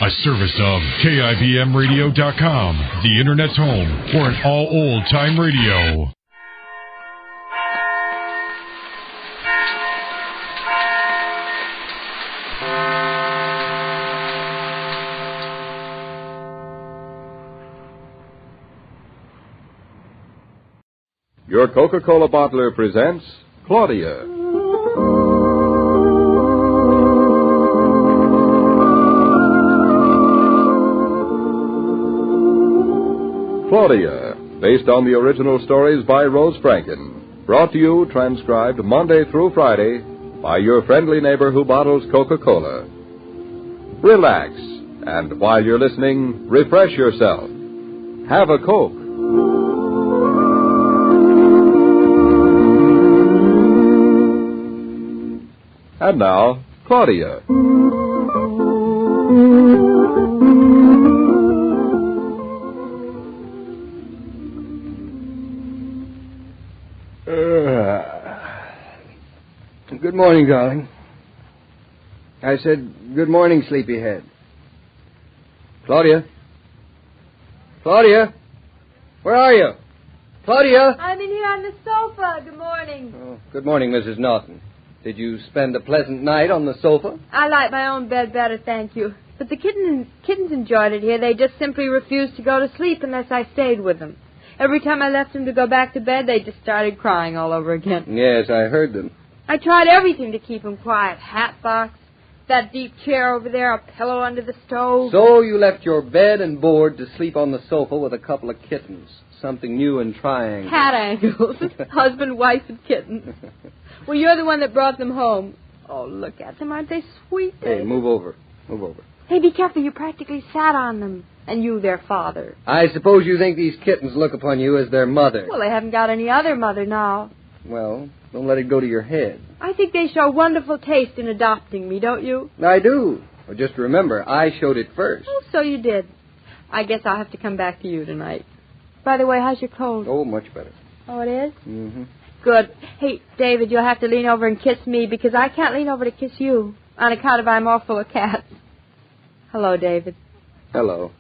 A service of KIBMradio.com, the Internet's home for an all-old-time radio. Your Coca-Cola bottler presents Claudia. Claudia, based on the original stories by Rose Franken. Brought to you, transcribed Monday through Friday by your friendly neighbor who bottles Coca-Cola. Relax, and while you're listening, refresh yourself. Have a Coke. And now, Claudia. Good morning, darling. I said, good morning, sleepyhead. Claudia? Claudia? Where are you? Claudia? I'm in here on the sofa. Good morning. Oh, good morning, Mrs. Norton. Did you spend a pleasant night on the sofa? I like my own bed better, thank you. But the kittens enjoyed it here. They just simply refused to go to sleep unless I stayed with them. Every time I left them to go back to bed, they just started crying all over again. Yes, I heard them. I tried everything to keep them quiet. Hat box, that deep chair over there, a pillow under the stove. So you left your bed and board to sleep on the sofa with a couple of kittens. Something new and trying. Cat angles. Husband, wife, and kitten. Well, you're the one that brought them home. Oh, look at them. Aren't they sweet? Hey, move over. Move over. Hey, be careful. You practically sat on them. And you, their father. I suppose you think these kittens look upon you as their mother. Well, they haven't got any other mother now. Well, don't let it go to your head. I think they show wonderful taste in adopting me, don't you? I do. Well, just remember, I showed it first. Oh, so you did. I guess I'll have to come back to you tonight. By the way, how's your cold? Oh, much better. Oh, it is? Mm-hmm. Good. Hey, David, you'll have to lean over and kiss me because I can't lean over to kiss you on account of I'm all full of cats. Hello, David. Hello.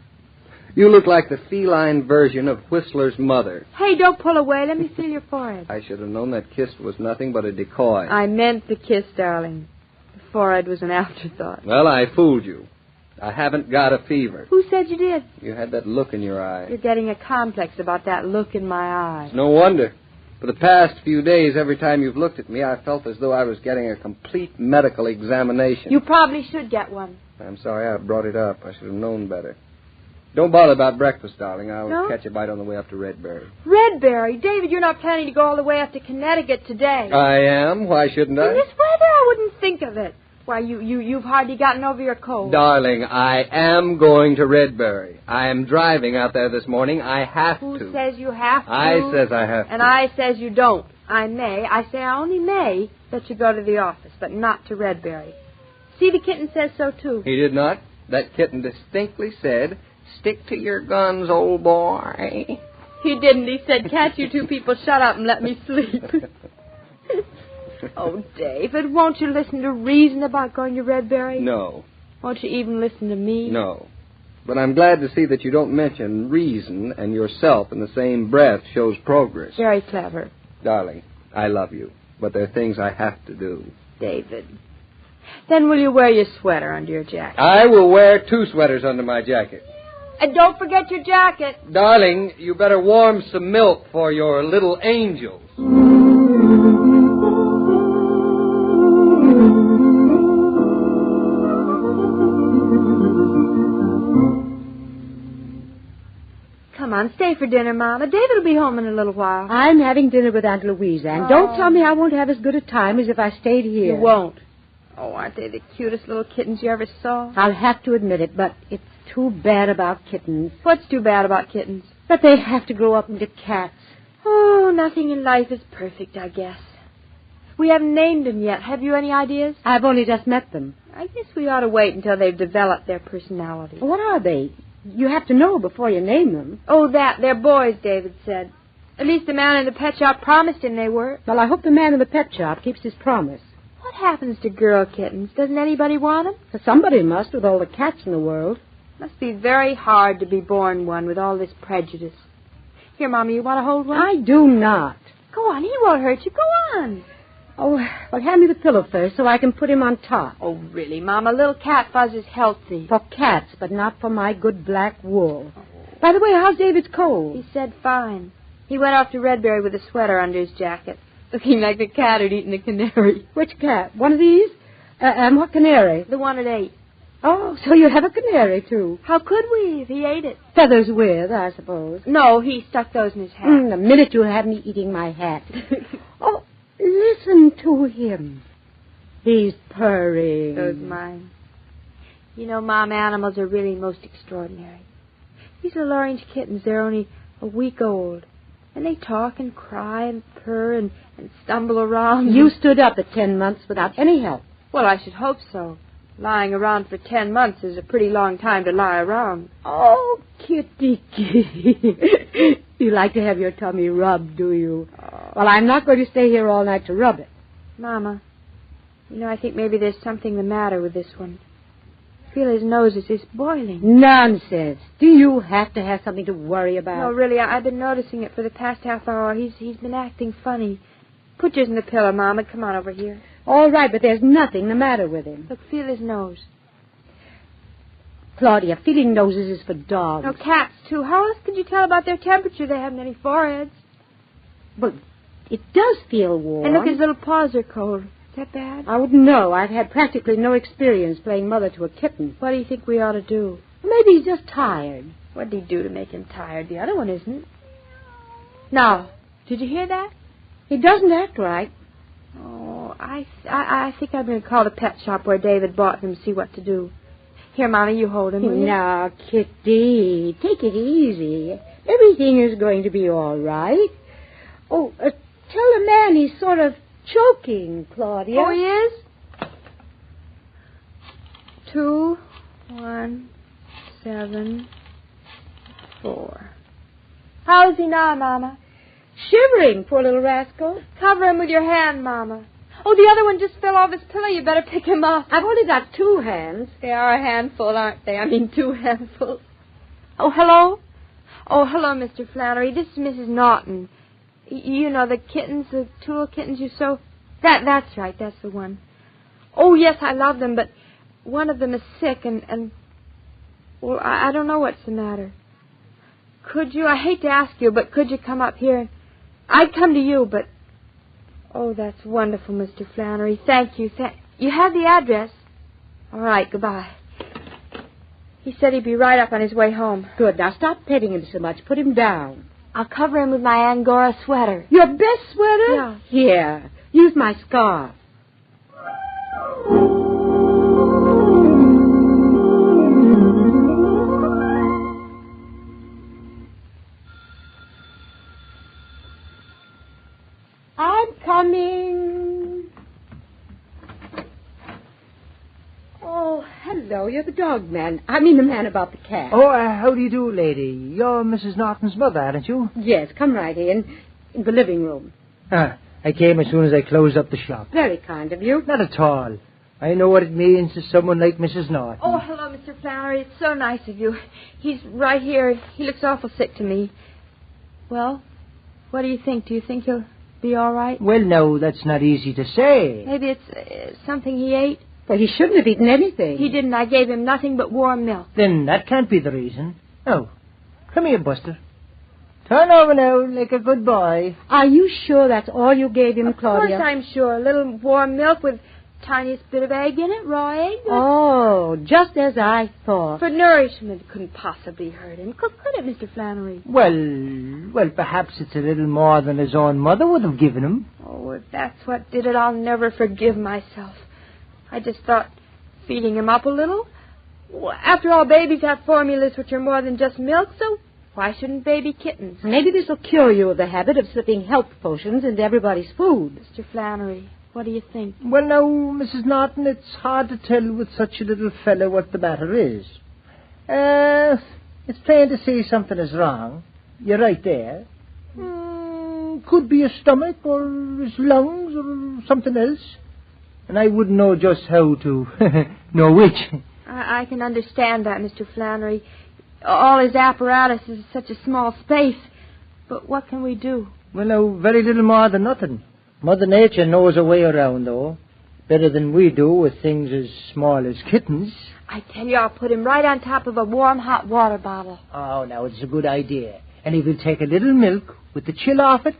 You look like the feline version of Whistler's mother. Hey, don't pull away. Let me feel your forehead. I should have known that kiss was nothing but a decoy. I meant the kiss, darling. The forehead was an afterthought. Well, I fooled you. I haven't got a fever. Who said you did? You had that look in your eye. You're getting a complex about that look in my eye. It's no wonder. For the past few days, every time you've looked at me, I felt as though I was getting a complete medical examination. You probably should get one. I'm sorry I brought it up. I should have known better. Don't bother about breakfast, darling. I'll catch a bite on the way up to Redberry. Redberry? David, you're not planning to go all the way up to Connecticut today. I am. Why shouldn't I? In this weather, I wouldn't think of it. Why, you've hardly gotten over your cold. Darling, I am going to Redberry. I am driving out there this morning. I have to. Who says you have to? I says I have to. And I says you don't. I say I only may let you go to the office, but not to Redberry. See, the kitten says so, too. He did not. That kitten distinctly said, "Stick to your guns, old boy." He didn't. He said, "Can't you two people shut up and let me sleep?" Oh, David, won't you listen to reason about going to Redberry? No. Won't you even listen to me? No. But I'm glad to see that you don't mention reason and yourself in the same breath shows progress. Very clever. Darling, I love you, but there are things I have to do. David. Then will you wear your sweater under your jacket? I will wear 2 sweaters under my jacket. And don't forget your jacket. Darling, you better warm some milk for your little angels. Come on, stay for dinner, Mama. David will be home in a little while. I'm having dinner with Aunt Louisa, and don't tell me I won't have as good a time as if I stayed here. You won't. Oh, aren't they the cutest little kittens you ever saw? I'll have to admit it, but it's too bad about kittens. What's too bad about kittens? That they have to grow up into cats. Oh, nothing in life is perfect, I guess. We haven't named them yet. Have you any ideas? I've only just met them. I guess we ought to wait until they've developed their personality. What are they? You have to know before you name them. Oh, they're boys, David said. At least the man in the pet shop promised him they were. Well, I hope the man in the pet shop keeps his promise. What happens to girl kittens? Doesn't anybody want them? Somebody must, with all the cats in the world. Must be very hard to be born one with all this prejudice. Here, Mama, you want to hold one? I do not. Go on, he won't hurt you. Go on. Oh, well, hand me the pillow first so I can put him on top. Oh, really, Mama? Little cat fuzz is healthy. For cats, but not for my good black wool. By the way, how's David's cold? He said fine. He went off to Redberry with a sweater under his jacket, looking like the cat had eaten a canary. Which cat? One of these? And what canary? The one at 8. Oh, so you have a canary, too. How could we if he ate it? Feathers with, I suppose. No, he stuck those in his hat. The minute you have me eating my hat. Oh, listen to him. He's purring. So's mine. You know, Mom, animals are really most extraordinary. These little orange kittens, they're only a week old. And they talk and cry and purr and stumble around. You stood up at 10 months without any help. Well, I should hope so. Lying around for 10 months is a pretty long time to lie around. Oh, kitty, kitty. You like to have your tummy rubbed, do you? Oh. Well, I'm not going to stay here all night to rub it. Mama, you know, I think maybe there's something the matter with this one. I feel his nose is just boiling. Nonsense. Do you have to have something to worry about? No, really, I've been noticing it for the past half hour. He's been acting funny. Put yours in the pillow, Mama. Come on over here. All right, but there's nothing the matter with him. Look, feel his nose. Claudia, feeling noses is for dogs. No, cats, too. How else could you tell about their temperature? They haven't any foreheads. But it does feel warm. And look, his little paws are cold. Is that bad? I wouldn't know. I've had practically no experience playing mother to a kitten. What do you think we ought to do? Maybe he's just tired. What did he do to make him tired? The other one isn't. Now, did you hear that? He doesn't act right. Oh, I think I'm going to call the pet shop where David bought him and see what to do. Here, Mommy, you hold him, will you? Now, Kitty, take it easy. Everything is going to be all right. Oh, tell the man he's sort of choking, Claudia. Oh, he is? 2, 1, 7, 4. How is he now, Mama? Shivering, poor little rascal. Cover him with your hand, Mama. Oh, the other one just fell off his pillow. You better pick him up. I've only got 2 hands. They are a handful, aren't they? I mean, 2 handfuls. Oh, hello? Oh, hello, Mr. Flannery. This is Mrs. Naughton. You know, the kittens, the 2 little kittens you so... That's right, that's the one. Oh, yes, I love them, but one of them is sick and well, I don't know what's the matter. Could you, I hate to ask you, but could you come up here? I'd come to you, but... Oh, that's wonderful, Mr. Flannery. Thank you. You have the address? All right, goodbye. He said he'd be right up on his way home. Good. Now stop petting him so much. Put him down. I'll cover him with my Angora sweater. Your best sweater? Yeah. Here. Use my scarf. I'm coming. Oh, hello. You're the dog man. I mean the man about the cat. Oh, how do you do, lady? You're Mrs. Norton's mother, aren't you? Yes, come right in the living room. I came as soon as I closed up the shop. Very kind of you. Not at all. I know what it means to someone like Mrs. Norton. Oh, hello, Mr. Flannery. It's so nice of you. He's right here. He looks awful sick to me. Well, what do you think? Do you think he'll be all right? Well, no, that's not easy to say. Maybe it's something he ate. Well, he shouldn't have eaten anything. He didn't. I gave him nothing but warm milk. Then that can't be the reason. Oh, come here, Buster. Turn over now like a good boy. Are you sure that's all you gave him, Claudia? Of course I'm sure. A little warm milk with tiniest bit of egg in it, raw egg. Oh, just as I thought. For nourishment. Couldn't possibly hurt him. Could it, Mr. Flannery? Well, perhaps it's a little more than his own mother would have given him. Oh, if that's what did it, I'll never forgive myself. I just thought feeding him up a little. After all, babies have formulas which are more than just milk, so why shouldn't baby kittens? Maybe this will cure you of the habit of slipping health potions into everybody's food. Mr. Flannery, what do you think? Well, now, Mrs. Norton, it's hard to tell with such a little fellow what the matter is. It's plain to see something is wrong. You're right there. Could be his stomach or his lungs or something else. And I wouldn't know just how to know which. I can understand that, Mr. Flannery. All his apparatus is such a small space. But what can we do? Well, now, very little more than nothing. Mother Nature knows her way around, though. Better than we do with things as small as kittens. I tell you, I'll put him right on top of a warm, hot water bottle. Oh, now, it's a good idea. And if he'll take a little milk with the chill off it,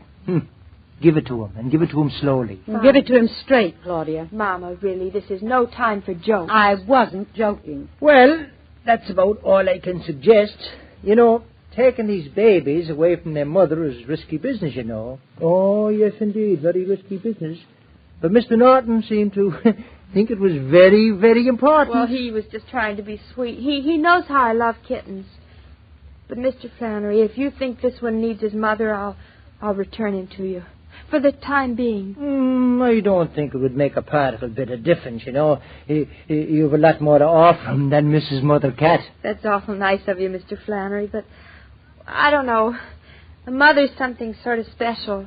give it to him, and give it to him slowly. Give it to him straight, Claudia. Mama, really, this is no time for jokes. I wasn't joking. Well, that's about all I can suggest. You know, taking these babies away from their mother is risky business, you know. Oh, yes, indeed, very risky business. But Mr. Norton seemed to think it was very, very important. Well, he was just trying to be sweet. He knows how I love kittens. But, Mr. Flannery, if you think this one needs his mother, I'll return him to you. For the time being. I don't think it would make a particle bit of difference, you know. You've a lot more to offer him than Mrs. Mother Cat. That's awful nice of you, Mr. Flannery, but I don't know. A mother's something sort of special,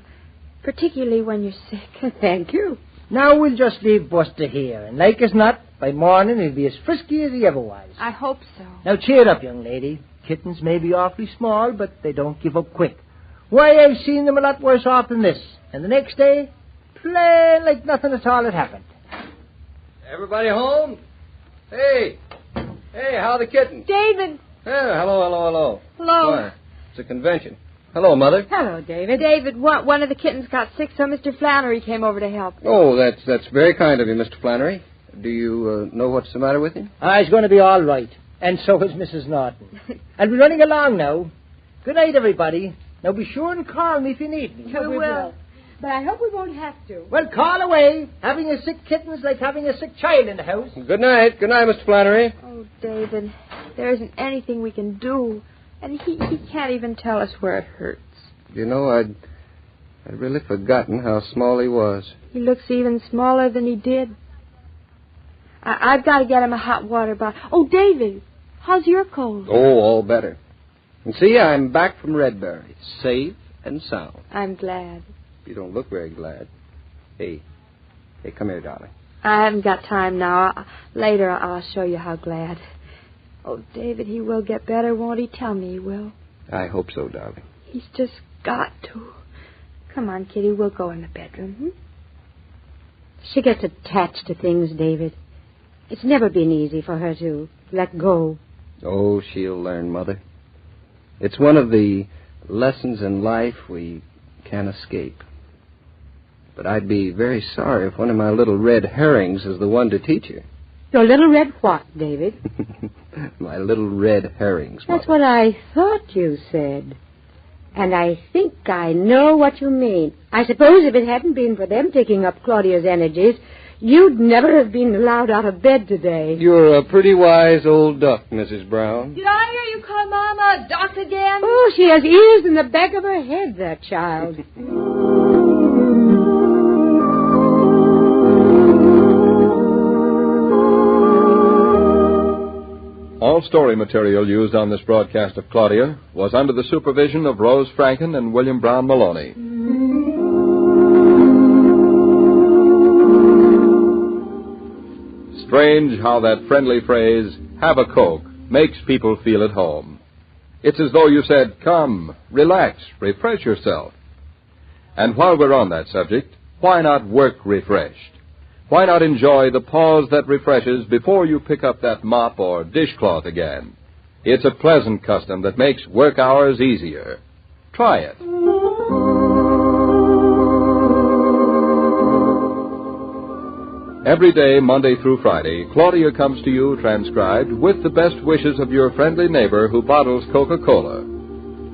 particularly when you're sick. Thank you. Now we'll just leave Buster here, and like as not, by morning he'll be as frisky as he ever was. I hope so. Now cheer up, young lady. Kittens may be awfully small, but they don't give up quick. Why, I've seen them a lot worse off than this. And the next day, plain like nothing at all had happened. Everybody home? Hey, how the kittens? David! Yeah, hello. Hello. Why, it's a convention. Hello, Mother. Hello, David. David, one of the kittens got sick, so Mr. Flannery came over to help. Oh, that's very kind of you, Mr. Flannery. Do you know what's the matter with him? He's going to be all right. And so is Mrs. Norton. I'll be running along now. Good night, everybody. Now be sure and call me if you need me. We will. But I hope we won't have to. Well, call away. Having a sick kitten's like having a sick child in the house. Good night, Mr. Flannery. Oh, David, there isn't anything we can do. And he can't even tell us where it hurts. You know, I'd really forgotten how small he was. He looks even smaller than he did. I've got to get him a hot water bottle. Oh, David, how's your cold? Oh, all better. And see, I'm back from Redbury, safe and sound. I'm glad. You don't look very glad. Hey, come here, darling. I haven't got time now. Later, I'll show you how glad. Oh, David, he will get better, won't he? Tell me he will. I hope so, darling. He's just got to. Come on, Kitty, we'll go in the bedroom. She gets attached to things, David. It's never been easy for her to let go. Oh, she'll learn, Mother. It's one of the lessons in life we can't escape. But I'd be very sorry if one of my little red herrings is the one to teach her. Your little red what, David? My little red herrings, Mother. That's what I thought you said. And I think I know what you mean. I suppose if it hadn't been for them taking up Claudia's energies, you'd never have been allowed out of bed today. You're a pretty wise old duck, Mrs. Brown. Did I hear you call Mama a duck again? Oh, she has ears in the back of her head, that child. All story material used on this broadcast of Claudia was under the supervision of Rose Franken and William Brown Maloney. Strange how that friendly phrase, "have a Coke," makes people feel at home. It's as though you said, "Come, relax, refresh yourself." And while we're on that subject, why not work refreshed? Why not enjoy the pause that refreshes before you pick up that mop or dishcloth again? It's a pleasant custom that makes work hours easier. Try it. Every day, Monday through Friday, Claudia comes to you transcribed with the best wishes of your friendly neighbor who bottles Coca-Cola.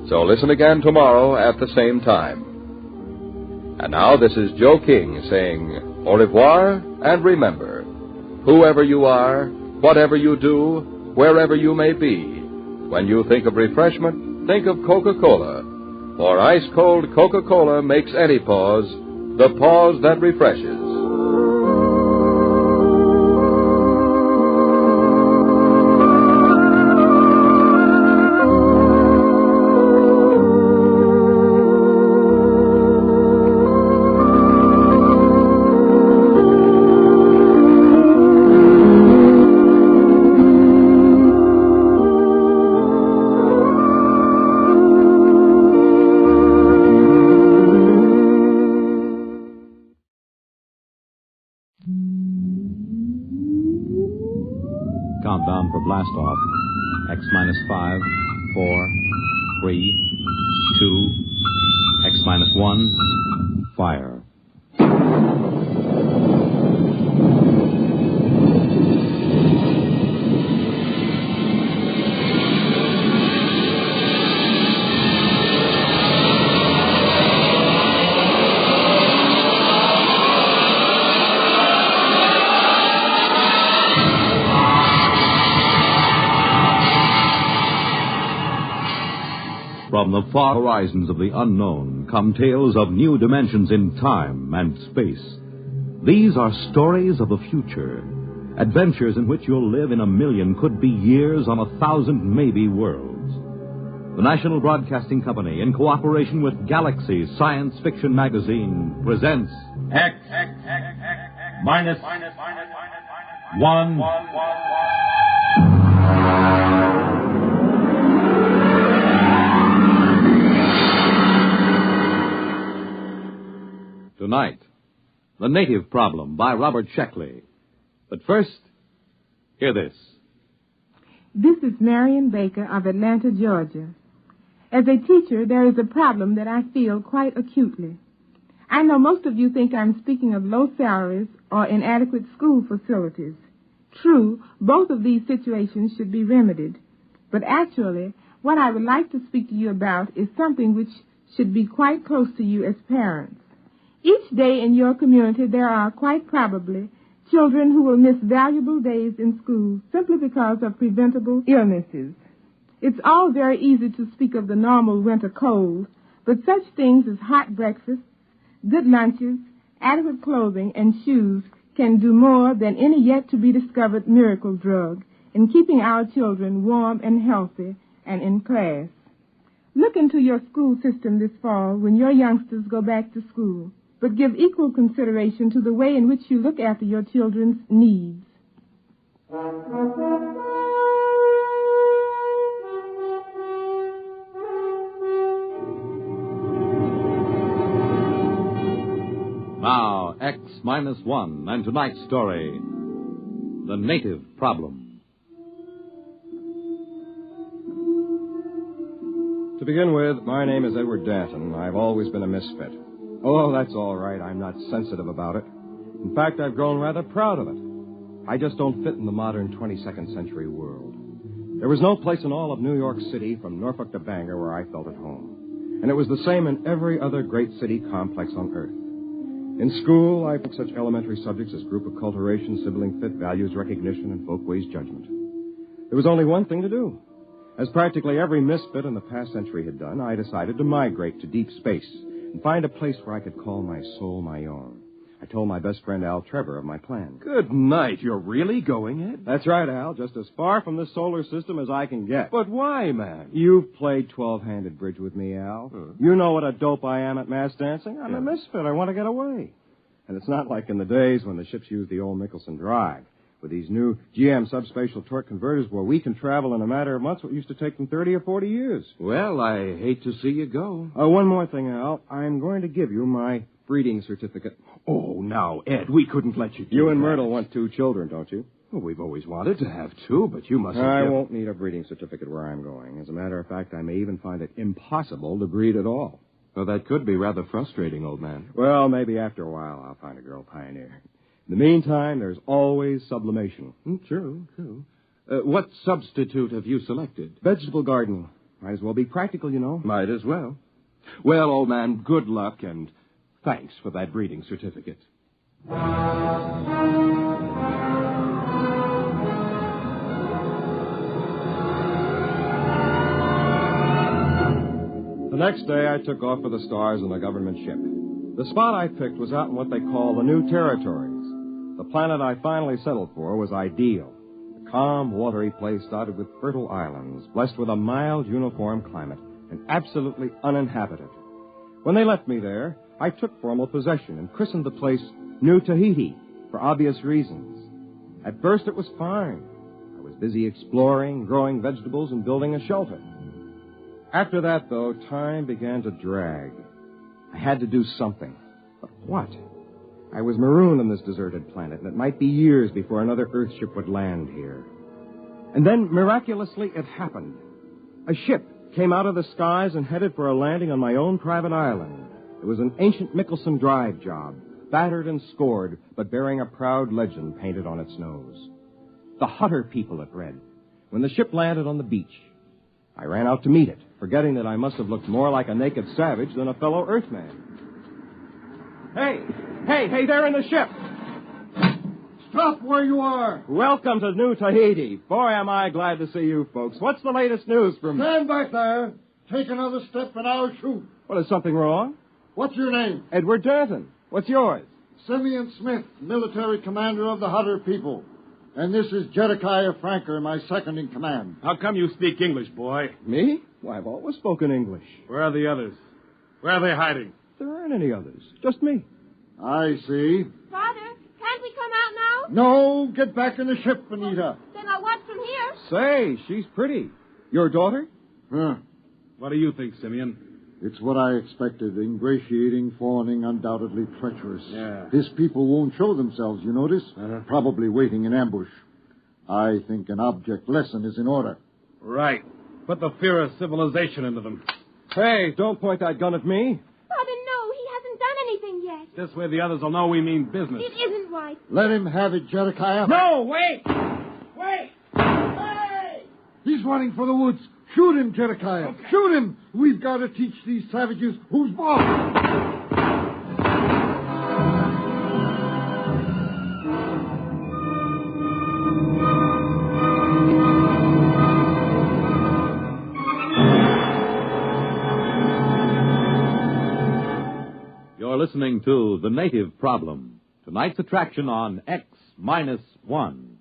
So listen again tomorrow at the same time. And now this is Joe King saying au revoir, and remember, whoever you are, whatever you do, wherever you may be, when you think of refreshment, think of Coca-Cola. For ice-cold Coca-Cola makes any pause the pause that refreshes. countdown for blast off. X minus 5, 4, 3, 2, X minus 1, fire. From the far horizons of the unknown come tales of new dimensions in time and space. These are stories of the future, adventures in which you'll live in a million, could be years, on 1,000 maybe worlds. The National Broadcasting Company, in cooperation with Galaxy Science Fiction Magazine, presents X minus 1. Tonight, The Native Problem by Robert Sheckley. But first, hear this. This is Marion Baker of Atlanta, Georgia. As a teacher, there is a problem that I feel quite acutely. I know most of you think I'm speaking of low salaries or inadequate school facilities. True, both of these situations should be remedied. But actually, what I would like to speak to you about is something which should be quite close to you as parents. Each day in your community, there are quite probably children who will miss valuable days in school simply because of preventable illnesses. It's all very easy to speak of the normal winter cold, but such things as hot breakfasts, good lunches, adequate clothing, and shoes can do more than any yet-to-be-discovered miracle drug in keeping our children warm and healthy and in class. Look into your school system this fall when your youngsters go back to school, but give equal consideration to the way in which you look after your children's needs. Now, X minus 1, and tonight's story, The Native Problem. To begin with, my name is Edward Danton. I've always been a misfit. Oh, that's all right. I'm not sensitive about it. In fact, I've grown rather proud of it. I just don't fit in the modern 22nd century world. There was no place in all of New York City, from Norfolk to Bangor, where I felt at home. And it was the same in every other great city complex on Earth. In school, I took such elementary subjects as group acculturation, sibling fit, values recognition, and folkways judgment. There was only one thing to do. As practically every misfit in the past century had done, I decided to migrate to deep space and find a place where I could call my soul my own. I told my best friend Al Trevor of my plan. Good night. You're really going, Ed? That's right, Al. Just as far from this solar system as I can get. But why, man? You've played 12-handed bridge with me, Al. You know what a dope I am at mass dancing. I'm a misfit. I want to get away. And it's not like in the days when the ships used the old Michelson drive. With these new GM subspatial torque converters where we can travel in a matter of months what used to take them 30 or 40 years. Well, I hate to see you go. One more thing, Al. I'm going to give you my breeding certificate. Oh, now, Ed, we couldn't let you do You and that. Myrtle want 2 children, don't you? Well, we've always wanted to have 2, but you mustn't. I won't need a breeding certificate where I'm going. As a matter of fact, I may even find it impossible to breed at all. Well, that could be rather frustrating, old man. Well, maybe after a while I'll find a girl pioneer. In the meantime, there's always sublimation. True. What substitute have you selected? Vegetable gardening. Might as well be practical, you know. Might as well. Well, old man, good luck, and thanks for that breeding certificate. The next day, I took off for the stars on a government ship. The spot I picked was out in what they call the New Territories. The planet I finally settled for was ideal. A calm, watery place dotted with fertile islands, blessed with a mild, uniform climate, and absolutely uninhabited. When they left me there, I took formal possession and christened the place New Tahiti, for obvious reasons. At first, it was fine. I was busy exploring, growing vegetables, and building a shelter. After that, though, time began to drag. I had to do something. But what? I was marooned on this deserted planet, and it might be years before another Earth ship would land here. And then, miraculously, it happened. A ship came out of the skies and headed for a landing on my own private island. It was an ancient Mickelson Drive job, battered and scored, but bearing a proud legend painted on its nose. The Hutter people, it read. When the ship landed on the beach, I ran out to meet it, forgetting that I must have looked more like a naked savage than a fellow Earthman. Hey, there in the ship! Stop where you are! Welcome to New Tahiti. Boy, am I glad to see you folks. What's the latest news from... Stand back there. Take another step and I'll shoot. What, is something wrong? What's your name? Edward Danton. What's yours? Simeon Smith, military commander of the Hutter people. And this is Jedediah Franker, my second in command. How come you speak English, boy? Me? Why, I've always spoken English. Where are the others? Where are they hiding? There aren't any others. Just me. I see. Father, can't we come out now? No, get back in the ship, Anita. Then I what from here? Say, she's pretty. Your daughter? Huh. What do you think, Simeon? It's what I expected. Ingratiating, fawning, undoubtedly treacherous. Yeah. His people won't show themselves, you notice? Probably waiting in ambush. I think an object lesson is in order. Right. Put the fear of civilization into them. Hey, don't point that gun at me. Father, no, he hasn't done anything yet. This way the others will know we mean business. It isn't right. Let him have it, Jedediah. No, wait! Wait! Hey! He's running for the woods. Shoot him, Jedediah. Okay. Shoot him. We've got to teach these savages who's boss. You're listening to The Native Problem, tonight's attraction on X-1.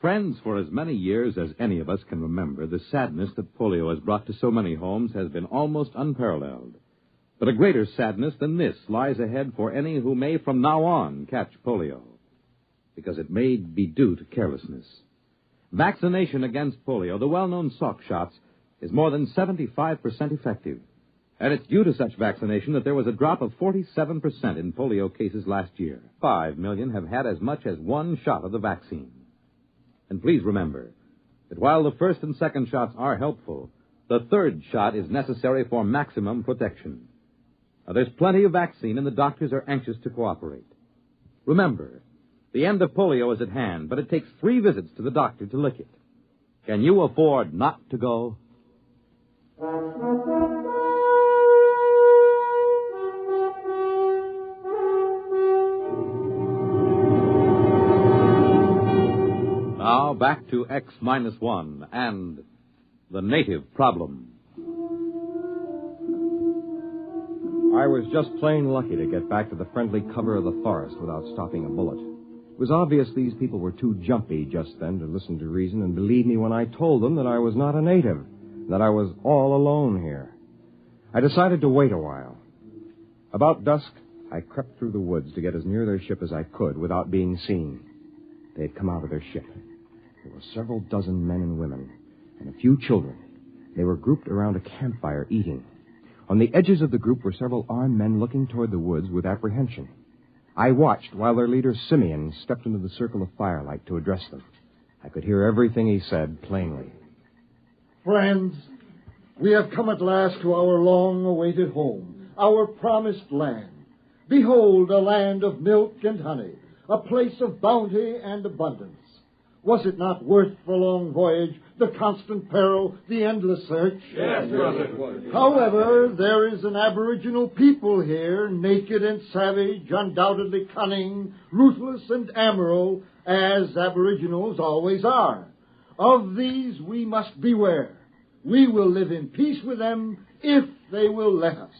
Friends, for as many years as any of us can remember, the sadness that polio has brought to so many homes has been almost unparalleled. But a greater sadness than this lies ahead for any who may from now on catch polio, because it may be due to carelessness. Vaccination against polio, the well-known Salk shots, is more than 75% effective. And it's due to such vaccination that there was a drop of 47% in polio cases last year. 5 million have had as much as one shot of the vaccine. And please remember that while the first and second shots are helpful, the third shot is necessary for maximum protection. Now, there's plenty of vaccine, and the doctors are anxious to cooperate. Remember, the end of polio is at hand, but it takes 3 visits to the doctor to lick it. Can you afford not to go? Now, back to X-1 and the native problem. I was just plain lucky to get back to the friendly cover of the forest without stopping a bullet. It was obvious these people were too jumpy just then to listen to reason and believe me when I told them that I was not a native, that I was all alone here. I decided to wait a while. About dusk, I crept through the woods to get as near their ship as I could without being seen. They had come out of their ship. There were several dozen men and women, and a few children. They were grouped around a campfire eating. On the edges of the group were several armed men looking toward the woods with apprehension. I watched while their leader, Simeon, stepped into the circle of firelight to address them. I could hear everything he said plainly. Friends, we have come at last to our long-awaited home, our promised land. Behold, a land of milk and honey, a place of bounty and abundance. Was it not worth the long voyage, the constant peril, the endless search? Yes, it was. However, there is an aboriginal people here, naked and savage, undoubtedly cunning, ruthless and amoral, as aboriginals always are. Of these we must beware. We will live in peace with them if they will let us.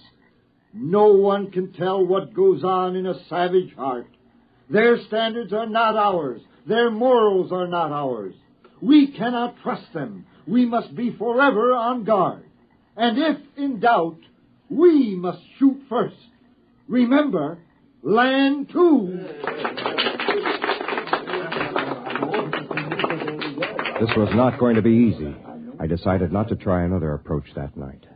No one can tell what goes on in a savage heart. Their standards are not ours. Their morals are not ours. We cannot trust them. We must be forever on guard. And if in doubt, we must shoot first. Remember, land too. This was not going to be easy. I decided not to try another approach that night.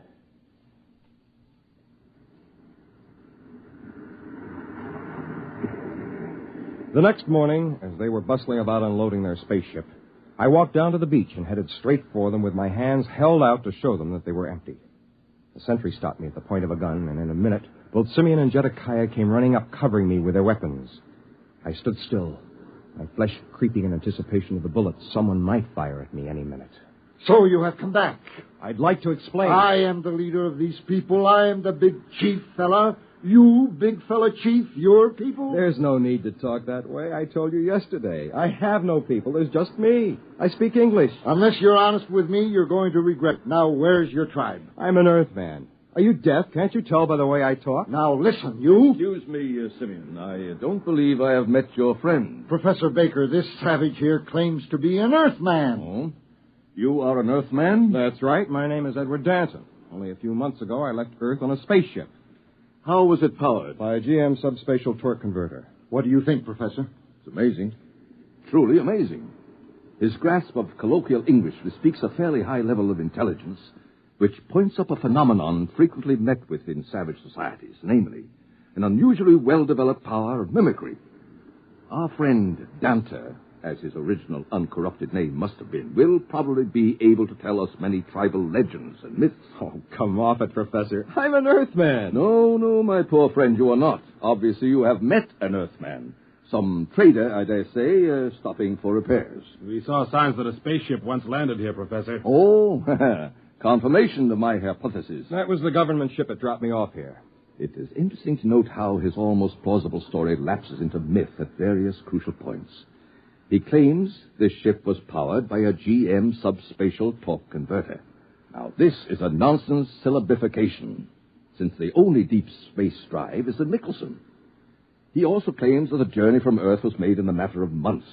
The next morning, as they were bustling about unloading their spaceship, I walked down to the beach and headed straight for them with my hands held out to show them that they were empty. The sentry stopped me at the point of a gun, and in a minute, both Simeon and Zedekiah came running up, covering me with their weapons. I stood still, my flesh creeping in anticipation of the bullets someone might fire at me any minute. So you have come back. I'd like to explain. I am the leader of these people. I am the big chief fella. You, big fella chief, your people? There's no need to talk that way. I told you yesterday. I have no people. There's just me. I speak English. Unless you're honest with me, you're going to regret it. Now, where's your tribe? I'm an Earthman. Are you deaf? Can't you tell by the way I talk? Now, listen, you. Excuse me, Simeon. I don't believe I have met your friend. Professor Baker, this savage here claims to be an Earthman. Oh? You are an Earthman? That's right. My name is Edward Danton. Only a few months ago, I left Earth on a spaceship. How was it powered? By a GM subspatial torque converter. What do you think, Professor? It's amazing. Truly amazing. His grasp of colloquial English bespeaks a fairly high level of intelligence, which points up a phenomenon frequently met with in savage societies, namely, an unusually well-developed power of mimicry. Our friend Dante, as his original uncorrupted name must have been, will probably be able to tell us many tribal legends and myths. Oh, come off it, Professor. I'm an Earthman. No, my poor friend, you are not. Obviously, you have met an Earthman. Some trader, I dare say, stopping for repairs. We saw signs that a spaceship once landed here, Professor. Oh, confirmation of my hypothesis. That was the government ship that dropped me off here. It is interesting to note how his almost plausible story lapses into myth at various crucial points. He claims this ship was powered by a GM subspatial torque converter. Now, this is a nonsense syllabification, since the only deep space drive is the Nicholson. He also claims that the journey from Earth was made in a matter of months,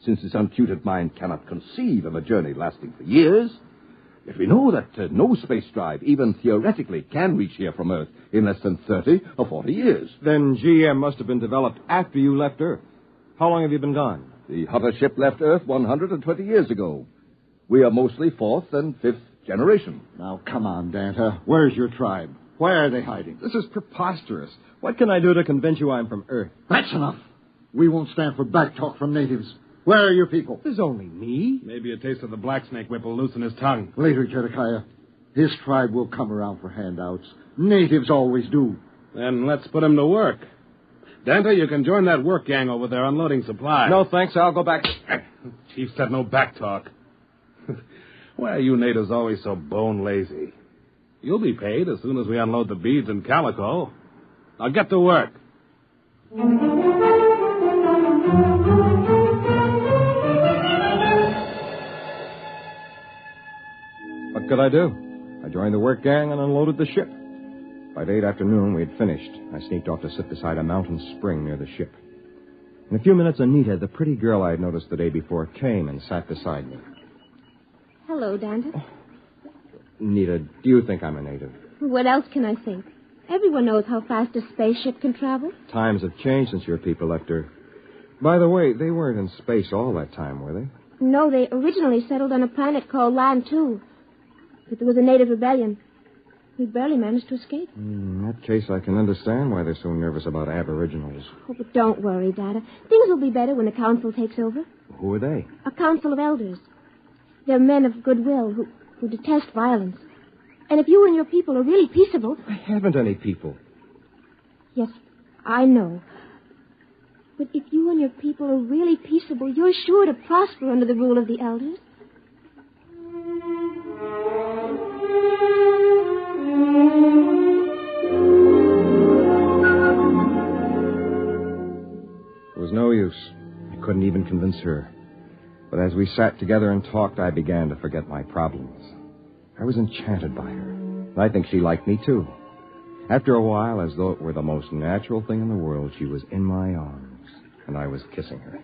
since his untutored mind cannot conceive of a journey lasting for years. If we know that no space drive, even theoretically, can reach here from Earth in less than 30 or 40 years. Then GM must have been developed after you left Earth. How long have you been gone? The hover ship left Earth 120 years ago. We are mostly fourth and fifth generation. Now, come on, Danta. Where's your tribe? Where are they hiding? This is preposterous. What can I do to convince you I'm from Earth? That's enough. We won't stand for backtalk from natives. Where are your people? There's only me. Maybe a taste of the black snake whip will loosen his tongue. Later, Zedekiah. His tribe will come around for handouts. Natives always do. Then let's put him to work. Dante, you can join that work gang over there unloading supplies. No, thanks. I'll go back. Chief said no backtalk. Why are you natives always so bone lazy? You'll be paid as soon as we unload the beads and calico. Now get to work. What could I do? I joined the work gang and unloaded the ship. By late afternoon, we had finished. I sneaked off to sit beside a mountain spring near the ship. In a few minutes, Anita, the pretty girl I had noticed the day before, came and sat beside me. Hello, Dante. Oh. Anita, do you think I'm a native? What else can I think? Everyone knows how fast a spaceship can travel. Times have changed since your people left Earth. By the way, they weren't in space all that time, were they? No, they originally settled on a planet called Land 2. But there was a native rebellion. We barely managed to escape. In that case, I can understand why they're so nervous about aboriginals. Oh, but don't worry, Dada. Things will be better when the council takes over. Who are they? A council of elders. They're men of goodwill who detest violence. And if you and your people are really peaceable... I haven't any people. Yes, I know. But if you and your people are really peaceable, you're sure to prosper under the rule of the elders. It was no use. I couldn't even convince her. But as we sat together and talked, I began to forget my problems. I was enchanted by her. And I think she liked me, too. After a while, as though it were the most natural thing in the world, she was in my arms, and I was kissing her.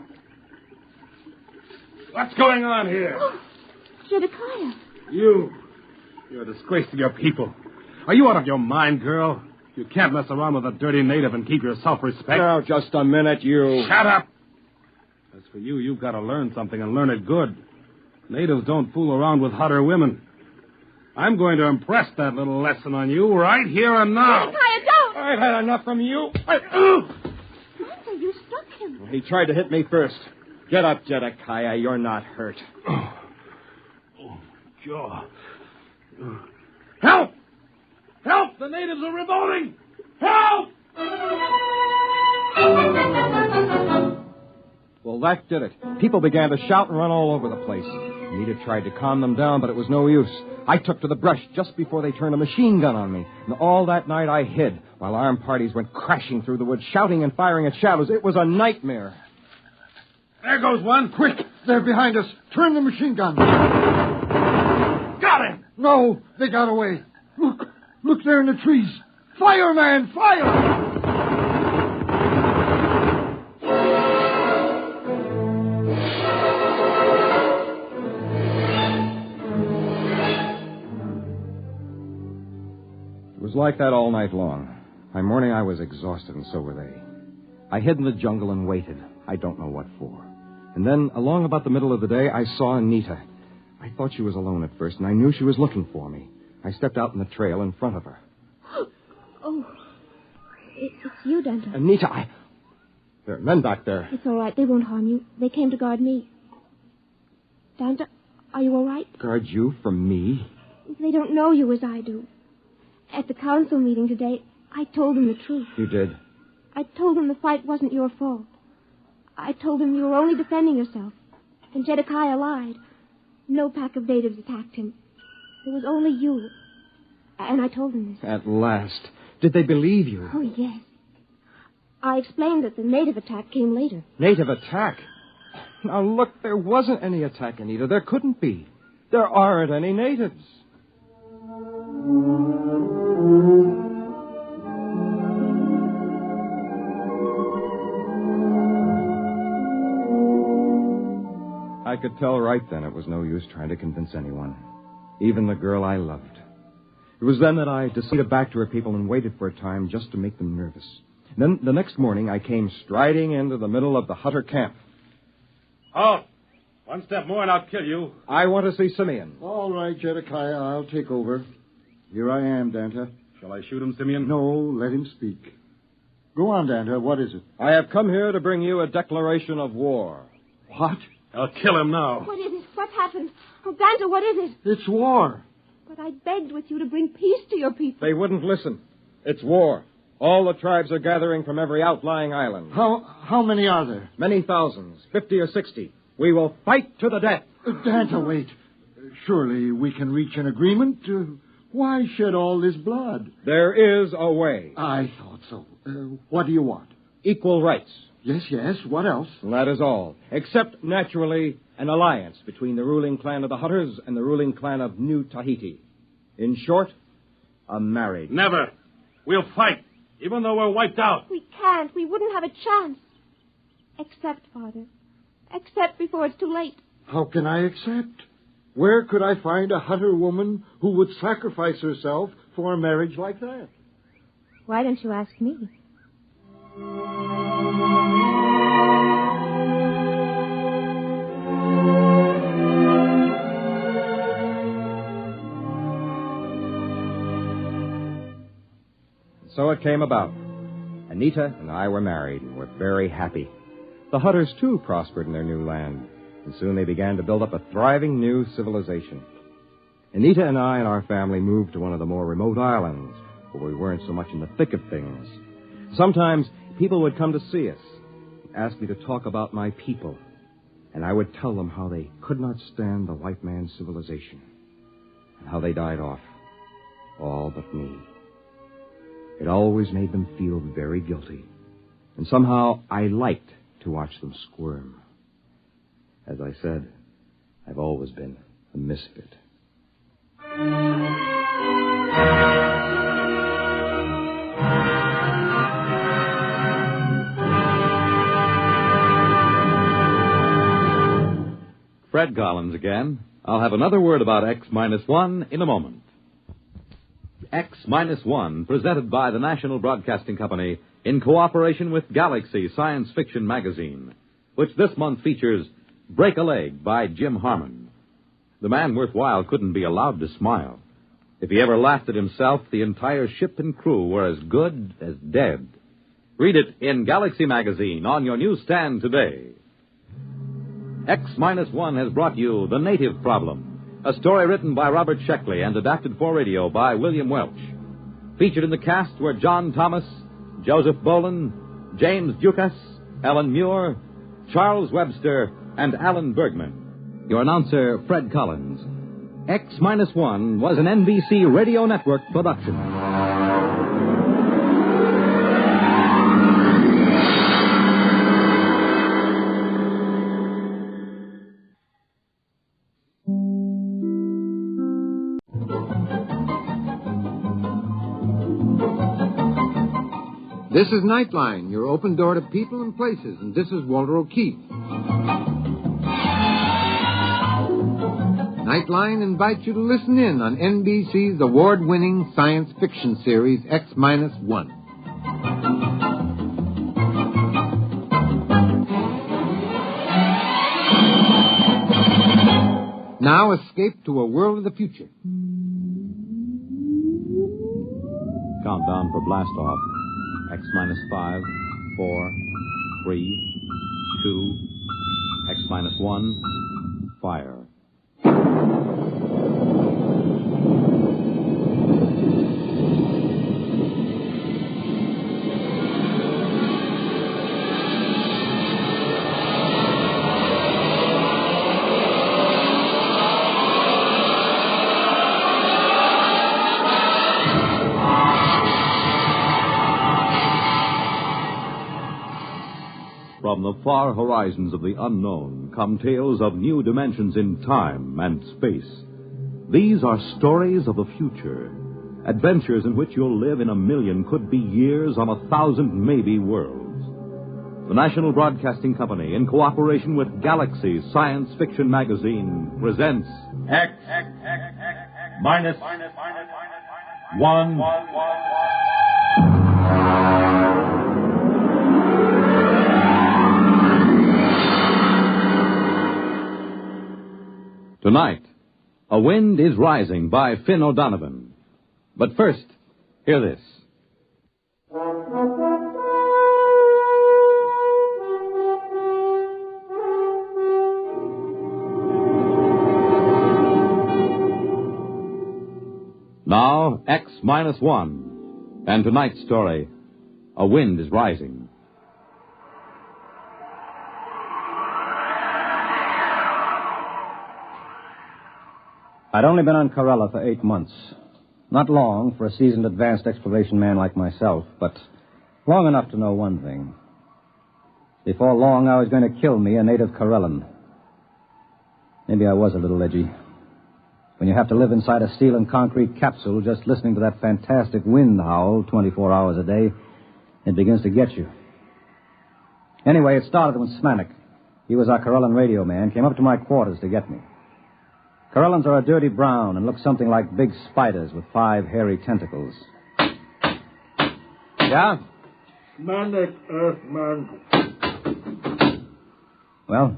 What's going on here? Oh, Zedekiah. You're a disgrace to your people. Are you out of your mind, girl? You can't mess around with a dirty native and keep your self-respect. Now, just a minute, you... Shut up! As for you, you've got to learn something and learn it good. Natives don't fool around with hotter women. I'm going to impress that little lesson on you right here and now. Zedekiah, don't! I've had enough from you. Martha, you struck him. He tried to hit me first. Get up, Zedekiah. You're not hurt. Oh, jaw. Help! Help! The natives are revolting! Help! Well, that did it. People began to shout and run all over the place. Anita tried to calm them down, but it was no use. I took to the brush just before they turned a machine gun on me. And all that night I hid, while armed parties went crashing through the woods, shouting and firing at shadows. It was a nightmare. There goes one. Quick! They're behind us. Turn the machine gun. Got him! No, they got away. Look! Look there in the trees. Fire, man! Fire! It was like that all night long. By morning, I was exhausted, and so were they. I hid in the jungle and waited. I don't know what for. And then, along about the middle of the day, I saw Anita. I thought she was alone at first, and I knew she was looking for me. I stepped out in the trail in front of her. Oh, it's you, Danta. Anita, There are men back there. It's all right. They won't harm you. They came to guard me. Danta, are you all right? Guard you from me? They don't know you as I do. At the council meeting today, I told them the truth. You did? I told them the fight wasn't your fault. I told them you were only defending yourself. And Zedekiah lied. No pack of natives attacked him. It was only you. And I told them this. At last. Did they believe you? Oh, yes. I explained that the native attack came later. Native attack? Now, look, there wasn't any attack, Anita. There couldn't be. There aren't any natives. I could tell right then it was no use trying to convince anyone, even the girl I loved. It was then that I decided back to her people and waited for a time just to make them nervous. Then the next morning I came striding into the middle of the Hutter camp. Halt! One step more and I'll kill you. I want to see Simeon. All right, Zedekiah, I'll take over. Here I am, Danta. Shall I shoot him, Simeon? No, let him speak. Go on, Danta. What is it? I have come here to bring you a declaration of war. What? I'll kill him now. What is it? What happened? Oh, Danta, what is it? It's war. But I begged with you to bring peace to your people. They wouldn't listen. It's war. All the tribes are gathering from every outlying island. How many are there? Many thousands, 50 or 60. We will fight to the death. Danta, wait. Surely we can reach an agreement. Why shed all this blood? There is a way. I thought so. What do you want? Equal rights. Yes. What else? That is all. Except, naturally, an alliance between the ruling clan of the Hutters and the ruling clan of New Tahiti. In short, a marriage. Never. We'll fight, even though we're wiped out. We can't. We wouldn't have a chance. Accept, Father. Accept before it's too late. How can I accept? Where could I find a Hutter woman who would sacrifice herself for a marriage like that? Why don't you ask me? So it came about. Anita and I were married and were very happy. The Hutters, too, prospered in their new land, and soon they began to build up a thriving new civilization. Anita and I and our family moved to one of the more remote islands, where we weren't so much in the thick of things. Sometimes people would come to see us and ask me to talk about my people, and I would tell them how they could not stand the white man's civilization, and how they died off, all but me. It always made them feel very guilty, and somehow I liked to watch them squirm. As I said, I've always been a misfit. Fred Collins again. I'll have another word about X-1 in a moment. X-1, presented by the National Broadcasting Company in cooperation with Galaxy Science Fiction Magazine, which this month features Break a Leg by Jim Harmon. The man worthwhile couldn't be allowed to smile. If he ever laughed at himself, the entire ship and crew were as good as dead. Read it in Galaxy Magazine on your newsstand today. X-1 has brought you The Native Problem, a story written by Robert Sheckley and adapted for radio by William Welch. Featured in the cast were John Thomas, Joseph Boland, James Dukas, Ellen Muir, Charles Webster, and Alan Bergman. Your announcer, Fred Collins. X-1 was an NBC Radio Network production. This is Nightline, your open door to people and places, and this is Walter O'Keefe. Nightline invites you to listen in on NBC's award-winning science fiction series, X-1. Now escape to a world of the future. Countdown for blast off. X-5, 4, 3, 2, X-1, fire. From the far horizons of the unknown come tales of new dimensions in time and space. These are stories of the future, adventures in which you'll live in a million, could be years, on 1,000 maybe worlds. The National Broadcasting Company, in cooperation with Galaxy Science Fiction Magazine, presents X-1. Tonight, A Wind is Rising by Finn O'Donovan. But first, hear this. Now, X-1. And tonight's story, A Wind is Rising. I'd only been on Corella for 8 months. Not long for a seasoned advanced exploration man like myself, but long enough to know one thing. Before long, I was going to kill me a native Corellan. Maybe I was a little edgy. When you have to live inside a steel and concrete capsule just listening to that fantastic wind howl 24 hours a day, it begins to get you. Anyway, it started when Smanik, he was our Corellan radio man, came up to my quarters to get me. Corellans are a dirty brown and look something like big spiders with 5 hairy tentacles. Yeah? Smanik, Earthman. Well?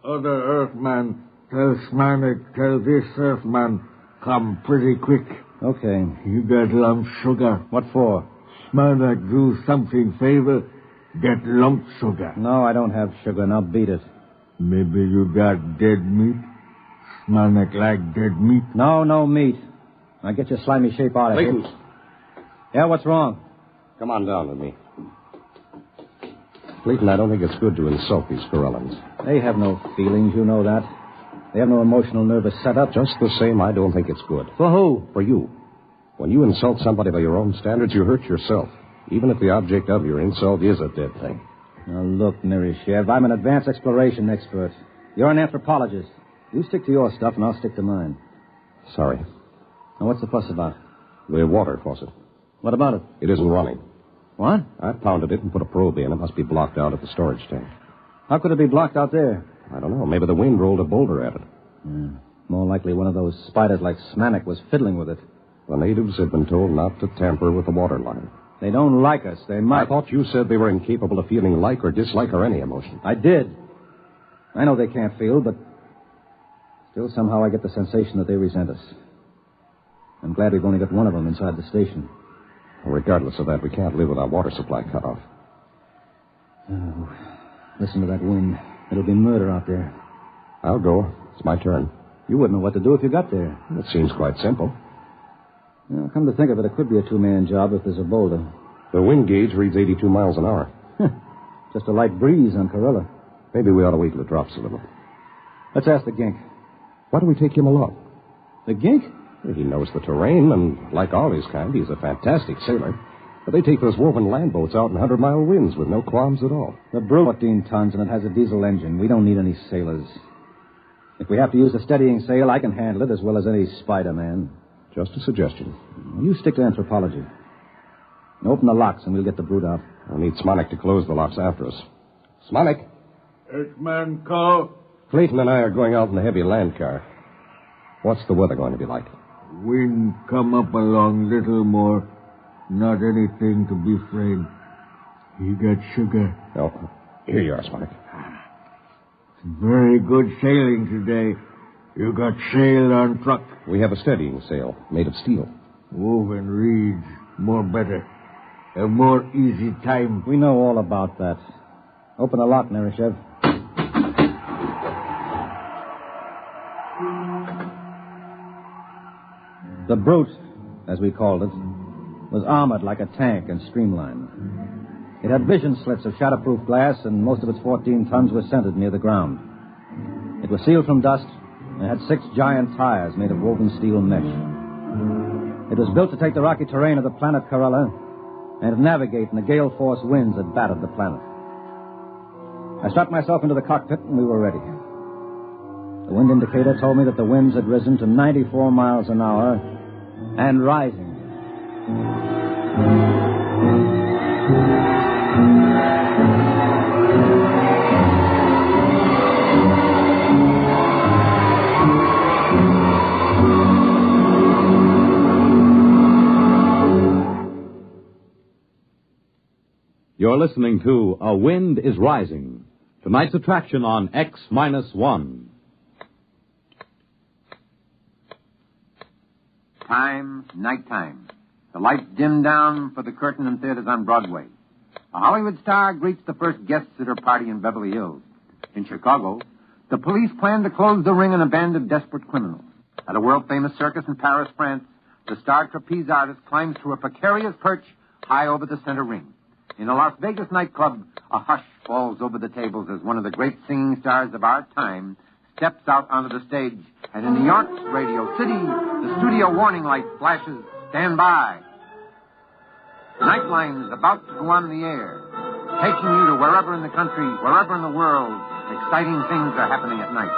Other Earthman, tell Smanik, tell this Earthman, come pretty quick. Okay. You get lump sugar. What for? Smanik, do something favor, get lump sugar. No, I don't have sugar. Now beat it. Maybe you got dead meat? Smanik like dead meat? No meat. Now get your slimy shape out of here. Yeah, what's wrong? Come on down with me. Clayton, I don't think it's good to insult these Corellans. They have no feelings, you know that. They have no emotional nervous setup. Just the same, I don't think it's good. For who? For you. When you insult somebody by your own standards, you hurt yourself. Even if the object of your insult is a dead thing. Now, look, Mirishev, I'm an advanced exploration expert. You're an anthropologist. You stick to your stuff, and I'll stick to mine. Sorry. Now, what's the fuss about? The water faucet. What about it? It isn't running. What? I pounded it and put a probe in. It must be blocked out at the storage tank. How could it be blocked out there? I don't know. Maybe the wind rolled a boulder at it. More likely one of those spiders like Smanik was fiddling with it. The natives have been told not to tamper with the water line. They don't like us. They might. I thought you said they were incapable of feeling like or dislike or any emotion. I did. I know they can't feel, but still somehow I get the sensation that they resent us. I'm glad we've only got one of them inside the station. Well, regardless of that, we can't live with our water supply cut off. Oh, listen to that wind. It'll be murder out there. I'll go. It's my turn. You wouldn't know what to do if you got there. It seems quite simple. Well, come to think of it, it could be a two-man job if there's a boulder. The wind gauge reads 82 miles an hour. Just a light breeze on Corella. Maybe we ought to wait till it drops a little. Let's ask the gink. Why don't we take him along? The gink? He knows the terrain, and like all his kind, he's a fantastic sailor. But they take those woven land boats out in 100-mile winds with no qualms at all. The Brute, 14 tons, and it has a diesel engine. We don't need any sailors. If we have to use a steadying sail, I can handle it as well as any Spider-Man. Just a suggestion. You stick to anthropology. Open the locks, and we'll get the Brute out. I'll need Smonik to close the locks after us. Smonik! X-Man call. Clayton and I are going out in the heavy land car. What's the weather going to be like? Wind come up along little more. Not anything to be afraid. You got sugar. Oh, here you are, Smonik. Very good sailing today. You got sail on truck. We have a steadying sail made of steel. Woven reeds. More better. A more easy time. We know all about that. Open the lock, Nereshev. The Brute, as we called it, was armored like a tank and streamlined. It had vision slits of shatterproof glass, and most of its 14 tons were centered near the ground. It was sealed from dust and had 6 giant tires made of woven steel mesh. It was built to take the rocky terrain of the planet Corella and to navigate in the gale-force winds that battered the planet. I strapped myself into the cockpit, and we were ready. The wind indicator told me that the winds had risen to 94 miles an hour and rising. You're listening to A Wind is Rising, tonight's attraction on X-1. Time, nighttime. The lights dim down for the curtain in theaters on Broadway. A Hollywood star greets the first guests at her party in Beverly Hills. In Chicago, the police plan to close the ring on a band of desperate criminals. At a world-famous circus in Paris, France, the star trapeze artist climbs to a precarious perch high over the center ring. In a Las Vegas nightclub, a hush falls over the tables as one of the great singing stars of our time steps out onto the stage. And in New York's Radio City, the studio warning light flashes, "Stand by." Nightline is about to go on the air, taking you to wherever in the country, wherever in the world, exciting things are happening at night.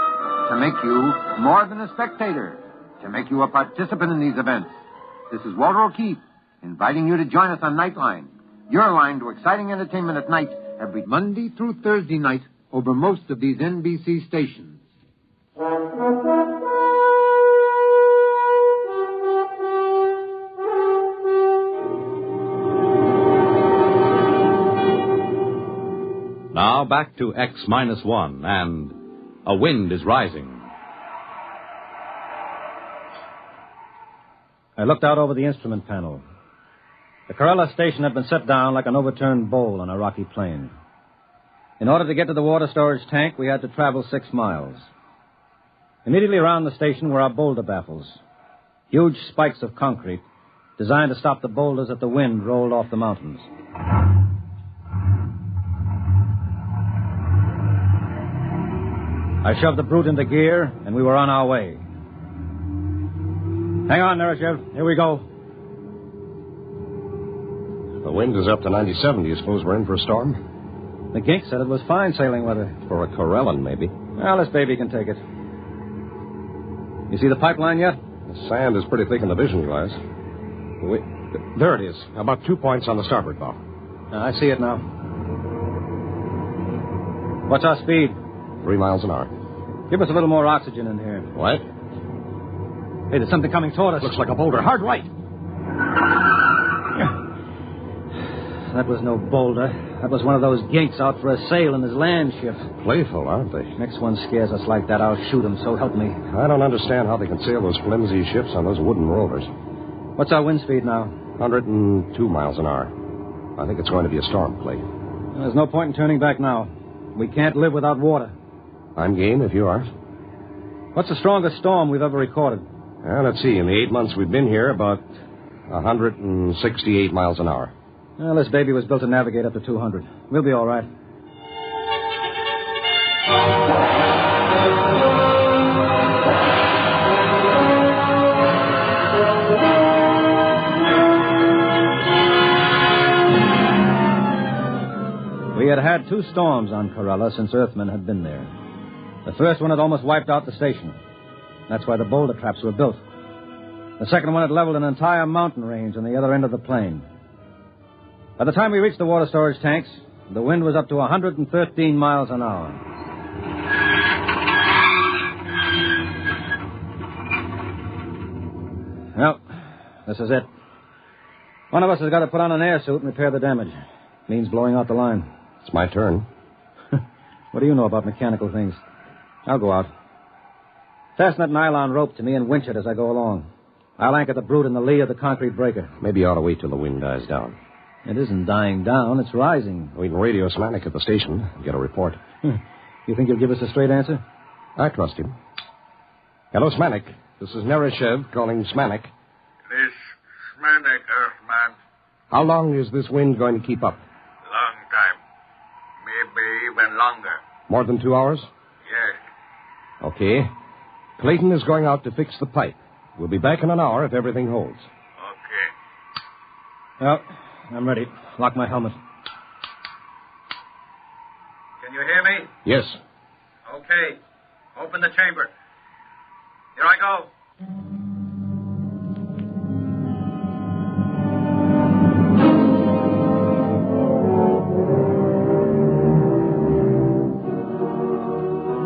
To make you more than a spectator, to make you a participant in these events. This is Walter O'Keefe, inviting you to join us on Nightline, your line to exciting entertainment at night, every Monday through Thursday night, over most of these NBC stations. Now back to X-1 and A Wind is Rising. I looked out over the instrument panel. The Corella station had been set down like an overturned bowl on a rocky plain. In order to get to the water storage tank, we had to travel 6 miles. Immediately around the station were our boulder baffles, huge spikes of concrete designed to stop the boulders that the wind rolled off the mountains. I shoved the Brute into gear, and we were on our way. Hang on, Nereshev. Here we go. The wind is up to 97. Do you suppose we're in for a storm? The gink said it was fine sailing weather. For a Corellan, maybe. Well, this baby can take it. You see the pipeline yet? The sand is pretty thick in the vision glass. Wait, there it is. About 2 points on the starboard bow. I see it now. What's our speed? 3 miles an hour. Give us a little more oxygen in here. What? Hey, there's something coming toward us. Looks like a boulder. Hard right. That was no boulder. That was one of those ginks out for a sail in his land ship. Playful, aren't they? Next one scares us like that, I'll shoot him, so help me. I don't understand how they can sail those flimsy ships on those wooden rollers. What's our wind speed now? 102 miles an hour. I think it's going to be a storm, Clay. There's no point in turning back now. We can't live without water. I'm game if you are. What's the strongest storm we've ever recorded? Let's see. In the 8 months we've been here, about 168 miles an hour. Well, this baby was built to navigate up to 200. We'll be all right. We had 2 storms on Corella since Earthmen had been there. The first one had almost wiped out the station. That's why the boulder traps were built. The second one had leveled an entire mountain range on the other end of the plain. By the time we reached the water storage tanks, the wind was up to 113 miles an hour. Well, this is it. One of us has got to put on an air suit and repair the damage. Means blowing out the line. It's my turn. What do you know about mechanical things? I'll go out. Fasten that nylon rope to me and winch it as I go along. I'll anchor the brute in the lee of the concrete breaker. Maybe you ought to wait till the wind dies down. It isn't dying down. It's rising. We can radio Smanik at the station and get a report. You think he'll give us a straight answer? I trust him. Hello, Smanik. This is Nereshev calling Smanik. This Smanik, Earthman. How long is this wind going to keep up? Long time. Maybe even longer. More than 2 hours? Yes. Okay. Clayton is going out to fix the pipe. We'll be back in an hour if everything holds. Okay. Well, I'm ready. Lock my helmet. Can you hear me? Yes. Okay. Open the chamber. Here I go.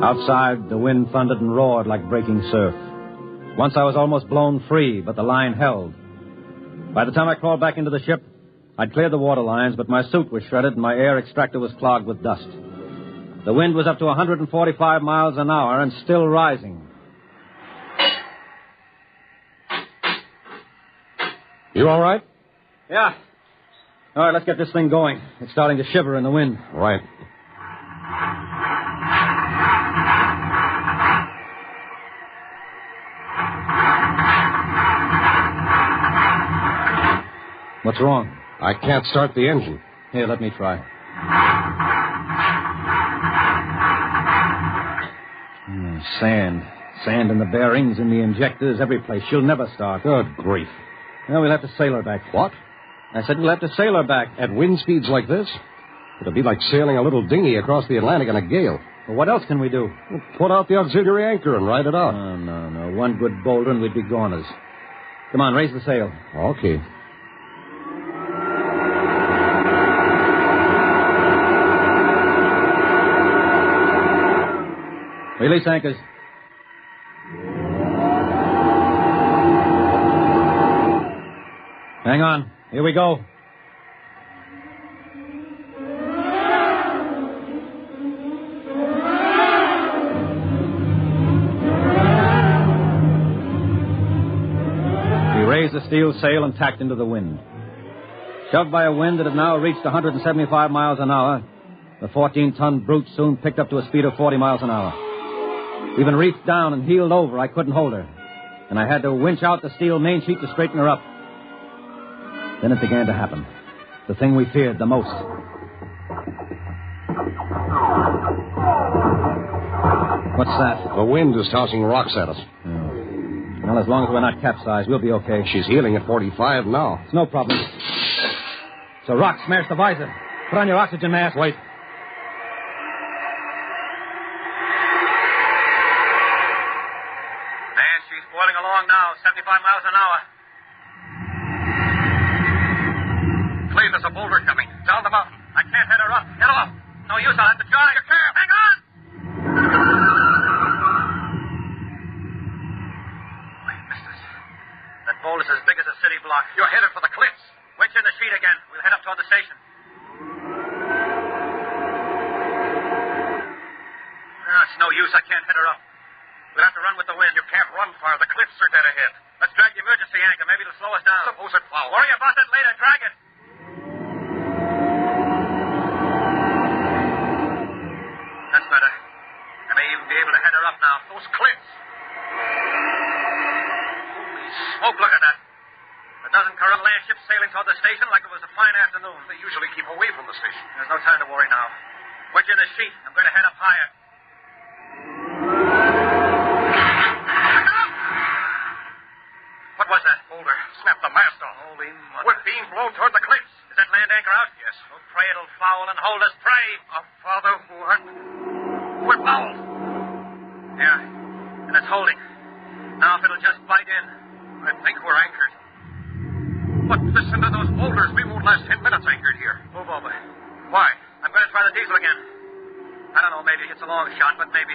Outside, the wind thundered and roared like breaking surf. Once I was almost blown free, but the line held. By the time I crawled back into the ship, I'd cleared the water lines, but my suit was shredded and my air extractor was clogged with dust. The wind was up to 145 miles an hour and still rising. You all right? Yeah. All right, let's get this thing going. It's starting to shiver in the wind. Right. What's wrong? I can't start the engine. Here, let me try. Sand. Sand in the bearings, in the injectors, every place. She'll never start. Good grief. Well, we'll have to sail her back. What? I said we'll have to sail her back. At wind speeds like this? It'll be like sailing a little dinghy across the Atlantic in a gale. Well, what else can we do? We'll put out the auxiliary anchor and ride it out. Oh, no. One good boulder and we'd be goners. Come on, raise the sail. Okay. Release anchors. Hang on. Here we go. We raised the steel sail and tacked into the wind. Shoved by a wind that had now reached 175 miles an hour, the 14-ton brute soon picked up to a speed of 40 miles an hour. Even reached down and heeled over, I couldn't hold her. And I had to winch out the steel main sheet to straighten her up. Then it began to happen. The thing we feared the most. What's that? The wind is tossing rocks at us. Well, as long as we're not capsized, we'll be okay. She's heeling at 45 now. It's no problem. So rock smashed the visor. Put on your oxygen mask. Wait. Man, she's boiling along now, 75 miles an hour. Cleve, there's a boulder coming. Down the mountain. I can't head her up. Get off. No use, I'll have to drive. You can't. Hang on! Wait, mistress. That boulder's as big as a city block. You're headed for the cliffs. Winch in the sheet again. We'll head up toward the station. No, it's no use. I can't head her up. We'll have to run with the wind. You can't run far. The cliffs are dead ahead. Let's drag the emergency anchor. Maybe it'll slow us down. Suppose it falls. Worry about that later. Drag it. That's better. I may even be able to head her up now. Those cliffs. smoke. Look at that. A dozen Corral land ships sailing toward the station like it was a fine afternoon. They usually keep away from the station. There's no time to worry now. Wedge in the sheet. I'm going to head up higher. What was that? Boulder. Snapped the mast off. Holy mother. We're being blown toward the cliffs. Is that land anchor out? Yes. Oh, pray it'll foul and hold us. Pray. Oh, Father, what? We're fouled. Yeah. And it's holding. Now if it'll just bite in. I think we're anchored. But listen to those boulders. We won't last 10 minutes anchored here. Move over. Why? I'm going to try the diesel again. I don't know, maybe it's a long shot, but maybe.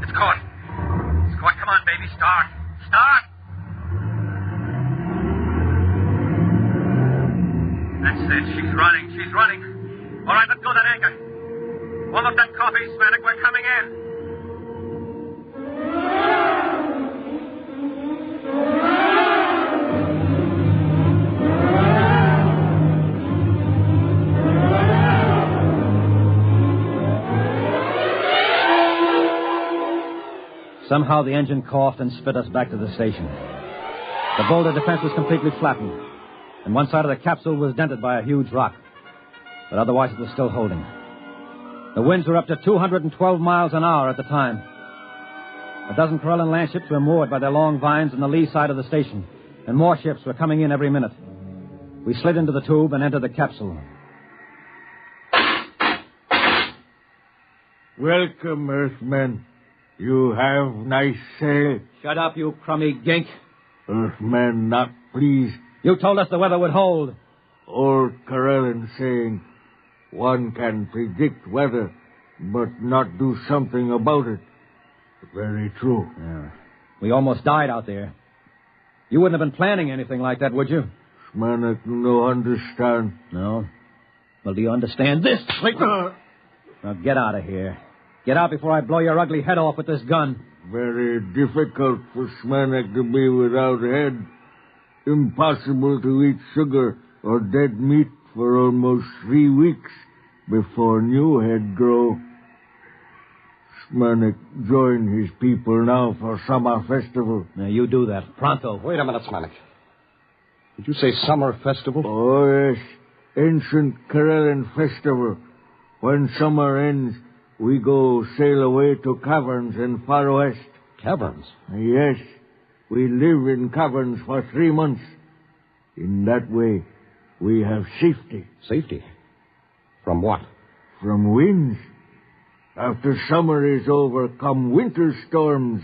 It's caught. It's caught. Come on, baby. Start. Start! That's it. She's running. She's running. All right, let's go that anchor. Warm up that coffee, Smanik. We're coming in. Somehow the engine coughed and spit us back to the station. The boulder defense was completely flattened, and one side of the capsule was dented by a huge rock. But otherwise it was still holding. The winds were up to 212 miles an hour at the time. A dozen Corellan land ships were moored by their long vines on the lee side of the station, and more ships were coming in every minute. We slid into the tube and entered the capsule. Welcome, Earthmen. You have nice sail. Shut up, you crummy gink. Earthmen not pleased. You told us the weather would hold. Old Corellan saying, one can predict weather, but not do something about it. Very true. Yeah. We almost died out there. You wouldn't have been planning anything like that, would you? Smanik no understand. No? Well, do you understand this? Now get out of here. Get out before I blow your ugly head off with this gun. Very difficult for Smanik to be without head. Impossible to eat sugar or dead meat for almost 3 weeks before new head grow. Smanik join his people now for summer festival. Now you do that. Pronto. Wait a minute, Smanik. Did you say summer festival? Oh, yes. Ancient Corellan festival. When summer ends, we go sail away to caverns in far west. Caverns? Yes. We live in caverns for 3 months. In that way, we have safety. Safety? From what? From winds. After summer is over, come winter storms.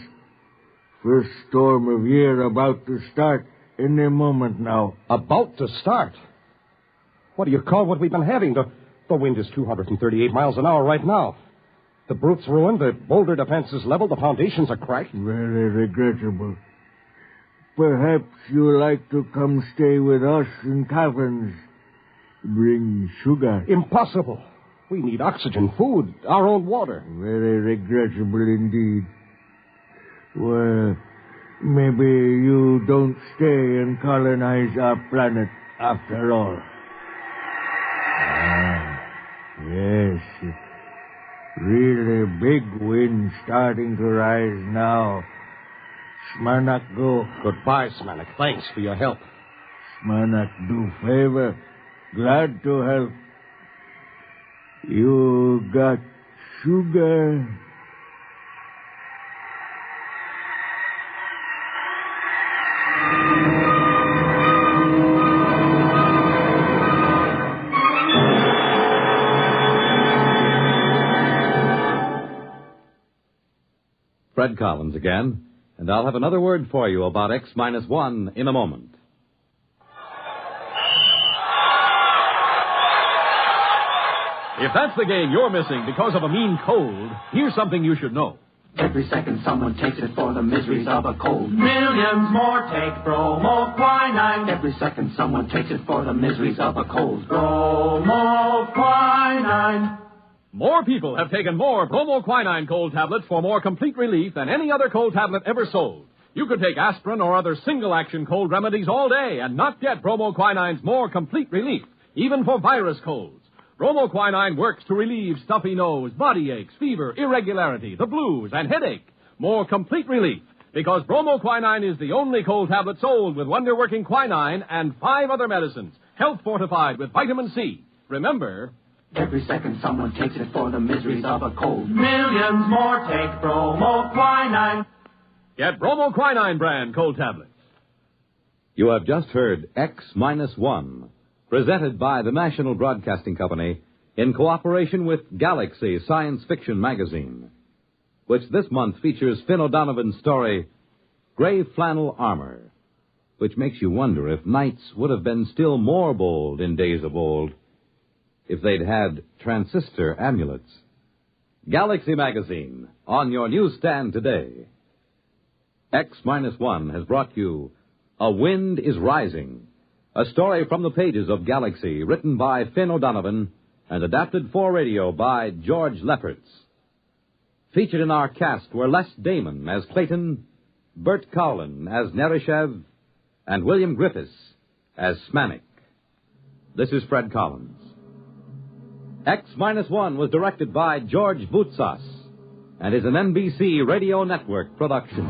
First storm of year about to start any moment now. About to start? What do you call what we've been having? The wind is 238 miles an hour right now. The brute's ruined, the boulder defense is leveled, the foundations are cracked. Very regrettable. Perhaps you like to come stay with us in caverns. Bring sugar. Impossible. We need oxygen, food, our own water. Very regrettable indeed. Well, maybe you don't stay and colonize our planet after all. Yes. Really big wind starting to rise now. Smanik go. Goodbye, Smanik. Thanks for your help. Smanik do favor. Glad to help. You got sugar? Fred Collins again, and I'll have another word for you about X-1 in a moment. If that's the game you're missing because of a mean cold, here's something you should know. Every second someone takes it for the miseries of a cold. Millions more take bromoquinine. Every second someone takes it for the miseries of a cold. Bromoquinine. More people have taken more bromoquinine cold tablets for more complete relief than any other cold tablet ever sold. You could take aspirin or other single-action cold remedies all day and not get bromoquinine's more complete relief, even for virus colds. Bromoquinine works to relieve stuffy nose, body aches, fever, irregularity, the blues, and headache. More complete relief, because bromoquinine is the only cold tablet sold with wonder-working quinine and 5 other medicines, health fortified with vitamin C. Remember, every second someone takes it for the miseries of a cold. Millions more take bromoquinine. Get bromoquinine brand cold tablets. You have just heard X-1, presented by the National Broadcasting Company in cooperation with Galaxy Science Fiction Magazine, which this month features Finn O'Donovan's story, Gray Flannel Armor, which makes you wonder if knights would have been still more bold in days of old if they'd had transistor amulets. Galaxy Magazine, on your newsstand today. X-1 has brought you A Wind is Rising, a story from the pages of Galaxy, written by Finn O'Donovan and adapted for radio by George Lefferts. Featured in our cast were Les Damon as Clayton, Bert Cowlin as Nerishev, and William Griffiths as Smanik. This is Fred Collins. X-1 was directed by George Voutsas and is an NBC Radio Network production.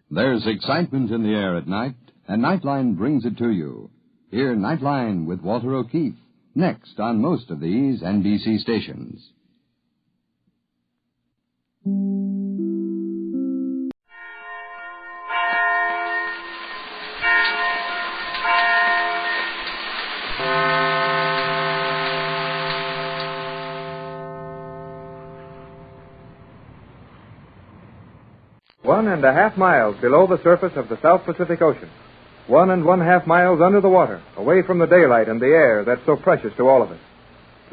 There's excitement in the air at night, and Nightline brings it to you. Hear Nightline with Walter O'Keefe, next on most of these NBC stations. One and a half miles below the surface of the South Pacific Ocean. 1.5 miles under the water, away from the daylight and the air that's so precious to all of us.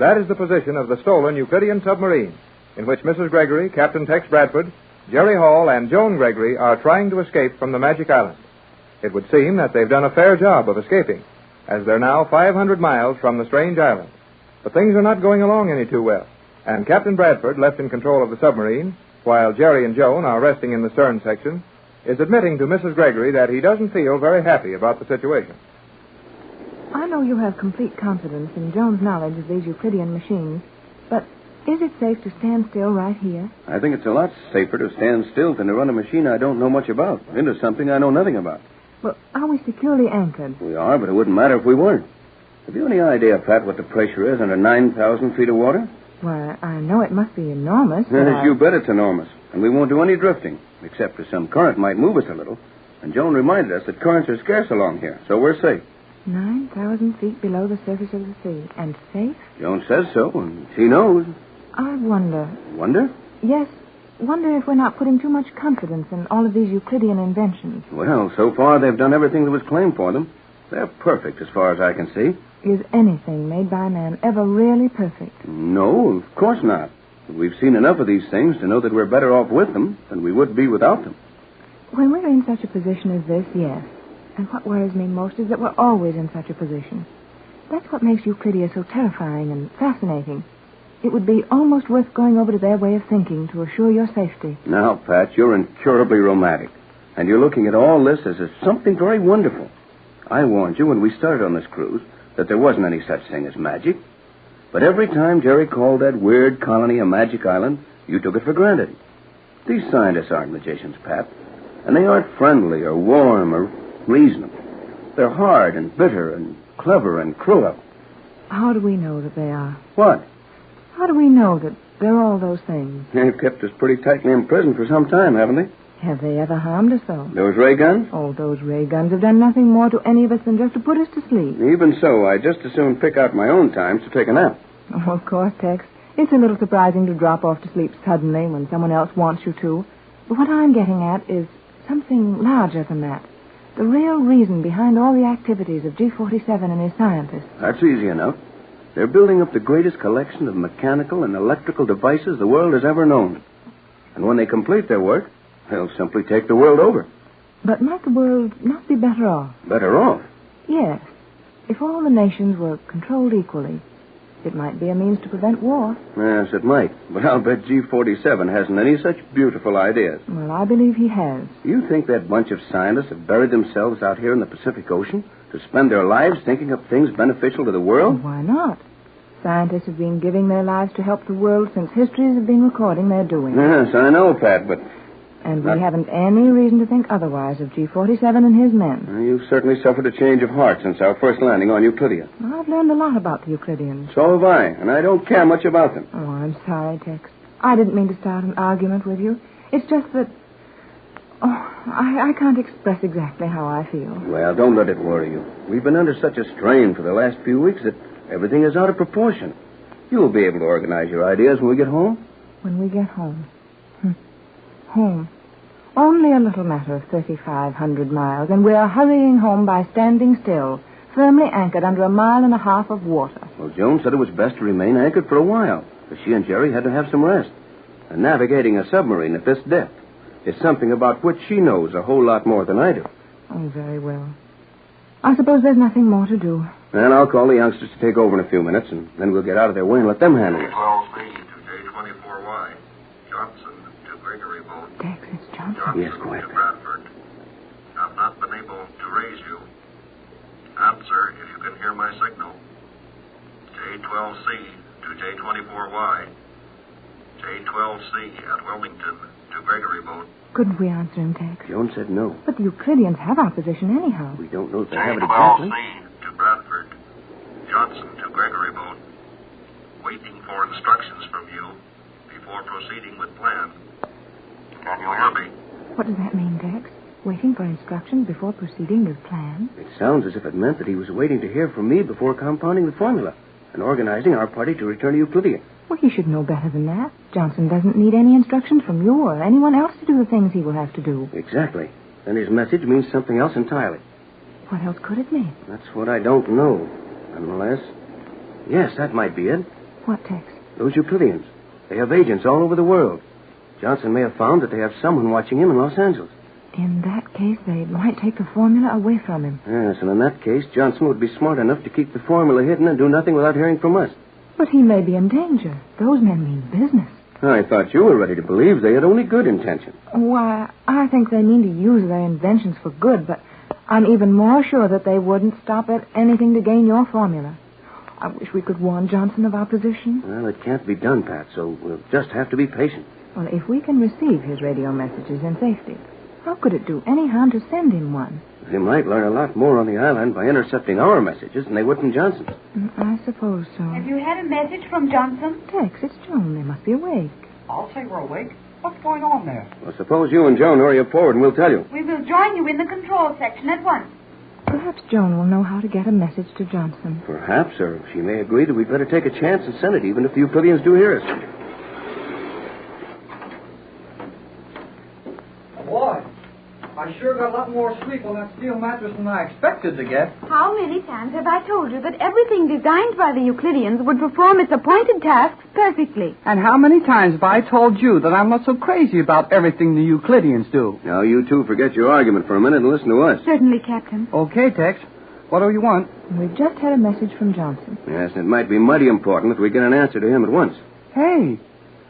That is the position of the stolen Euclidean submarine, in which Mrs. Gregory, Captain Tex Bradford, Jerry Hall, and Joan Gregory are trying to escape from the Magic Island. It would seem that they've done a fair job of escaping, as they're now 500 miles from the strange island. But things are not going along any too well, and Captain Bradford, left in control of the submarine, while Jerry and Joan are resting in the stern section, is admitting to Mrs. Gregory that he doesn't feel very happy about the situation. I know you have complete confidence in Joan's knowledge of these Euclidean machines, but is it safe to stand still right here? I think it's a lot safer to stand still than to run a machine I don't know much about, into something I know nothing about. Well, are we securely anchored? We are, but it wouldn't matter if we weren't. Have you any idea, Pat, what the pressure is under 9,000 feet of water? Why, I know it must be enormous. You bet it's enormous. And we won't do any drifting, except for some current might move us a little. And Joan reminded us that currents are scarce along here, so we're safe. 9,000 feet below the surface of the sea. And safe? Joan says so, and she knows. I wonder. Wonder? Yes, wonder if we're not putting too much confidence in all of these Euclidean inventions. Well, so far they've done everything that was claimed for them. They're perfect as far as I can see. Is anything made by man ever really perfect? No, of course not. But we've seen enough of these things to know that we're better off with them than we would be without them. When we're in such a position as this, yes. And what worries me most is that we're always in such a position. That's what makes Euclidia so terrifying and fascinating. It would be almost worth going over to their way of thinking to assure your safety. Now, Pat, you're incurably romantic. And you're looking at all this as something very wonderful. I warned you when we started on this cruise that there wasn't any such thing as magic. But every time Jerry called that weird colony a magic island, you took it for granted. These scientists aren't magicians, Pat. And they aren't friendly or warm or reasonable. They're hard and bitter and clever and cruel. How do we know that they are? What? How do we know that they're all those things? They've kept us pretty tightly imprisoned for some time, haven't they? Have they ever harmed us, though? Those ray guns? Oh, those ray guns have done nothing more to any of us than just to put us to sleep. Even so, I'd just as soon pick out my own times to take a nap. Oh, of course, Tex. It's a little surprising to drop off to sleep suddenly when someone else wants you to. But what I'm getting at is something larger than that. The real reason behind all the activities of G47 and his scientists. That's easy enough. They're building up the greatest collection of mechanical and electrical devices the world has ever known. And when they complete their work, they'll simply take the world over. But might the world not be better off? Better off? Yes. If all the nations were controlled equally. It might be a means to prevent war. Yes, it might. But I'll bet G47 hasn't any such beautiful ideas. Well, I believe he has. You think that bunch of scientists have buried themselves out here in the Pacific Ocean to spend their lives thinking up things beneficial to the world? Why not? Scientists have been giving their lives to help the world since histories have been recording their doing. Yes, I know, Pat, but... And we haven't any reason to think otherwise of G47 and his men. You've certainly suffered a change of heart since our first landing on Euclidia. I've learned a lot about the Euclideans. So have I, and I don't care much about them. Oh, I'm sorry, Tex. I didn't mean to start an argument with you. It's just that... I can't express exactly how I feel. Well, don't let it worry you. We've been under such a strain for the last few weeks that everything is out of proportion. You'll be able to organize your ideas when we get home. When we get home. Home. Only a little matter of 3,500 miles, and we are hurrying home by standing still, firmly anchored under 1.5 miles of water. Well, Joan said it was best to remain anchored for a while, because she and Jerry had to have some rest. And navigating a submarine at this depth is something about which she knows a whole lot more than I do. Oh, very well. I suppose there's nothing more to do. And I'll call the youngsters to take over in a few minutes, and then we'll get out of their way and let them handle it. 12C to J24Y. Johnson to Gregory Boat. Tex, it's Johnson. Yes, go ahead. To Bradford. I've not been able to raise you. Answer if you can hear my signal. J12C to J24Y. J12C at Wilmington to Gregory Boat. Couldn't we answer him, Tex? Joan said no. But the Euclideans have our position anyhow. We don't know if they have it exactly. J12C to Bradford. Johnson to Gregory Boat. Waiting for instructions from you before proceeding with plan. Can you hear me? What does that mean, Tex? Waiting for instructions before proceeding with plan? It sounds as if it meant that he was waiting to hear from me before compounding the formula and organizing our party to return to Euclidia. Well, he should know better than that. Johnson doesn't need any instructions from you or anyone else to do the things he will have to do. Exactly. Then his message means something else entirely. What else could it mean? That's what I don't know. Unless... Yes, that might be it. What, Tex? Those Euclideans. They have agents all over the world. Johnson may have found that they have someone watching him in Los Angeles. In that case, they might take the formula away from him. Yes, and in that case, Johnson would be smart enough to keep the formula hidden and do nothing without hearing from us. But he may be in danger. Those men mean business. I thought you were ready to believe they had only good intentions. Why, I think they mean to use their inventions for good, but I'm even more sure that they wouldn't stop at anything to gain your formula. I wish we could warn Johnson of our position. Well, it can't be done, Pat, so we'll just have to be patient. Well, if we can receive his radio messages in safety, how could it do any harm to send him one? They might learn a lot more on the island by intercepting our messages than they would from Johnson's. I suppose so. Have you had a message from Johnson? Tex, it's Joan. They must be awake. I'll say we're awake. What's going on there? Well, suppose you and Joan hurry up forward and we'll tell you. We will join you in the control section at once. Perhaps Joan will know how to get a message to Johnson. Perhaps, or she may agree that we'd better take a chance and send it, even if the Euclideans do hear us. Boy, I sure got a lot more sleep on that steel mattress than I expected to get. How many times have I told you that everything designed by the Euclideans would perform its appointed tasks perfectly? And how many times have I told you that I'm not so crazy about everything the Euclideans do? Now, you two forget your argument for a minute and listen to us. Certainly, Captain. Okay, Tex. What do you want? We've just had a message from Johnson. Yes, and it might be mighty important that we get an answer to him at once. Hey,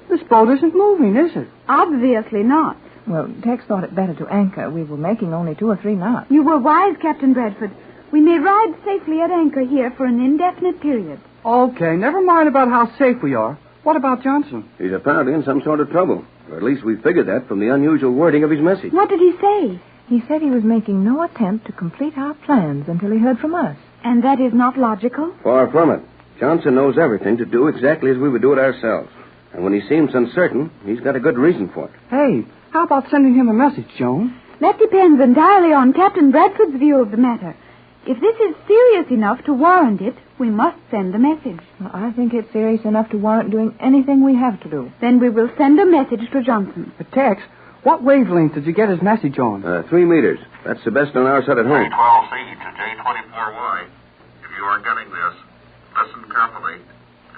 this boat isn't moving, is it? Obviously not. Well, Tex thought it better to anchor. We were making only 2 or 3 knots. You were wise, Captain Bradford. We may ride safely at anchor here for an indefinite period. Okay, never mind about how safe we are. What about Johnson? He's apparently in some sort of trouble. Or at least we figured that from the unusual wording of his message. What did he say? He said he was making no attempt to complete our plans until he heard from us. And that is not logical? Far from it. Johnson knows everything to do exactly as we would do it ourselves. And when he seems uncertain, he's got a good reason for it. Hey, how about sending him a message, Joan? That depends entirely on Captain Bradford's view of the matter. If this is serious enough to warrant it, we must send a message. Well, I think it's serious enough to warrant doing anything we have to do. Then we will send a message to Johnson. But, Tex, what wavelength did you get his message on? 3 meters. That's the best on our side at home. J12C to J24Y. If you are getting this, listen carefully,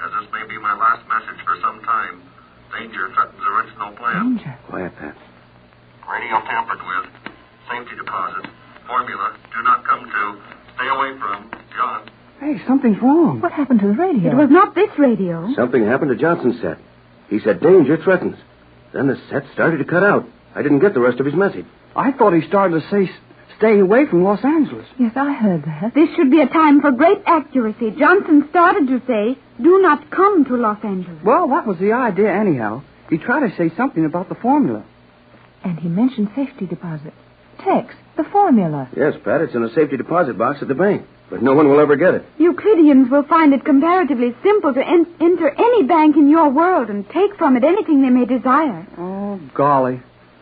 as this may be my last message for some time. Danger threatens original plan. Danger? Quiet, Pat. Radio tampered with. Safety deposit. Formula. Do not come to. Stay away from. John. Hey, something's wrong. What happened to the radio? It was not this radio. Something happened to Johnson's set. He said danger threatens. Then the set started to cut out. I didn't get the rest of his message. I thought he started to say stay away from Los Angeles. Yes, I heard that. This should be a time for great accuracy. Johnson started to say, do not come to Los Angeles. Well, that was the idea anyhow. He tried to say something about the formula. And he mentioned safety deposit. Tex, the formula. Yes, Pat, it's in a safety deposit box at the bank. But no one will ever get it. Euclideans will find it comparatively simple to enter any bank in your world and take from it anything they may desire. Oh, golly.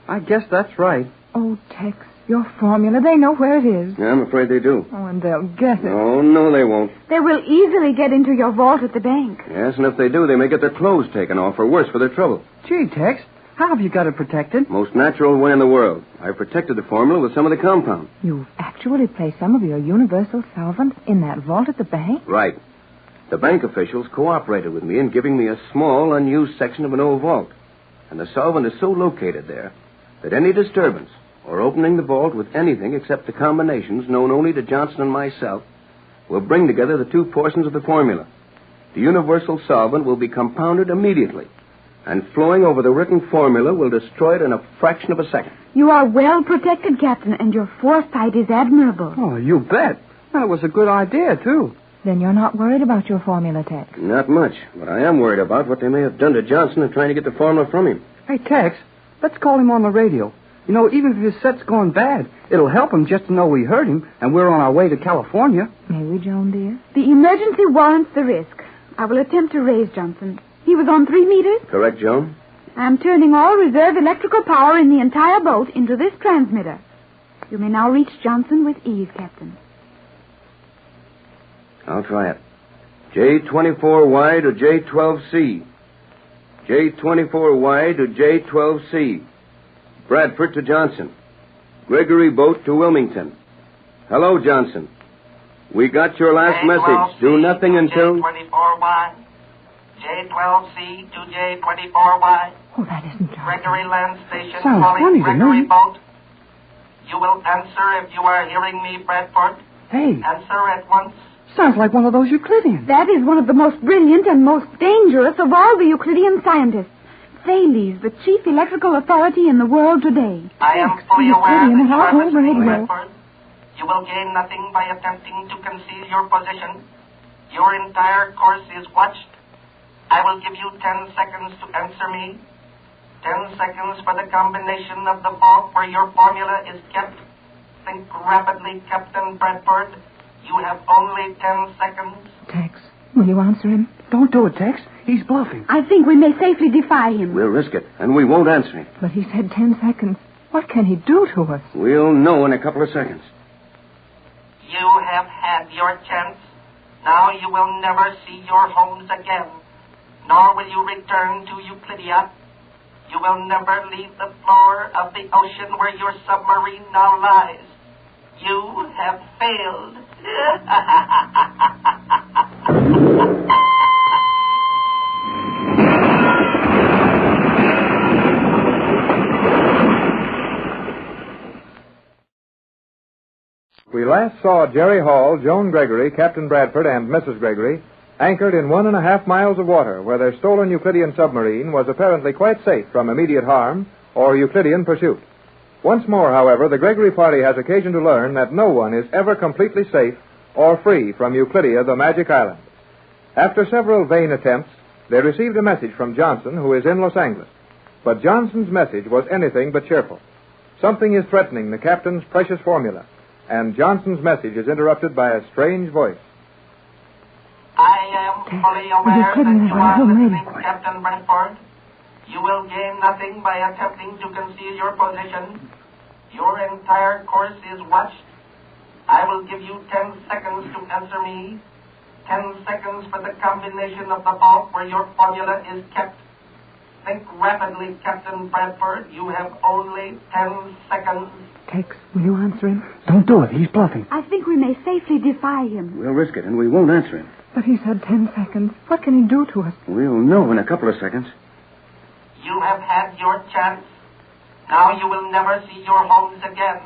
I guess that's right. Oh, Tex, your formula, they know where it is. Yeah, I'm afraid they do. Oh, and they'll get it. Oh, no, they won't. They will easily get into your vault at the bank. Yes, and if they do, they may get their clothes taken off or worse for their trouble. Gee, Tex, how have you got it protected? Most natural way in the world. I've protected the formula with some of the compound. You've actually placed some of your universal solvent in that vault at the bank? Right. The bank officials cooperated with me in giving me a small, unused section of an old vault. And the solvent is so located there that any disturbance or opening the vault with anything except the combinations known only to Johnson and myself will bring together the two portions of the formula. The universal solvent will be compounded immediately, and flowing over the written formula will destroy it in a fraction of a second. You are well protected, Captain, and your foresight is admirable. Oh, you bet. That was a good idea, too. Then you're not worried about your formula, Tex? Not much, but I am worried about what they may have done to Johnson in trying to get the formula from him. Hey, Tex, let's call him on the radio. You know, even if his set's gone bad, it'll help him just to know we heard him and we're on our way to California. May we, Joan, dear? The emergency warrants the risk. I will attempt to raise Johnson. He was on 3 meters. Correct, Joan? I'm turning all reserve electrical power in the entire boat into this transmitter. You may now reach Johnson with ease, Captain. I'll try it. J24Y to J12C. J24Y to J12C. Bradford to Johnson. Gregory boat to Wilmington. Hello, Johnson. We got your last message. Do nothing until... J24Y. J12C to J24Y. Oh, that isn't Johnson. Gregory Land Station Sounds calling funny to Gregory me. boat. You will answer if you are hearing me, Bradford. Hey, Answer at once. sounds like one of those Euclideans. That is one of the most brilliant and most dangerous of all the Euclidean scientists. Thales, the chief electrical authority in the world today. I am fully aware that Euclidean you at our are home listening, radio. Bradford. You will gain nothing by attempting to conceal your position. Your entire course is watched. I will give you 10 seconds to answer me. 10 seconds for the combination of the vault where your formula is kept. Think rapidly, Captain Bradford. You have only 10 seconds. Tex, will you answer him? Don't do it, Tex. He's bluffing. I think we may safely defy him. We'll risk it, and we won't answer him. But he said 10 seconds. What can he do to us? We'll know in a couple of seconds. You have had your chance. Now you will never see your homes again. Nor will you return to Euclidia. You will never leave the floor of the ocean where your submarine now lies. You have failed. We last saw Jerry Hall, Joan Gregory, Captain Bradford, and Mrs. Gregory anchored in 1.5 miles of water where their stolen Euclidean submarine was apparently quite safe from immediate harm or Euclidean pursuit. Once more, however, the Gregory party has occasion to learn that no one is ever completely safe or free from Euclidia, the magic island. After several vain attempts, they received a message from Johnson, who is in Los Angeles. But Johnson's message was anything but cheerful. Something is threatening the captain's precious formula, and Johnson's message is interrupted by a strange voice. I am fully aware that you are listening, Captain Bradford. You will gain nothing by attempting to conceal your position. Your entire course is watched. I will give you 10 seconds to answer me. 10 seconds for the combination of the vault where your formula is kept. Think rapidly, Captain Bradford. You have only 10 seconds. Tex, will you answer him? Don't do it. He's bluffing. I think we may safely defy him. We'll risk it, and we won't answer him. But he said 10 seconds. What can he do to us? We'll know in a couple of seconds. You have had your chance. Now you will never see your homes again,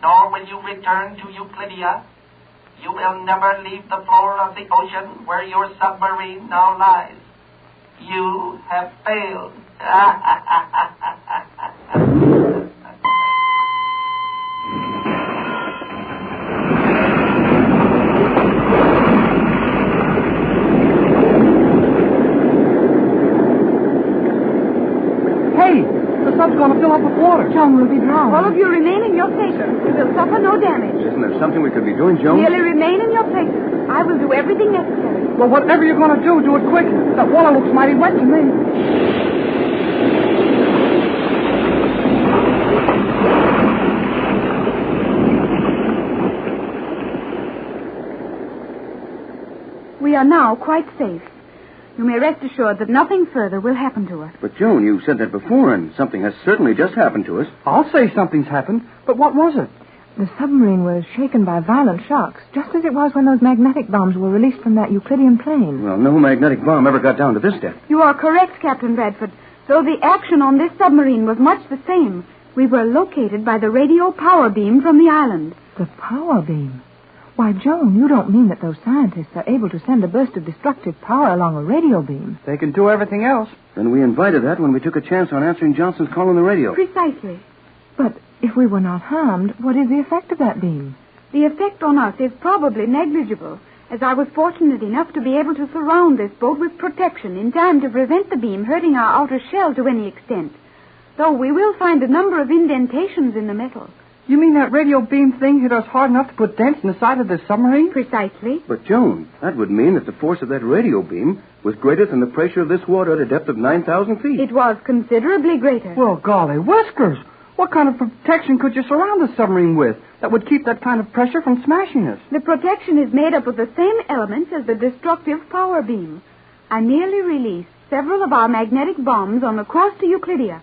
nor will you return to Euclidia. You will never leave the floor of the ocean where your submarine now lies. You have failed. Hey, the sub's going to fill up with water. John will be drowned. All of you remain in your places. We will suffer no damage. Isn't there something we could be doing, Joan? Merely remain in your places. I will do everything necessary. Well, whatever you're going to do it quick. That water looks mighty wet to me. We are now quite safe. You may rest assured that nothing further will happen to us. But, Joan, you said that before, and something has certainly just happened to us. I'll say something's happened, but what was it? The submarine was shaken by violent shocks, just as it was when those magnetic bombs were released from that Euclidean plane. Well, no magnetic bomb ever got down to this depth. You are correct, Captain Bradford. Though the action on this submarine was much the same, we were located by the radio power beam from the island. The power beam? Why, Joan, you don't mean that those scientists are able to send a burst of destructive power along a radio beam? They can do everything else. Then we invited that when we took a chance on answering Johnson's call on the radio. Precisely. But if we were not harmed, what is the effect of that beam? The effect on us is probably negligible, as I was fortunate enough to be able to surround this boat with protection in time to prevent the beam hurting our outer shell to any extent. Though we will find a number of indentations in the metal. You mean that radio beam thing hit us hard enough to put dents in the side of this submarine? Precisely. But, Joan, that would mean that the force of that radio beam was greater than the pressure of this water at a depth of 9,000 feet. It was considerably greater. Well, golly whiskers. What kind of protection could you surround the submarine with that would keep that kind of pressure from smashing us? The protection is made up of the same elements as the destructive power beam. I merely released several of our magnetic bombs on the course to Euclidia,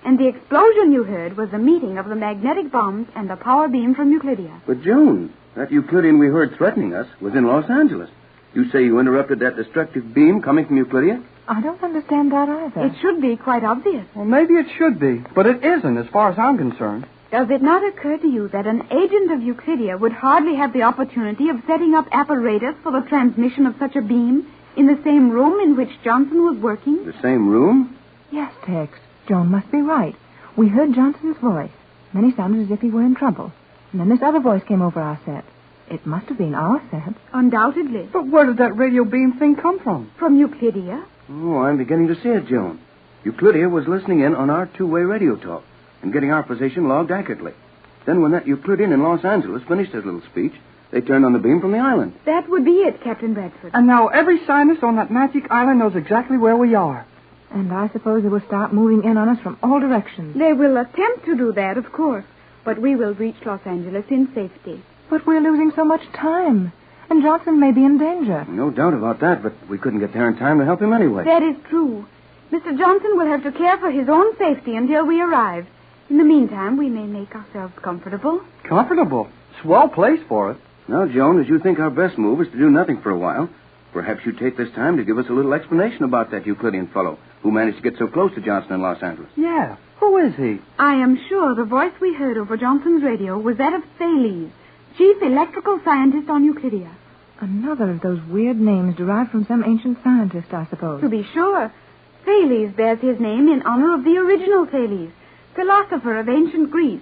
and the explosion you heard was the meeting of the magnetic bombs and the power beam from Euclidia. But, Joan, that Euclidean we heard threatening us was in Los Angeles. You say you interrupted that destructive beam coming from Euclidia? I don't understand that either. It should be quite obvious. Well, maybe it should be, but it isn't as far as I'm concerned. Does it not occur to you that an agent of Euclidia would hardly have the opportunity of setting up apparatus for the transmission of such a beam in the same room in which Johnson was working? The same room? Yes, Tex. Joan must be right. We heard Johnson's voice. Then he sounded as if he were in trouble. And then this other voice came over our set. It must have been our set. Undoubtedly. But where did that radio beam thing come from? From Euclidia. Oh, I'm beginning to see it, Joan. Euclidia was listening in on our two-way radio talk and getting our position logged accurately. Then when that Euclidean in Los Angeles finished his little speech, they turned on the beam from the island. That would be it, Captain Bradford. And now every scientist on that magic island knows exactly where we are. And I suppose they will start moving in on us from all directions. They will attempt to do that, of course. But we will reach Los Angeles in safety. But we're losing so much time. And Johnson may be in danger. No doubt about that, but we couldn't get there in time to help him anyway. That is true. Mr. Johnson will have to care for his own safety until we arrive. In the meantime, we may make ourselves comfortable. Comfortable? Swell place for it. Now, Joan, as you think our best move is to do nothing for a while, perhaps you take this time to give us a little explanation about that Euclidean fellow who managed to get so close to Johnson in Los Angeles. Yeah. Who is he? I am sure the voice we heard over Johnson's radio was that of Thales, chief electrical scientist on Euclidia. Another of those weird names derived from some ancient scientist, I suppose. To be sure. Thales bears his name in honor of the original Thales, philosopher of ancient Greece.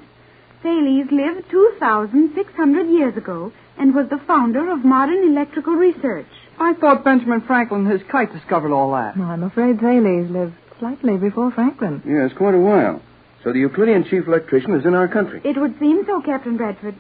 Thales lived 2,600 years ago and was the founder of modern electrical research. I thought Benjamin Franklin and his kite discovered all that. No, I'm afraid Thales lived slightly before Franklin. Yes, quite a while. So the Euclidean chief electrician is in our country. It would seem so, Captain Bradford.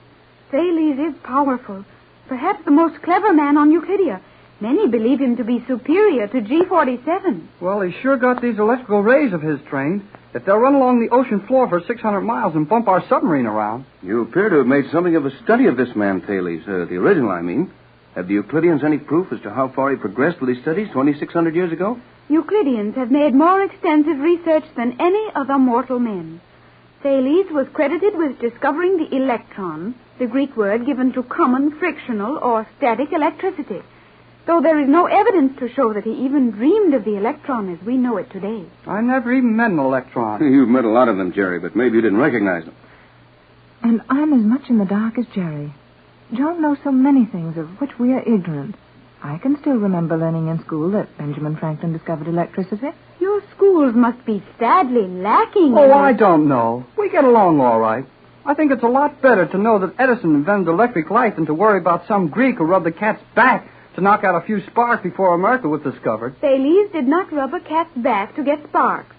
Thales is powerful. Perhaps the most clever man on Euclidia. Many believe him to be superior to G47. Well, he sure got these electrical rays of his trained. If they'll run along the ocean floor for 600 miles and bump our submarine around. You appear to have made something of a study of this man, Thales. The original, I mean. Have the Euclideans any proof as to how far he progressed with his studies 2,600 years ago? Euclideans have made more extensive research than any other mortal men. Thales was credited with discovering the electron, the Greek word given to common frictional or static electricity, though there is no evidence to show that he even dreamed of the electron as we know it today. I never even met an electron. You've met a lot of them, Jerry, but maybe you didn't recognize them. And I'm as much in the dark as Jerry. John knows so many things of which we are ignorant. I can still remember learning in school that Benjamin Franklin discovered electricity. Your schools must be sadly lacking. Oh, I don't know. We get along all right. I think it's a lot better to know that Edison invented electric light than to worry about some Greek who rubbed the cat's back to knock out a few sparks before America was discovered. Thales did not rub a cat's back to get sparks.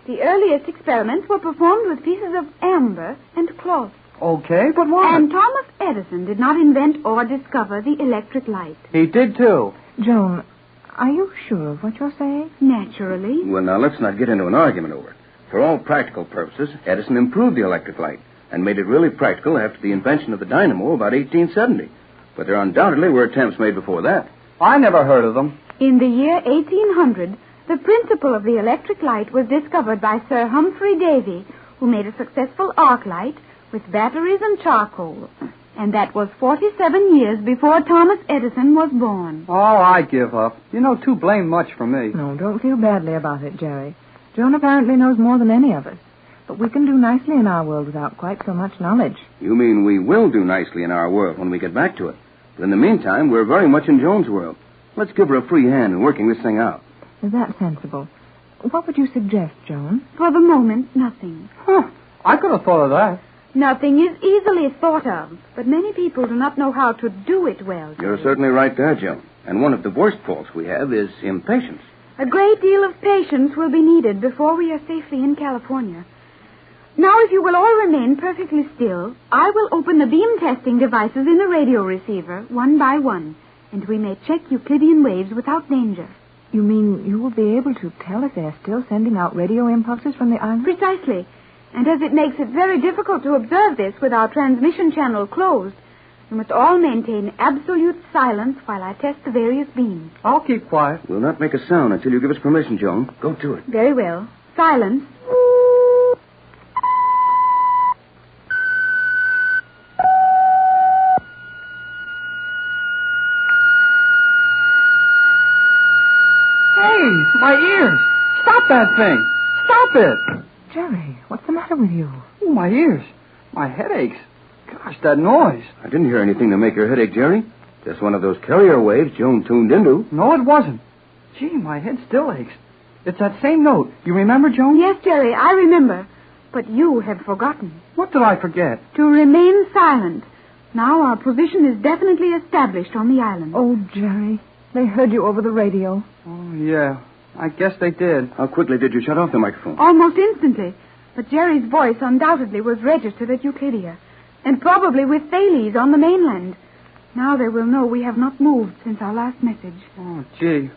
The earliest experiments were performed with pieces of amber and cloth. Okay, but what? And Thomas Edison did not invent or discover the electric light. He did, too. Joan, are you sure of what you're saying? Naturally. Well, now, let's not get into an argument over it. For all practical purposes, Edison improved the electric light and made it really practical after the invention of the dynamo about 1870. But there undoubtedly were attempts made before that. I never heard of them. In the year 1800, the principle of the electric light was discovered by Sir Humphrey Davy, who made a successful arc light with batteries and charcoal. And that was 47 years before Thomas Edison was born. Oh, I give up. You know too blame much for me. No, don't feel badly about it, Jerry. Joan apparently knows more than any of us. But we can do nicely in our world without quite so much knowledge. You mean we will do nicely in our world when we get back to it. But in the meantime, we're very much in Joan's world. Let's give her a free hand in working this thing out. Is that sensible? What would you suggest, Joan? For the moment, nothing. Huh. I could have thought of that. Nothing is easily thought of, but many people do not know how to do it well. You're certainly right there, Joan. And one of the worst faults we have is impatience. A great deal of patience will be needed before we are safely in California. Now, if you will all remain perfectly still, I will open the beam testing devices in the radio receiver, one by one, and we may check Euclidean waves without danger. You mean you will be able to tell if they're still sending out radio impulses from the island? Precisely. And as it makes it very difficult to observe this with our transmission channel closed, you must all maintain absolute silence while I test the various beams. I'll keep quiet. We'll not make a sound until you give us permission, Joan. Go to it. Very well. Silence. Hey, my ears. Stop that thing. Stop it. Jerry, what's the matter with you? Oh, my ears. My head aches. Gosh, that noise. I didn't hear anything to make your headache, Jerry. Just one of those carrier waves Joan tuned into. No, it wasn't. Gee, my head still aches. It's that same note. You remember, Joan? Yes, Jerry, I remember. But you have forgotten. What did I forget? To remain silent. Now our position is definitely established on the island. Oh, Jerry, they heard you over the radio. Oh, yeah. I guess they did. How quickly did you shut off the microphone? Almost instantly. But Jerry's voice undoubtedly was registered at Euclidia. And probably with Thales on the mainland. Now they will know we have not moved since our last message. Oh, gee.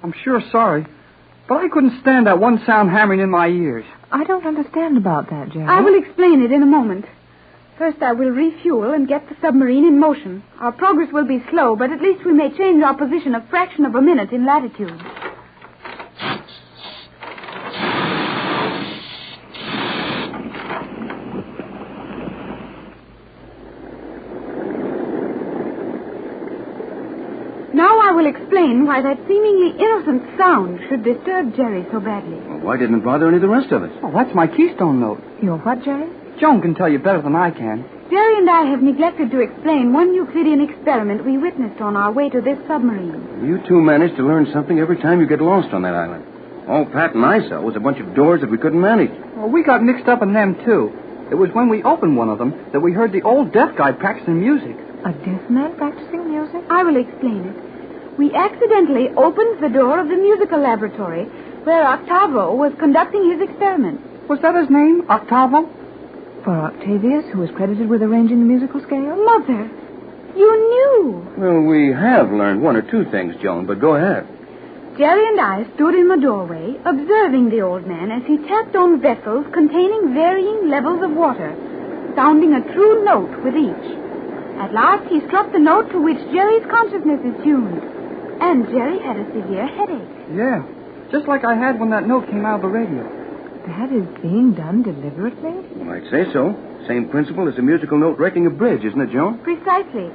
I'm sure sorry. But I couldn't stand that one sound hammering in my ears. I don't understand about that, Jerry. I will explain it in a moment. First, I will refuel and get the submarine in motion. Our progress will be slow, but at least we may change our position a fraction of a minute in latitude. Now I will explain why that seemingly innocent sound should disturb Jerry so badly. Well, why didn't it bother any of the rest of us? Oh, that's my keystone note. Your what, Jerry? Joan can tell you better than I can. Jerry and I have neglected to explain one Euclidean experiment we witnessed on our way to this submarine. You two manage to learn something every time you get lost on that island. All Pat and I saw was a bunch of doors that we couldn't manage. Well, we got mixed up in them, too. It was when we opened one of them that we heard the old deaf guy practicing music. A deaf man practicing music? I will explain it. We accidentally opened the door of the musical laboratory where Octavo was conducting his experiment. Was that his name, Octavo? For Octavius, who was credited with arranging the musical scale? Mother, you knew. Well, we have learned one or two things, Joan, but go ahead. Jerry and I stood in the doorway, observing the old man as he tapped on vessels containing varying levels of water, sounding a true note with each. At last, he struck the note to which Jerry's consciousness is tuned. And Jerry had a severe headache. Yeah, just like I had when that note came out of the radio. That is being done deliberately? Well, I'd say so. Same principle as a musical note wrecking a bridge, isn't it, Joan? Precisely.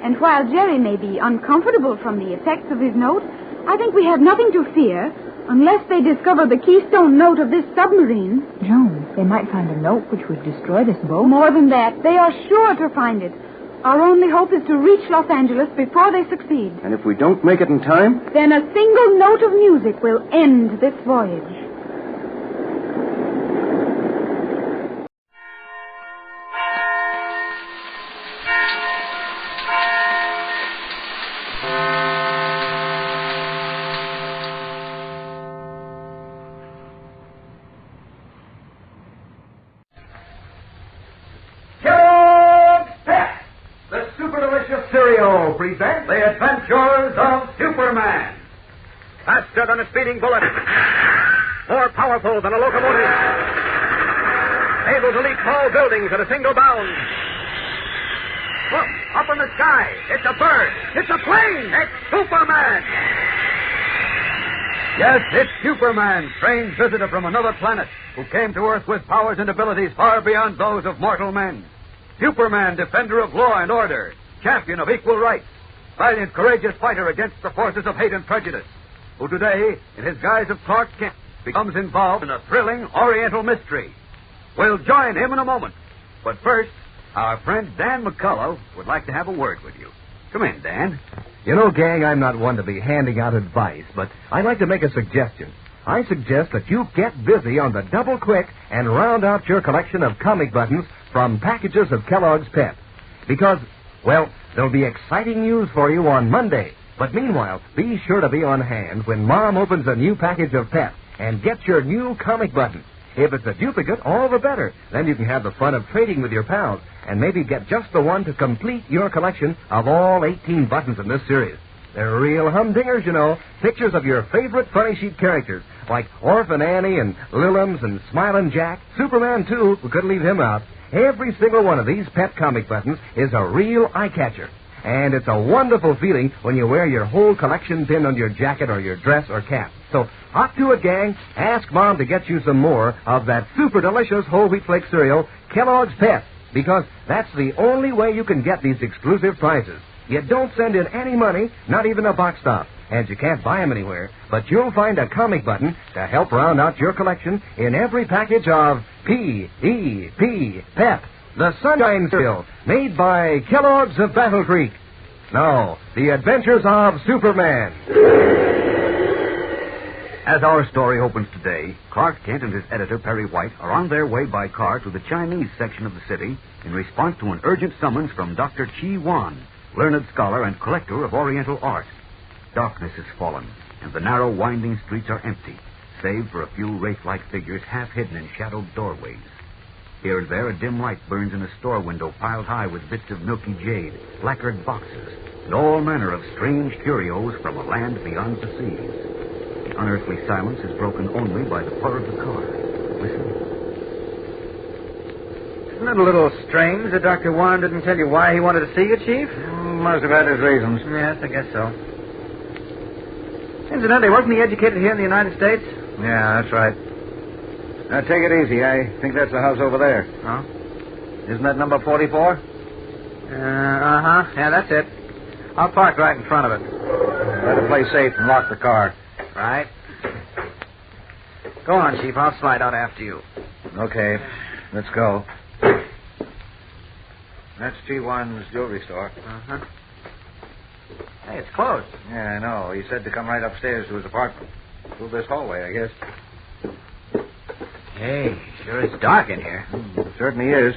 And while Jerry may be uncomfortable from the effects of his note, I think we have nothing to fear unless they discover the keystone note of this submarine. Joan, they might find a note which would destroy this boat. More than that, they are sure to find it. Our only hope is to reach Los Angeles before they succeed. And if we don't make it in time? Then a single note of music will end this voyage. Present The Adventures of Superman. Faster than a speeding bullet. More powerful than a locomotive. Able to leap tall buildings at a single bound. Look, up in the sky. It's a bird. It's a plane. It's Superman. Yes, it's Superman, strange visitor from another planet, who came to Earth with powers and abilities far beyond those of mortal men. Superman, defender of law and order, champion of equal rights, valiant, courageous fighter against the forces of hate and prejudice, who today, in his guise of Clark Kent, becomes involved in a thrilling Oriental mystery. We'll join him in a moment. But first, our friend Dan McCullough would like to have a word with you. Come in, Dan. You know, gang, I'm not one to be handing out advice, but I'd like to make a suggestion. I suggest that you get busy on the double quick and round out your collection of comic buttons from packages of Kellogg's Pep. Because, well, there'll be exciting news for you on Monday. But meanwhile, be sure to be on hand when Mom opens a new package of Pep and get your new comic button. If it's a duplicate, all the better. Then you can have the fun of trading with your pals and maybe get just the one to complete your collection of all 18 buttons in this series. They're real humdingers, you know. Pictures of your favorite funny sheet characters, like Orphan Annie and Lillums and Smilin' Jack. Superman, too. We couldn't leave him out. Every single one of these Pep comic buttons is a real eye-catcher. And it's a wonderful feeling when you wear your whole collection pinned on your jacket or your dress or cap. So, hop to it, gang. Ask Mom to get you some more of that super delicious whole wheat flake cereal, Kellogg's Pep, because that's the only way you can get these exclusive prizes. You don't send in any money, not even a box stop, and you can't buy them anywhere, but you'll find a comic button to help round out your collection in every package of P.E.P. Pep, the Sunshine Cereal, made by Kellogg's of Battle Creek. Now, The Adventures of Superman. As our story opens today, Clark Kent and his editor, Perry White, are on their way by car to the Chinese section of the city in response to an urgent summons from Dr. Chi Wan, learned scholar and collector of Oriental art. Darkness has fallen, and the narrow, winding streets are empty, save for a few wraith-like figures half hidden in shadowed doorways. Here and there, a dim light burns in a store window piled high with bits of milky jade, lacquered boxes, and all manner of strange curios from a land beyond the seas. The unearthly silence is broken only by the purr of the car. Listen. Isn't it a little strange that Dr. Wan didn't tell you why he wanted to see you, Chief? Must have had his reasons. Yes, I guess so. Incidentally, wasn't he educated here in the United States? Yeah, that's right. Now, take it easy. I think that's the house over there. Huh? Isn't that number 44? Uh-huh. Yeah, that's it. I'll park right in front of it. Better play safe and lock the car. Right. Go on, Chief. I'll slide out after you. Okay. Let's go. That's G1's jewelry store. Uh-huh. Hey, it's closed. Yeah, I know. He said to come right upstairs to his apartment. Through this hallway, I guess. Hey, sure is dark in here. It certainly is.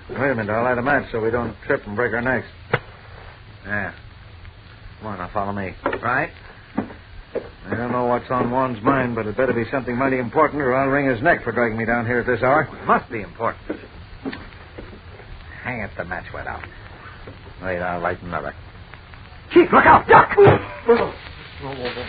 Wait a minute. I'll light a match so we don't trip and break our necks. Yeah. Come on, now follow me. Right. I don't know what's on Juan's mind, but it better be something mighty important or I'll wring his neck for dragging me down here at this hour. It must be important. Hang it, the match went out. Wait, I'll light another. Chief, look out! Duck!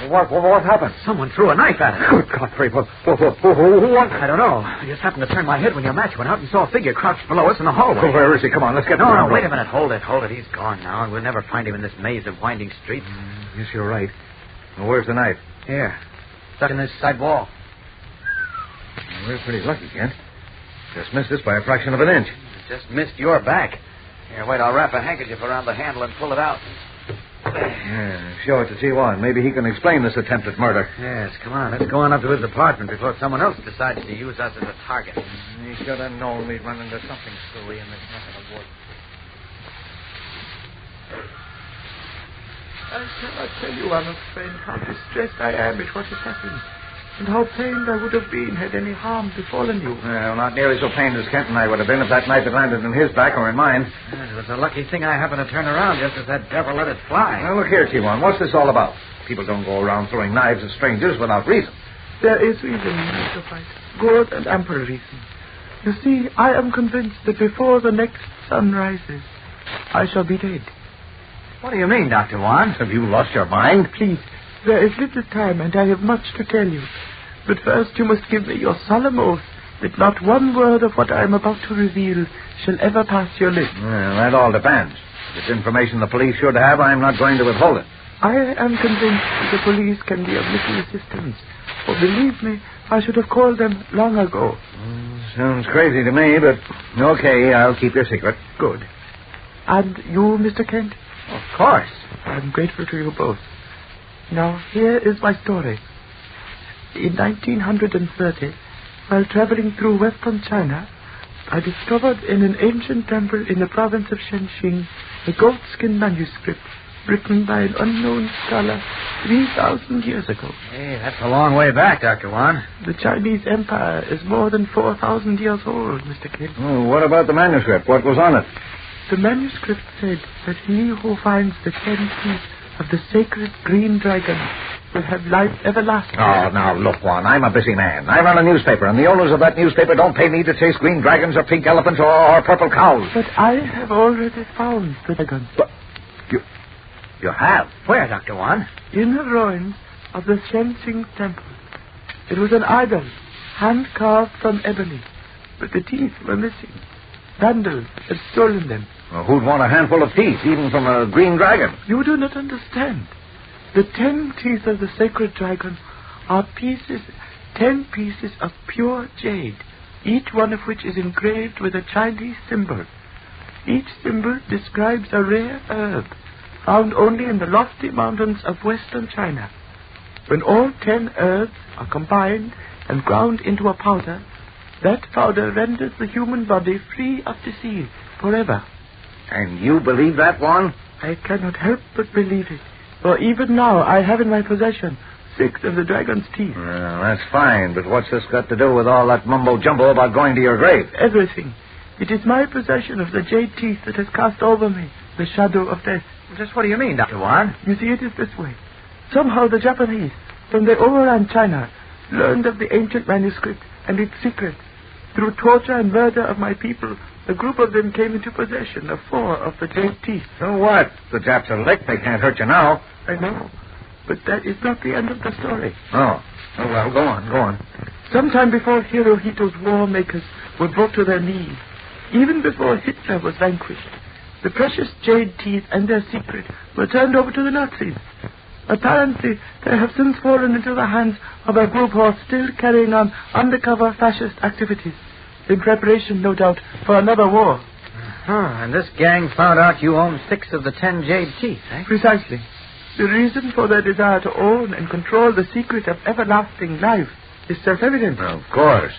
What happened? Someone threw a knife at us. Good God, Fred. What? I don't know. I just happened to turn my head when your match went out and saw a figure crouched below us in the hallway. Well, where is he? Come on, let's get No, down. wait a minute. Hold it. He's gone now, and we'll never find him in this maze of winding streets. Yes, you're right. Well, where's the knife? Here. Stuck in this side wall. Well, we're pretty lucky, Kent. Just missed this by a fraction of an inch. Just missed your back. Here, wait, I'll wrap a handkerchief around the handle and pull it out. Yeah, show it to G1. Maybe he can explain this attempted murder. Yes, come on. Let's go on up to his apartment before someone else decides to use us as a target. He should have known we'd run into something screwy in this neck of the woods. cannot tell you, honest friend, how distressed I am at what has happened, and how pained I would have been had any harm befallen you. Well, not nearly so pained as Kent and I would have been if that knife had landed in his back or in mine. It was a lucky thing I happened to turn around just as that devil let it fly. Now, look here, T1. What's this all about? People don't go around throwing knives at strangers without reason. There is reason, Mr. White. Good and ample reason. You see, I am convinced that before the next sun rises, I shall be dead. What do you mean, Dr. Juan? Have you lost your mind? Please, there is little time, and I have much to tell you. But first you must give me your solemn oath that not one word of what I am about to reveal shall ever pass your lips. Well, that all depends. If it's information the police should have, I am not going to withhold it. I am convinced that the police can be of little assistance. For believe me, I should have called them long ago. Sounds crazy to me, but okay, I'll keep your secret. Good. And you, Mr. Kent? Of course. I'm grateful to you both. Now, here is my story. In 1930, while traveling through western China, I discovered in an ancient temple in the province of Shenxing a goatskin manuscript written by an unknown scholar 3,000 years ago. Hey, that's a long way back, Dr. Juan. The Chinese Empire is more than 4,000 years old, Mr. Kent. Oh, what about the manuscript? What was on it? The manuscript said that he who finds the 10 teeth of the sacred green dragon will have life everlasting. Oh, now, look, Juan, I'm a busy man. I run a newspaper, and the owners of that newspaper don't pay me to chase green dragons or pink elephants or purple cows. But I have already found the dragon. But you have? Where, Dr. Juan? In the ruins of the Shenxing Temple. It was an idol, hand-carved from ebony, but the teeth were missing. Vandals had stolen them. Well, who'd want a handful of teeth, even from a green dragon? You do not understand. The 10 teeth of the sacred dragon are 10 pieces of pure jade, each one of which is engraved with a Chinese symbol. Each symbol describes a rare herb, found only in the lofty mountains of western China. When all 10 herbs are combined and ground into a powder, that powder renders the human body free of disease forever. And you believe that, Juan? I cannot help but believe it. For even now I have in my possession 6 of the dragon's teeth. Well, that's fine, but what's this got to do with all that mumbo-jumbo about going to your grave? Everything. It is my possession of the jade teeth that has cast over me the shadow of death. Just what do you mean, Dr. Juan? You see, it is this way. Somehow the Japanese, when they overran China, learned of the ancient manuscript and its secret. Through torture and murder of my people, a group of them came into possession of 4 of the jade teeth. So what? The Japs are licked. They can't hurt you now. I know. But that is not the end of the story. Oh. Oh, well, go on. Sometime before Hirohito's war makers were brought to their knees, even before Hitler was vanquished, the precious jade teeth and their secret were turned over to the Nazis. Apparently, they have since fallen into the hands of a group who are still carrying on undercover fascist activities, in preparation, no doubt, for another war. And this gang found out you owned 6 of the 10 jade teeth, eh? Precisely. The reason for their desire to own and control the secret of everlasting life is self-evident. Of course.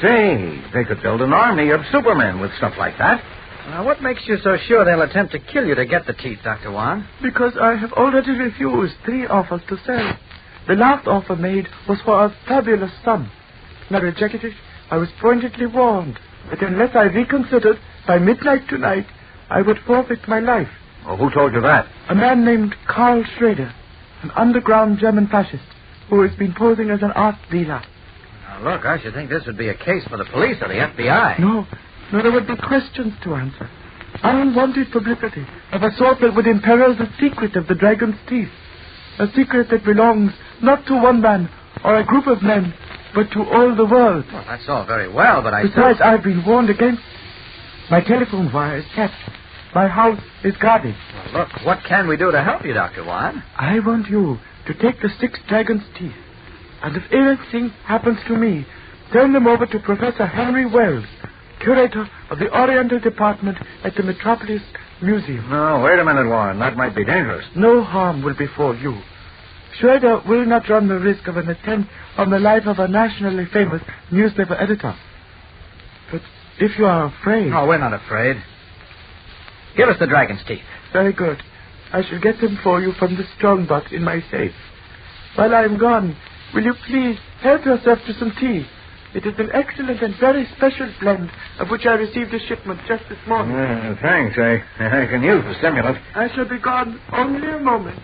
Say, they could build an army of supermen with stuff like that. Now, what makes you so sure they'll attempt to kill you to get the teeth, Dr. Juan? Because I have already refused 3 offers to sell. The last offer made was for a fabulous sum. When I rejected it, I was pointedly warned that unless I reconsidered by midnight tonight, I would forfeit my life. Well, who told you that? A man named Karl Schrader, an underground German fascist who has been posing as an art dealer. Now, look, I should think this would be a case for the police or the FBI. No, there would be questions to answer. Unwanted publicity of a sort that would imperil the secret of the dragon's teeth. A secret that belongs not to one man or a group of men, but to all the world. Well, that's all very well, but Besides, I've been warned against. My telephone wire is kept. My house is guarded. Well, look, what can we do to help you, Dr. Juan? I want you to take the 6 dragon's teeth, and if anything happens to me, turn them over to Professor Henry Wells, curator of the Oriental Department at the Metropolis Museum. No, wait a minute, Warren. That might be dangerous. No harm will befall you. Schrader will not run the risk of an attempt on the life of a nationally famous newspaper editor. But if you are afraid... No, we're not afraid. Give us the dragon's teeth. Very good. I shall get them for you from the strong box in my safe. While I am gone, will you please help yourself to some tea? It is an excellent and very special blend of which I received a shipment just this morning. Thanks. I can use the stimulant. I shall be gone only a moment.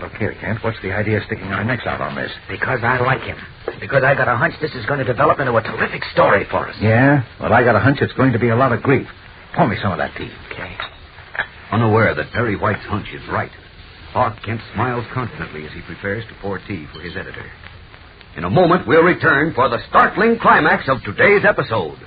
Look here, Kent. What's the idea of sticking our necks out on this? Because I like him. Because I got a hunch this is going to develop into a terrific story for us. Yeah? Well, I got a hunch it's going to be a lot of grief. Pour me some of that tea. Okay. Unaware that Perry White's hunch is right, Clark Kent smiles confidently as he prepares to pour tea for his editor. In a moment, we'll return for the startling climax of today's episode.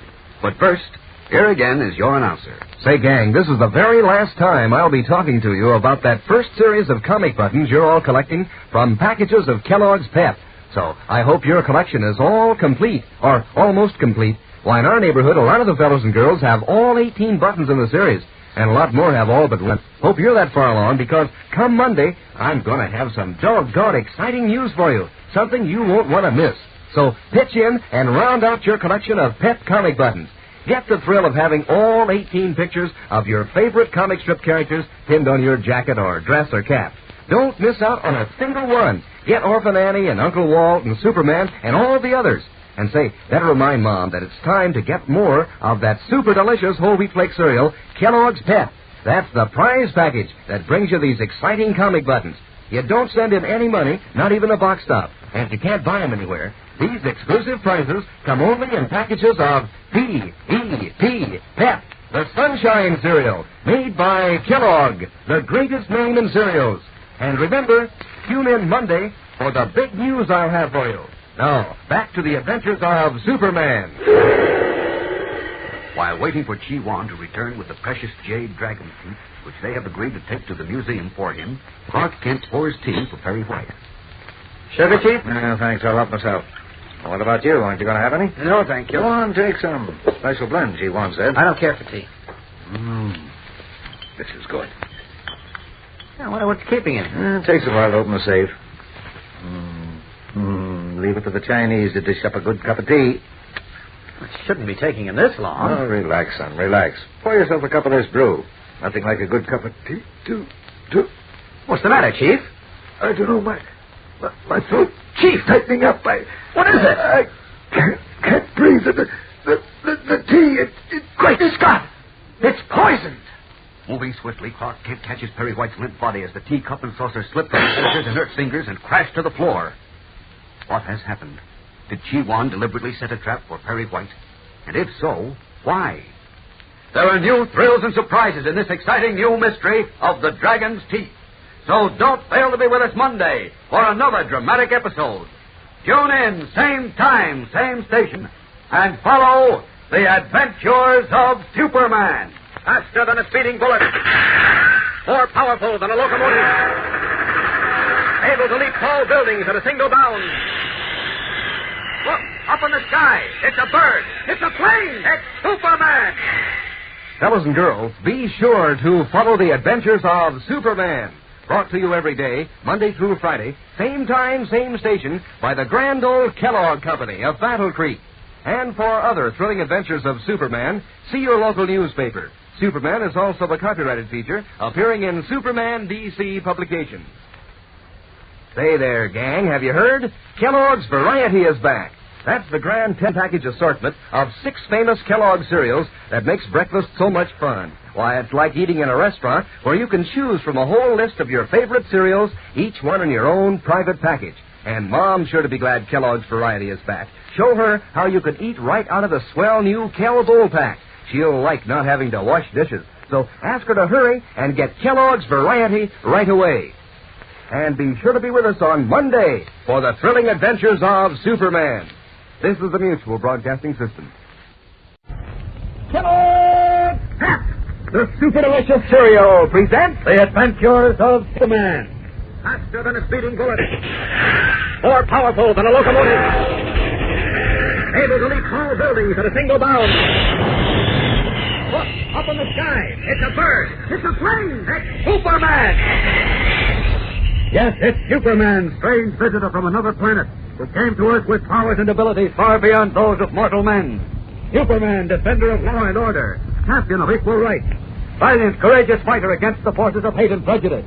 But first, here again is your announcer. Say, gang, this is the very last time I'll be talking to you about that first series of comic buttons you're all collecting from packages of Kellogg's Pep. So I hope your collection is all complete, or almost complete. Why, in our neighborhood, a lot of the fellows and girls have all 18 buttons in the series, and a lot more have all but one. Hope you're that far along, because come Monday, I'm going to have some doggone exciting news for you. Something you won't want to miss. So pitch in and round out your collection of Pep comic buttons. Get the thrill of having all 18 pictures of your favorite comic strip characters pinned on your jacket or dress or cap. Don't miss out on a single one. Get Orphan Annie and Uncle Walt and Superman and all the others. And say, better remind Mom that it's time to get more of that super delicious whole wheat flake cereal, Kellogg's Pep. That's the prize package that brings you these exciting comic buttons. You don't send in any money, not even a box stop. And if you can't buy them anywhere, these exclusive prizes come only in packages of P.E.P. Pep, the Sunshine Cereal, made by Kellogg, the greatest name in cereals. And remember, tune in Monday for the big news I'll have for you. Now, back to the adventures of Superman. While waiting for Chi Wan to return with the precious jade dragon teeth, which they have agreed to take to the museum for him, Clark Kent pours tea for Perry White. Sugar, Chief? No, thanks. I'll help myself. Well, what about you? Aren't you going to have any? No, thank you. Go on, take some. Special blend, Chi Wan said. I don't care for tea. This is good. I wonder what's keeping it. It takes a while to open the safe. Leave it to the Chinese to dish up a good cup of tea. It shouldn't be taking him this long. Oh, relax, son, relax. Pour yourself a cup of this brew. Nothing like a good cup of tea, too. What's the matter, Chief? I don't know, my throat, Chief, tightening up. What is it? I can't breathe. The tea, Great Scott! It's poisoned! Moving swiftly, Clark Kent catches Perry White's limp body as the teacup and saucer slip from his editor's inert fingers and crash to the floor. What has happened? Did Chi Wan deliberately set a trap for Perry White? And if so, why? There are new thrills and surprises in this exciting new mystery of the Dragon's Teeth. So don't fail to be with us Monday for another dramatic episode. Tune in, same time, same station, and follow the adventures of Superman. Faster than a speeding bullet. More powerful than a locomotive. Able to leap tall buildings at a single bound. Look, up in the sky. It's a bird. It's a plane. It's Superman. Fellows and girls, be sure to follow the adventures of Superman. Brought to you every day, Monday through Friday, same time, same station, by the grand old Kellogg Company of Battle Creek. And for other thrilling adventures of Superman, see your local newspaper. Superman is also a copyrighted feature appearing in Superman DC publications. Say there, gang, have you heard? Kellogg's Variety is back. That's the grand 10-package assortment of 6 famous Kellogg cereals that makes breakfast so much fun. Why, it's like eating in a restaurant where you can choose from a whole list of your favorite cereals, each one in your own private package. And Mom's sure to be glad Kellogg's Variety is back. Show her how you can eat right out of the swell new Kell Bowl pack. She'll like not having to wash dishes. So ask her to hurry and get Kellogg's Variety right away. And be sure to be with us on Monday for the thrilling adventures of Superman. This is the Mutual Broadcasting System. Kellogg's Pep, the super delicious cereal, presents the adventures of Superman. Faster than a speeding bullet. More powerful than a locomotive. Able to leap tall buildings at a single bound. Look, up in the sky. It's a bird. It's a plane. It's Superman. Yes, it's Superman, strange visitor from another planet, who came to Earth with powers and abilities far beyond those of mortal men. Superman, defender of law and order, champion of equal rights. valiant, courageous fighter against the forces of hate and prejudice.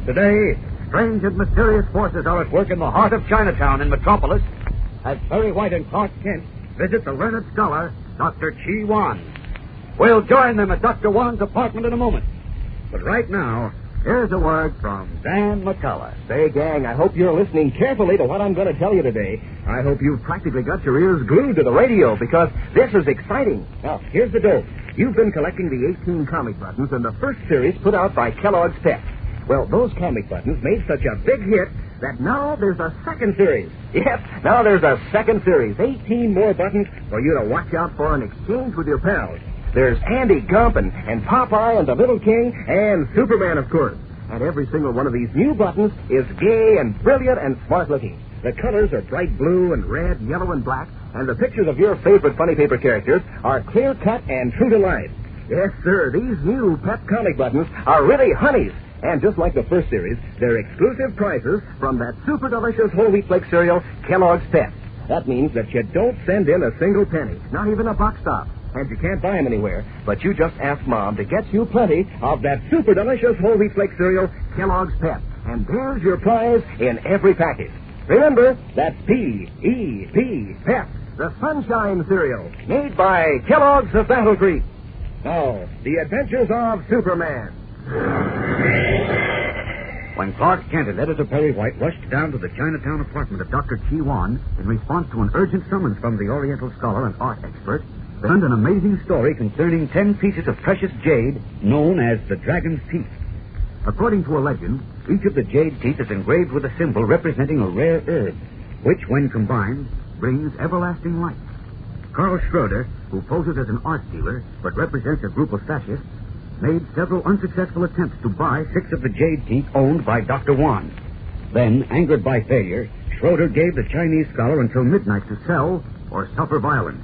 Today, strange and mysterious forces are at work in the heart of Chinatown in Metropolis as Perry White and Clark Kent visit the learned scholar, Dr. Chi Wan. We'll join them at Dr. Wan's apartment in a moment. But right now, here's a word from Dan McCullough. Say, gang, I hope you're listening carefully to what I'm going to tell you today. I hope you've practically got your ears glued to the radio, because this is exciting. Now, here's the dope. You've been collecting the 18 comic buttons in the first series put out by Kellogg's Pep. Well, those comic buttons made such a big hit that now there's a second series. Yes, now there's a second series. 18 more buttons for you to watch out for and exchange with your pals. There's Andy Gump and Popeye and the Little King and Superman, of course. And every single one of these new buttons is gay and brilliant and smart-looking. The colors are bright blue and red, yellow and black, and the pictures of your favorite funny paper characters are clear-cut and true to life. Yes, sir, these new Pep comic buttons are really honeys. And just like the first series, they're exclusive prizes from that super delicious whole wheat flake cereal, Kellogg's Pep. That means that you don't send in a single penny, not even a box stop. And you can't buy them anywhere, but you just ask Mom to get you plenty of that super delicious whole wheat flake cereal, Kellogg's Pep. And there's your prize in every package. Remember, that's P-E-P, Pep, the Sunshine Cereal, made by Kellogg's of Battle Creek. Now, the adventures of Superman. When Clark Kent and Editor Perry White rushed down to the Chinatown apartment of Dr. Chi Wan in response to an urgent summons from the Oriental scholar and art expert, they learned an amazing story concerning 10 pieces of precious jade known as the Dragon's Teeth. According to a legend, each of the jade teeth is engraved with a symbol representing a rare herb, which, when combined, brings everlasting life. Carl Schroeder, who poses as an art dealer but represents a group of fascists, made several unsuccessful attempts to buy 6 of the jade teeth owned by Dr. Wan. Then, angered by failure, Schroeder gave the Chinese scholar until midnight to sell or suffer violence.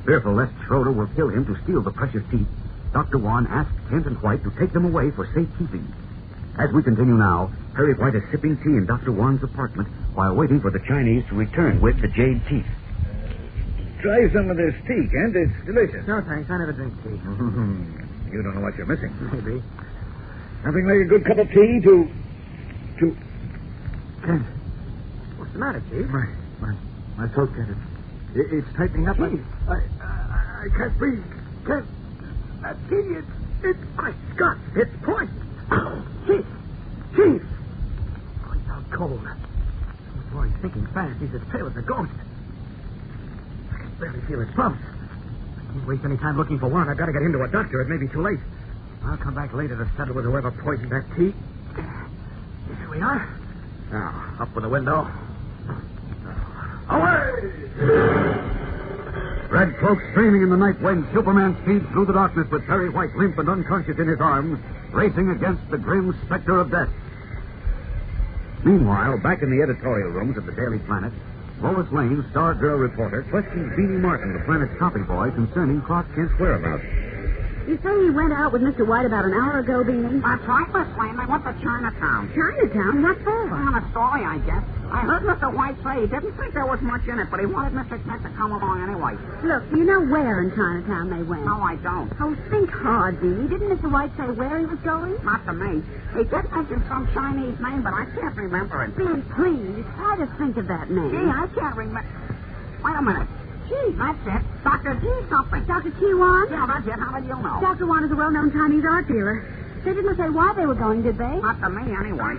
Fearful lest Schroeder will kill him to steal the precious teeth, Dr. Wan asked Kent and White to take them away for safekeeping. As we continue now, Perry White is sipping tea in Dr. Wan's apartment while waiting for the Chinese to return with the jade teeth. Try some of this tea, Kent. It's delicious. No, thanks. I never drink tea. You don't know what you're missing. Maybe. Nothing like a good cup of tea to... Kent, what's the matter, Chief? My throat, Kent. It's tightening up. I can't breathe. Kent, that tea, it's... My Scott, it's poison. Chief! Oh, he's out cold. Boy, he's thinking fast. He's as pale as a ghost. I can barely feel his pulse. I can't waste any time looking for one. I've got to get him to a doctor. It may be too late. I'll come back later to settle with whoever poisoned that tea. Here we are. Now, up with the window. Away! Red cloak streaming in the night wind, Superman speeds through the darkness with Perry White limp and unconscious in his arms, racing against the grim specter of death. Meanwhile, back in the editorial rooms of the Daily Planet, Lois Lane, Star Girl reporter, questions Beanie Martin, the Planet's copy boy, concerning Clark Kent's whereabouts. You say he went out with Mr. White about an hour ago, Beanie? That's right, Miss Lane. They went to Chinatown. Chinatown? What for? Well, a story, I guess. I heard Mr. White say he didn't think there was much in it, but he wanted Mr. Kent to come along anyway. Look, do you know where in Chinatown they went? No, I don't. Oh, think hard, Beanie. Didn't Mr. White say where he was going? Not to me. He did mention some Chinese name, but I can't remember it. Beanie, please, try to think of that name. Gee, I can't remember. Wait a minute. Gee, that's it. Dr. G something. Dr. Chi Wan? Yeah, that's it. How did you know? Dr. Wan is a well-known Chinese art dealer. They didn't say why they were going, did they? Not to me, anyway.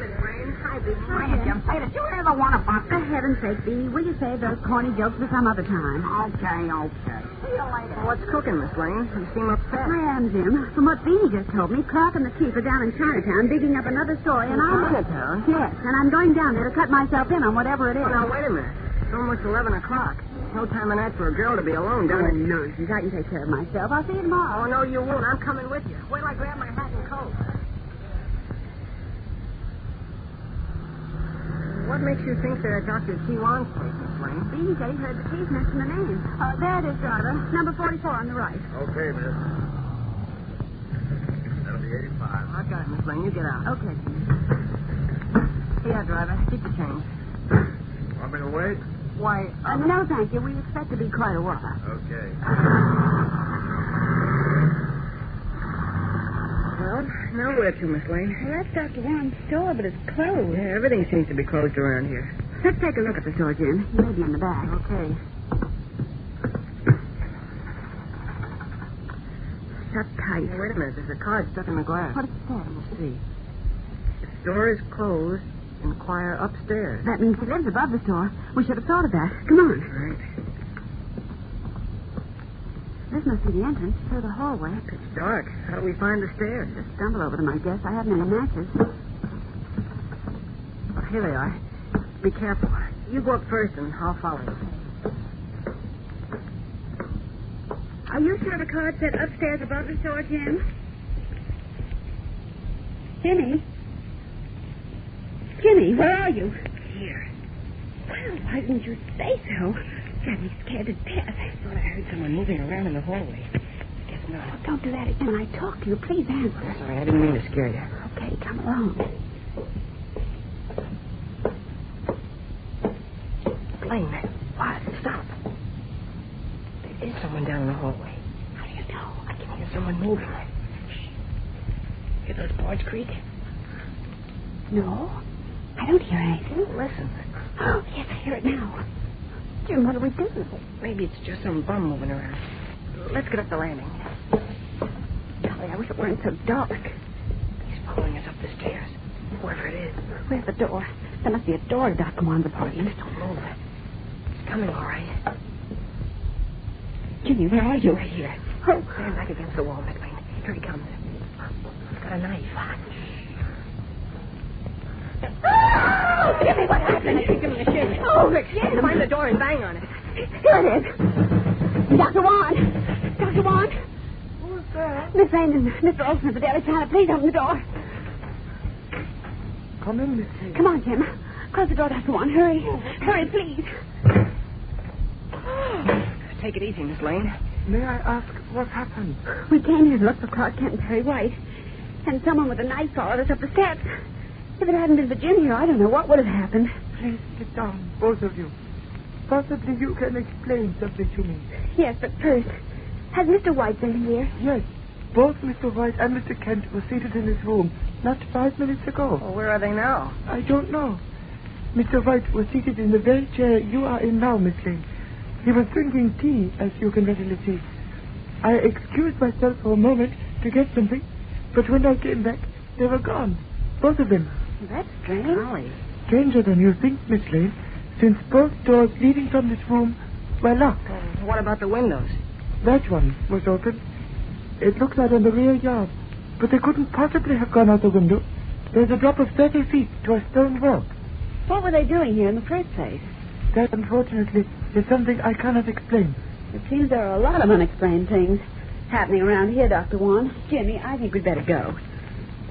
Hi, Beanie. Hi, Jim. Say, did you hear the one about... For heaven's sake, Beanie, will you save those corny jokes for some other time? Okay. See you later. Well, what's cooking, Miss Lane? You seem upset. I am, Jim. From what Beanie just told me, Clark and the Chief are down in Chinatown digging up another story, and I'm... Chinatown? Yes, and I'm going down there to cut myself in on whatever it is. Now, wait a minute. It's almost 11 o'clock. No time in that for a girl to be alone down in... nonsense. I can take care of myself. I'll see you tomorrow. Oh, no, you won't. I'm coming with you. Wait till I grab my hat and coat. What makes you think they're Dr. Chi Wan's place, Miss Lane? Beanie said he heard the Chief mention the name. There it is, driver. Number 44 on the right. Okay, miss. That'll be 85. I've got it, Miss Lane. You get out. Okay. Here, driver. Keep the change. Want me to wait? Why, no, thank you. We expect to be quite a while. Okay. Nowhere to, Miss Lane. Well, that's Dr. Warren's store, but it's closed. Yeah, everything seems to be closed around here. Let's take a look at the store, Jim. He may be in the back. Okay. Shut tight. Hey, wait a minute. There's a card stuck in the glass. What is that? Let's see. The store is closed. Inquire upstairs. That means he lives above the store. We should have thought of that. Come on. Right. This must be the entrance through the hallway. It's dark. How do we find the stairs? Just stumble over them, I guess. I haven't any matches. Oh, here they are. Be careful. You go up first, and I'll follow you. Are you sure the card said upstairs above the store, Jim? Jimmy, where are you? Here. Well, why didn't you say so? Got me scared to death. I thought I heard someone moving around in the hallway. I guess not. Oh, don't do that again. I talked to you. Please answer. Sorry, I didn't mean to scare you. Okay, come along. Blaine. What? Stop. There is someone down in the hallway. How do you know? I can hear someone moving. Hear those boards creak? No. I don't hear anything. Listen. Oh, yes, I hear it now. Jim, what do we do? Maybe it's just some bum moving around. Let's get up the landing. Golly, I wish it weren't so dark. He's following us up the stairs. Whoever it is. Where's the door? There must be a door to Dr. Juan's apartment. Don't move. He's coming, all right. Jimmy, where are you? Right here. Oh. Stand back against the wall, McLean. Here he comes. He's got a knife. Oh, Jimmy, what happened? I kicked him in the shin. Oh, Rick, find the door and bang on it. Here it is. Dr. Juan. Dr. Juan. Who's there? Miss Lane and Mr. Olson of the Daily Planet. Please open the door. Come in, Miss Lane. Come on, Jim. Close the door, Dr. Juan. Hurry. Hurry, please. Take it easy, Miss Lane. May I ask what happened? We came here to look for Clark Kent and Perry White, and someone with a knife followed us up the steps. If it hadn't been for Jim here, I don't know what would have happened. Please sit down, both of you. Possibly you can explain something to me. Yes, but first, has Mr. White been here? Yes. Both Mr. White and Mr. Kent were seated in this room not 5 minutes ago. Well, where are they now? I don't know. Mr. White was seated in the very chair you are in now, Miss Lane. He was drinking tea, as you can readily see. I excused myself for a moment to get something, but when I came back, they were gone. Both of them. That's strange. Golly. Stranger than you think, Miss Lane, since both doors leading from this room were locked. What about the windows? That one was open. It looks out on the rear yard, but they couldn't possibly have gone out the window. There's a drop of 30 feet to a stone wall. What were they doing here in the first place? That, unfortunately, is something I cannot explain. It seems there are a lot of unexplained things happening around here, Dr. Juan. Jimmy, I think we'd better go.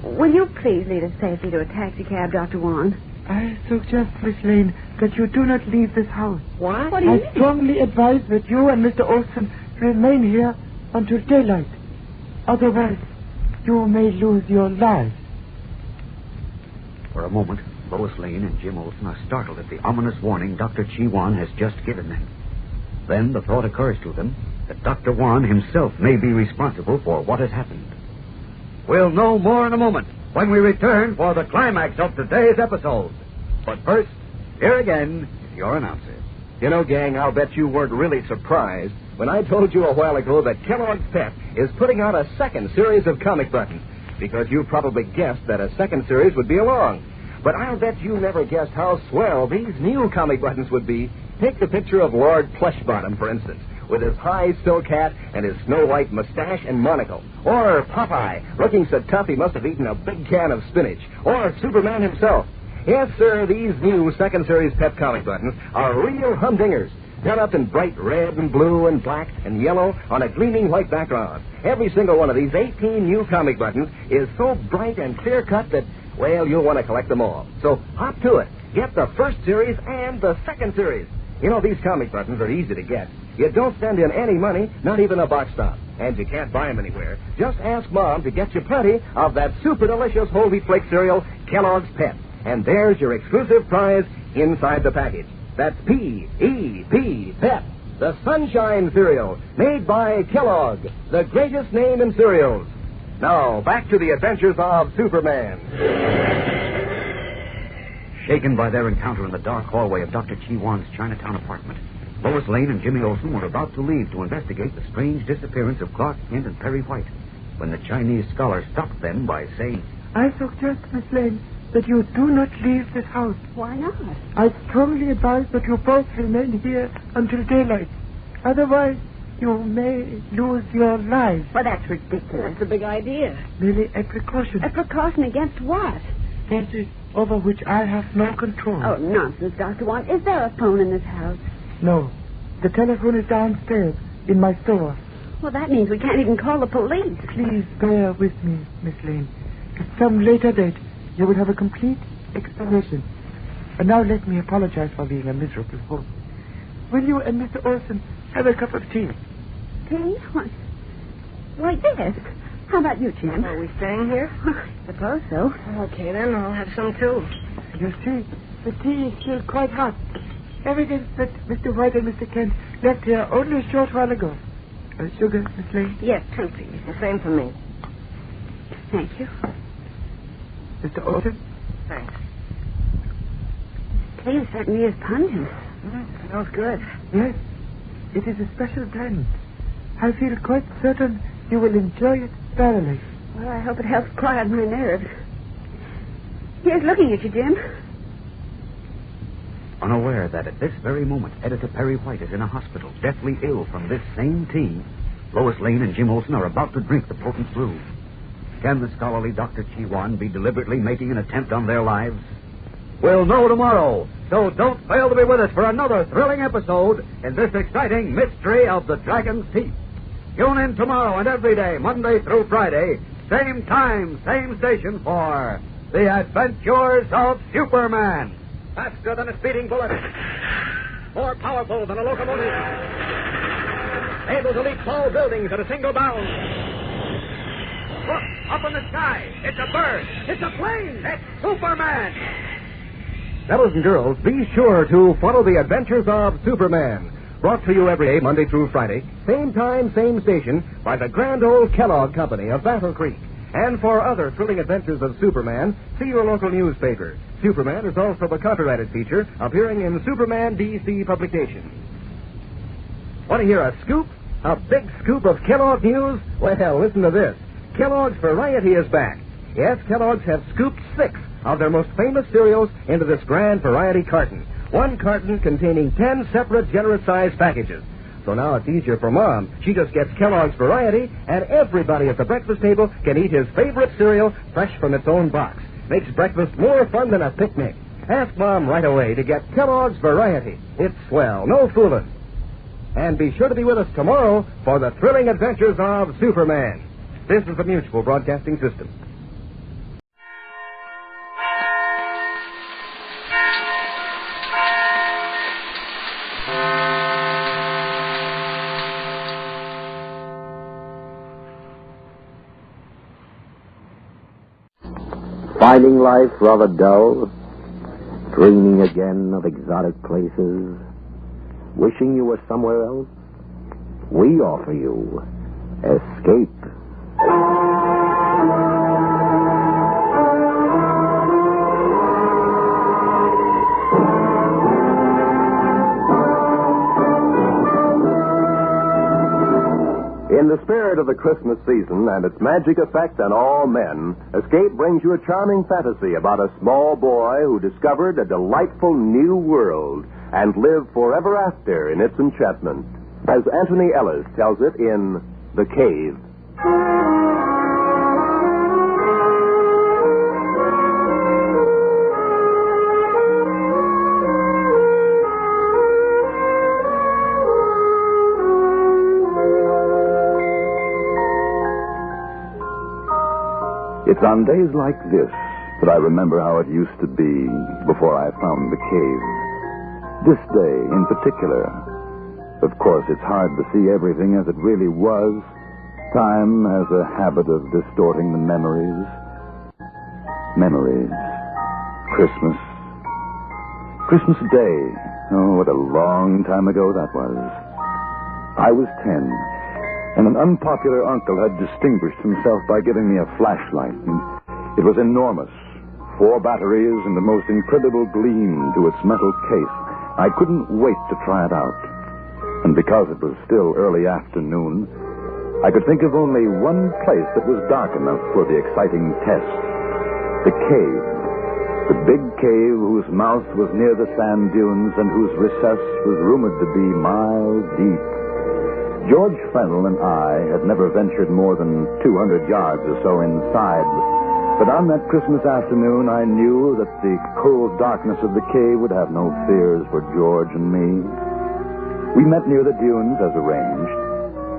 Will you please lead us safely to a taxicab, Dr. Juan? I suggest, Miss Lane, that you do not leave this house. What? What do you mean? I strongly advise that you and Mr. Olson remain here until daylight. Otherwise, you may lose your lives. For a moment, Lois Lane and Jim Olson are startled at the ominous warning Dr. Chi Wan has just given them. Then the thought occurs to them that Dr. Wan himself may be responsible for what has happened. We'll know more in a moment when we return for the climax of today's episode. But first, here again is your announcer. You know, gang, I'll bet you weren't really surprised when I told you a while ago that Kellogg's Pep is putting out a second series of comic buttons, because you probably guessed that a second series would be along. But I'll bet you never guessed how swell these new comic buttons would be. Take the picture of Lord Plushbottom, for instance, with his high silk hat and his snow-white mustache and monocle. Or Popeye, looking so tough he must have eaten a big can of spinach. Or Superman himself. Yes, sir, these new second series Pep comic buttons are real humdingers, done up in bright red and blue and black and yellow on a gleaming white background. Every single one of these 18 new comic buttons is so bright and clear-cut that, well, you'll want to collect them all. So hop to it. Get the first series and the second series. You know, these comic buttons are easy to get. You don't send in any money, not even a box stop. And you can't buy them anywhere. Just ask Mom to get you plenty of that super delicious whole wheat flake cereal, Kellogg's Pep. And there's your exclusive prize inside the package. That's P-E-P, Pep, the Sunshine Cereal, made by Kellogg, the greatest name in cereals. Now, back to the adventures of Superman. Shaken by their encounter in the dark hallway of Dr. Chi Wan's Chinatown apartment, Lois Lane and Jimmy Olsen were about to leave to investigate the strange disappearance of Clark Kent and Perry White when the Chinese scholar stopped them by saying, I suggest, Miss Lane, that you do not leave this house. Why not? I strongly advise that you both remain here until daylight. Otherwise, you may lose your lives. Well, that's ridiculous. That's a big idea. Merely a precaution. A precaution against what? Forces over which I have no control. Oh, nonsense, Dr. Wan. Is there a phone in this house? No. The telephone is downstairs in my store. Well, that means we can't even call the police. Please bear with me, Miss Lane. At some later date, you will have a complete explanation. And now let me apologize for being a miserable fool. Will you and Mr. Olsen have a cup of tea? Tea? Why, yes. How about you, Jim? Are we staying here? I suppose so. Okay, then. I'll have some, too. You see, the tea is still quite hot. Evidence that Mr. White and Mr. Kent left here only a short while ago. Sugar, Miss Lane? Yes, 2, please. The same for me. Thank you. Mr. Olsen? Thanks. Tea certainly is pungent. Smells good. Yes. It is a special blend. I feel quite certain you will enjoy it thoroughly. Well, I hope it helps quiet my nerves. Here's looking at you, Jim. Unaware that at this very moment Editor Perry White is in a hospital, deathly ill from this same tea, Lois Lane and Jim Olsen are about to drink the potent brew. Can the scholarly Dr. Chi Wan be deliberately making an attempt on their lives? We'll know tomorrow, so don't fail to be with us for another thrilling episode in this exciting mystery of the Dragon's Teeth. Tune in tomorrow and every day, Monday through Friday, same time, same station for The Adventures of Superman. Faster than a speeding bullet. More powerful than a locomotive. Able to leap tall buildings at a single bound. Look, up in the sky. It's a bird. It's a plane. It's Superman. Fellows and girls, be sure to follow The Adventures of Superman. Brought to you every day, Monday through Friday. Same time, same station, by the grand old Kellogg Company of Battle Creek. And for other thrilling adventures of Superman, see your local newspaper. Superman is also a copyrighted feature appearing in Superman DC publications. Want to hear a scoop? A big scoop of Kellogg news? Well, listen to this. Kellogg's Variety is back. Yes, Kellogg's have scooped 6 of their most famous cereals into this grand variety carton. One carton containing 10 separate generous-sized packages. So now it's easier for Mom. She just gets Kellogg's Variety, and everybody at the breakfast table can eat his favorite cereal fresh from its own box. Makes breakfast more fun than a picnic. Ask Mom right away to get Kellogg's Variety. It's swell, no fooling. And be sure to be with us tomorrow for the thrilling adventures of Superman. This is the Mutual Broadcasting System. Finding life rather dull? Dreaming again of exotic places? Wishing you were somewhere else? We offer you Escape. In the spirit of the Christmas season and its magic effect on all men, Escape brings you a charming fantasy about a small boy who discovered a delightful new world and lived forever after in its enchantment, as Anthony Ellis tells it in The Cave. It's on days like this that I remember how it used to be before I found the cave. This day in particular. Of course, it's hard to see everything as it really was. Time has a habit of distorting the memories. Memories. Christmas. Christmas Day. Oh, what a long time ago that was. I was 10. And an unpopular uncle had distinguished himself by giving me a flashlight. And it was enormous. 4 batteries and the most incredible gleam to its metal case. I couldn't wait to try it out. And because it was still early afternoon, I could think of only one place that was dark enough for the exciting test. The cave. The big cave whose mouth was near the sand dunes and whose recess was rumored to be miles deep. George Fennell and I had never ventured more than 200 yards or so inside. But on that Christmas afternoon, I knew that the cold darkness of the cave would have no fears for George and me. We met near the dunes as arranged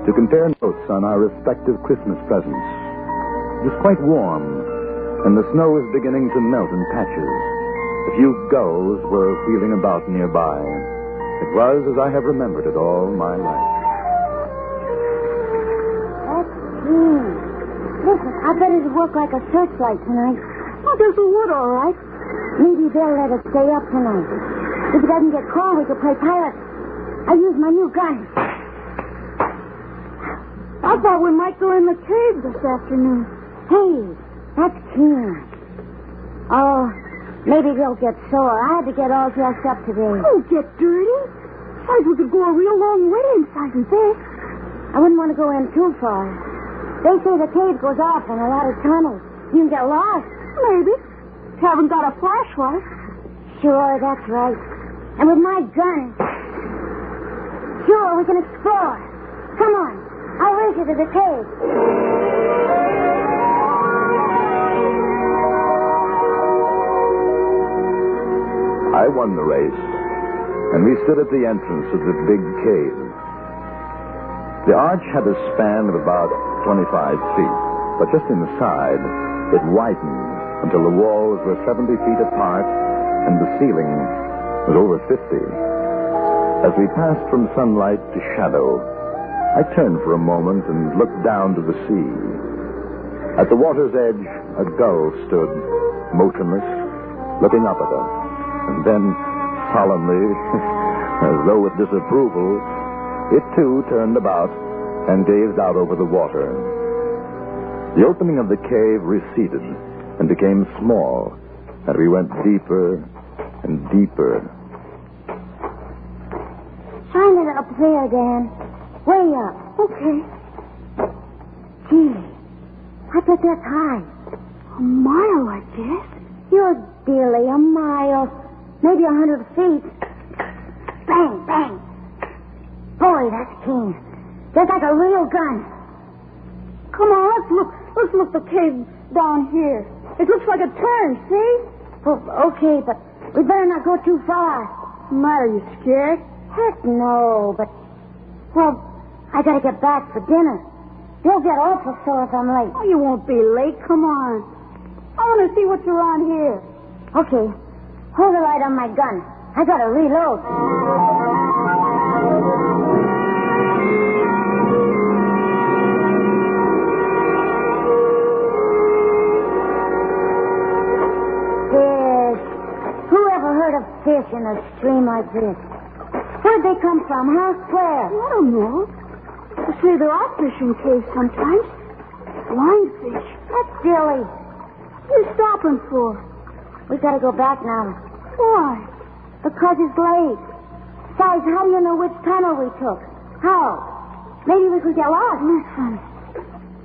to compare notes on our respective Christmas presents. It was quite warm, and the snow was beginning to melt in patches. A few gulls were wheeling about nearby. It was as I have remembered it all my life. Listen, I bet it'll work like a searchlight tonight. Oh, there's a wood, all right. Maybe they'll let it stay up tonight. If it doesn't get cold, we could play pirates. I use my new gun. I thought we might go in the cave this afternoon. Hey, that's Keen. Oh, maybe they'll get sore. I had to get all dressed up today. Oh, get dirty? Besides, we could go a real long way inside and this. I wouldn't want to go in too far. They say the cave goes off in a lot of tunnels. You can get lost. Maybe. Haven't got a flashlight. Sure, that's right. And with my gun, sure, we can explore. Come on. I'll race you to the cave. I won the race, and we stood at the entrance of the big cave. The arch had a span of about 25 feet, but just inside, it widened until the walls were 70 feet apart and the ceiling was over 50. As we passed from sunlight to shadow, I turned for a moment and looked down to the sea. At the water's edge, a gull stood, motionless, looking up at us. And then, solemnly, as though with disapproval, it too turned about and gazed out over the water. The opening of the cave receded and became small, and we went deeper and deeper. Shine it up there, Dan. Way up. Okay. Gee, I bet that's high. A mile, I guess. You're dearly a mile. Maybe 100 feet. Bang, bang. Boy, that's keen. Just like a real gun. Come on, let's look. Let's look the cave down here. It looks like a turn, see? Oh, okay, but we better not go too far. Matter, you scared? Heck no, but... Well, I gotta get back for dinner. You'll get awful sore if I'm late. Oh, you won't be late. Come on. I want to see what's around here. Okay. Hold the light on my gun. I gotta reload. Fish. Who ever heard of fish in a stream like this? Where'd they come from, huh? Where? I don't know. They say there are fish in caves sometimes. Blind fish. That's silly. What are you stopping for? We gotta go back now. Why? Because it's late. Besides, how do you know which tunnel we took? How? Maybe we could get lost. Listen.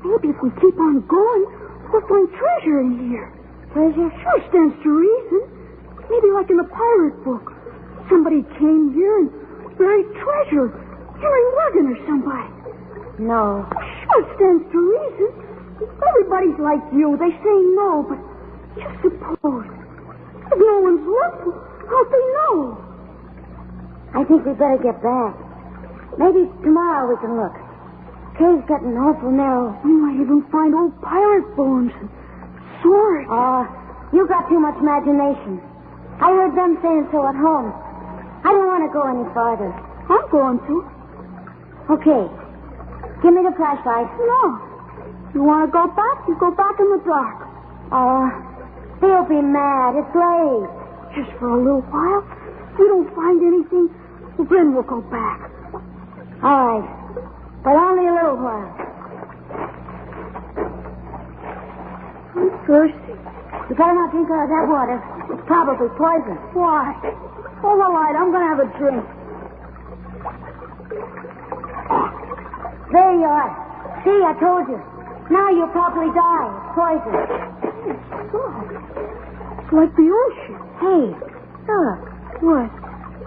Maybe if we keep on going, we'll find treasure in here. Treasure? Sure stands to reason. Maybe like in the pirate book. Somebody came here and buried treasure. Henry Morgan or somebody. No. Sure stands to reason. Everybody's like you. They say no, but just suppose. If no one's looked, how'd they know? I think we better get back. Maybe tomorrow we can look. Cave's getting awful narrow. We might even find old pirate bones and swords. You got too much imagination. I heard them saying so at home. I don't want to go any farther. I'm going to. Okay. Give me the flashlight. No. You want to go back? You go back in the dark. They'll be mad. It's late. Just for a little while. If we don't find anything, well, then we'll go back. All right. but only a little while. I'm thirsty. You better not drink out of that water. It's probably poison. Why? All right, I'm going to have a drink. There you are. See, I told you. Now you'll probably die. It's poison. It's like the ocean. Hey, look. What?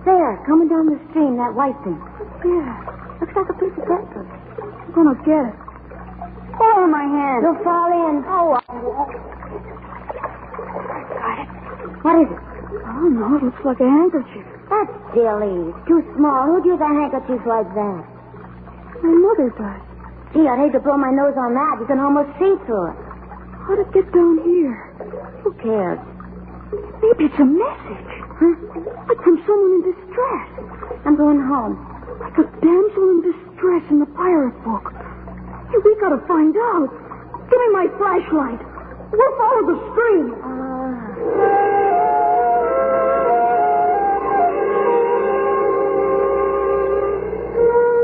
There, coming down the stream, that white thing. Yeah. Looks like a piece of paper. I'm going to get it. Hold my hand. You'll fall in. Oh, Got it. What is it? I don't know. It looks like a handkerchief. That's silly. It's too small. Who'd use a handkerchief like that? My mother does. Gee, I'd hate to blow my nose on that. You can almost see through it. How'd it get down here? Who cares? Maybe it's a message. Huh? Like from someone in distress. I'm going home. Like a damsel in distress in the pirate book. Hey, we gotta find out. Give me my flashlight. We'll follow the stream.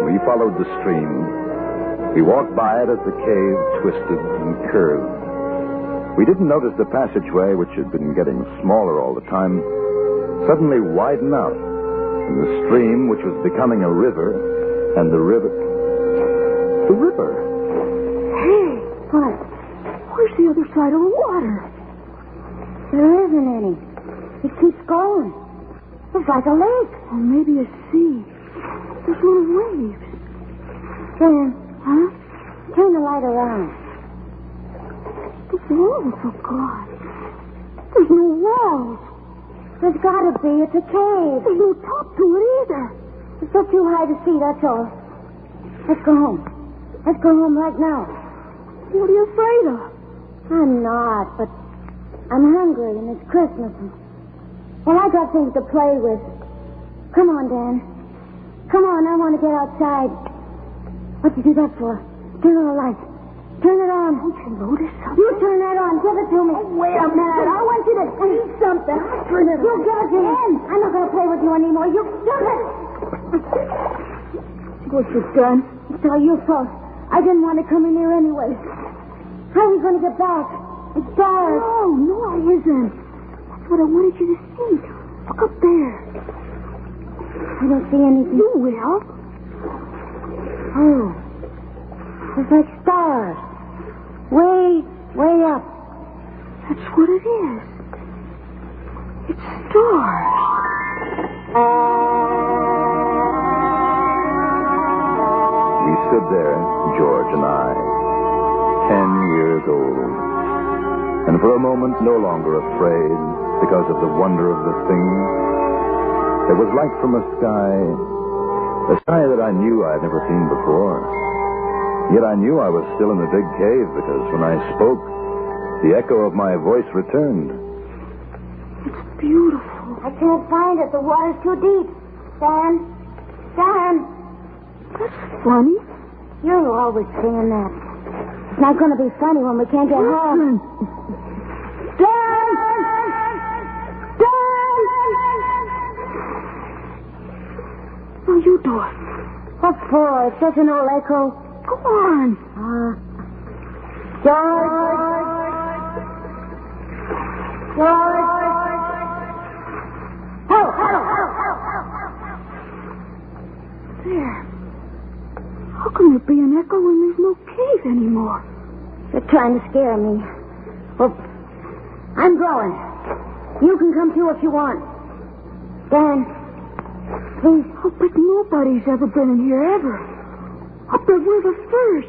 We followed the stream. We walked by it as the cave twisted and curved. We didn't notice the passageway, which had been getting smaller all the time, suddenly widen out, and the stream, which was becoming a river, and the river... The river! Hey, What? where's the other side of the water? There isn't any. It keeps going. It's like a lake. Or maybe a sea. There's little waves. Dan, Huh? turn the light around. The walls are gone. There's no walls. There's gotta be. It's a cave. There's no top to it either. It's still too high to see, that's all. Let's go home. Let's go home right now. What are you afraid of? I'm not, but I'm hungry and it's Christmas. Well, I got things to play with. Come on, Dan. Come on, I want to get outside. What'd you do that for? Turn on the light. Turn it on. Don't you notice something? You turn that on. Give it to me. Oh, wait a minute. I want you to see something. You give it to me. I'm not going to play with you anymore. You give it. What you've done? It's all your fault. I didn't want to come in here anyway. How are we going to get back? It's dark. No, it isn't. That's what I wanted you to see. Look up there. I don't see anything. You will. Oh. It's like stars. Way up. That's what it is. It's stars. We stood there, George and I, 10 years old, and for a moment no longer afraid because of the wonder of the thing. It was like from a sky that I knew I'd never seen before. Yet I knew I was still in the big cave because when I spoke, the echo of my voice returned. It's beautiful. I can't find it. The water's too deep. Dan. That's funny. You're always saying that. It's not going to be funny when we can't get home. Dan! Now you do it. What for? It's just an old echo. Go on. George. Hello. There. How can there be an echo when there's no cave anymore? You're trying to scare me. Well, I'm going. You can come too if you want. Dan, please. Oh, but nobody's ever been in here ever. I bet we're the first.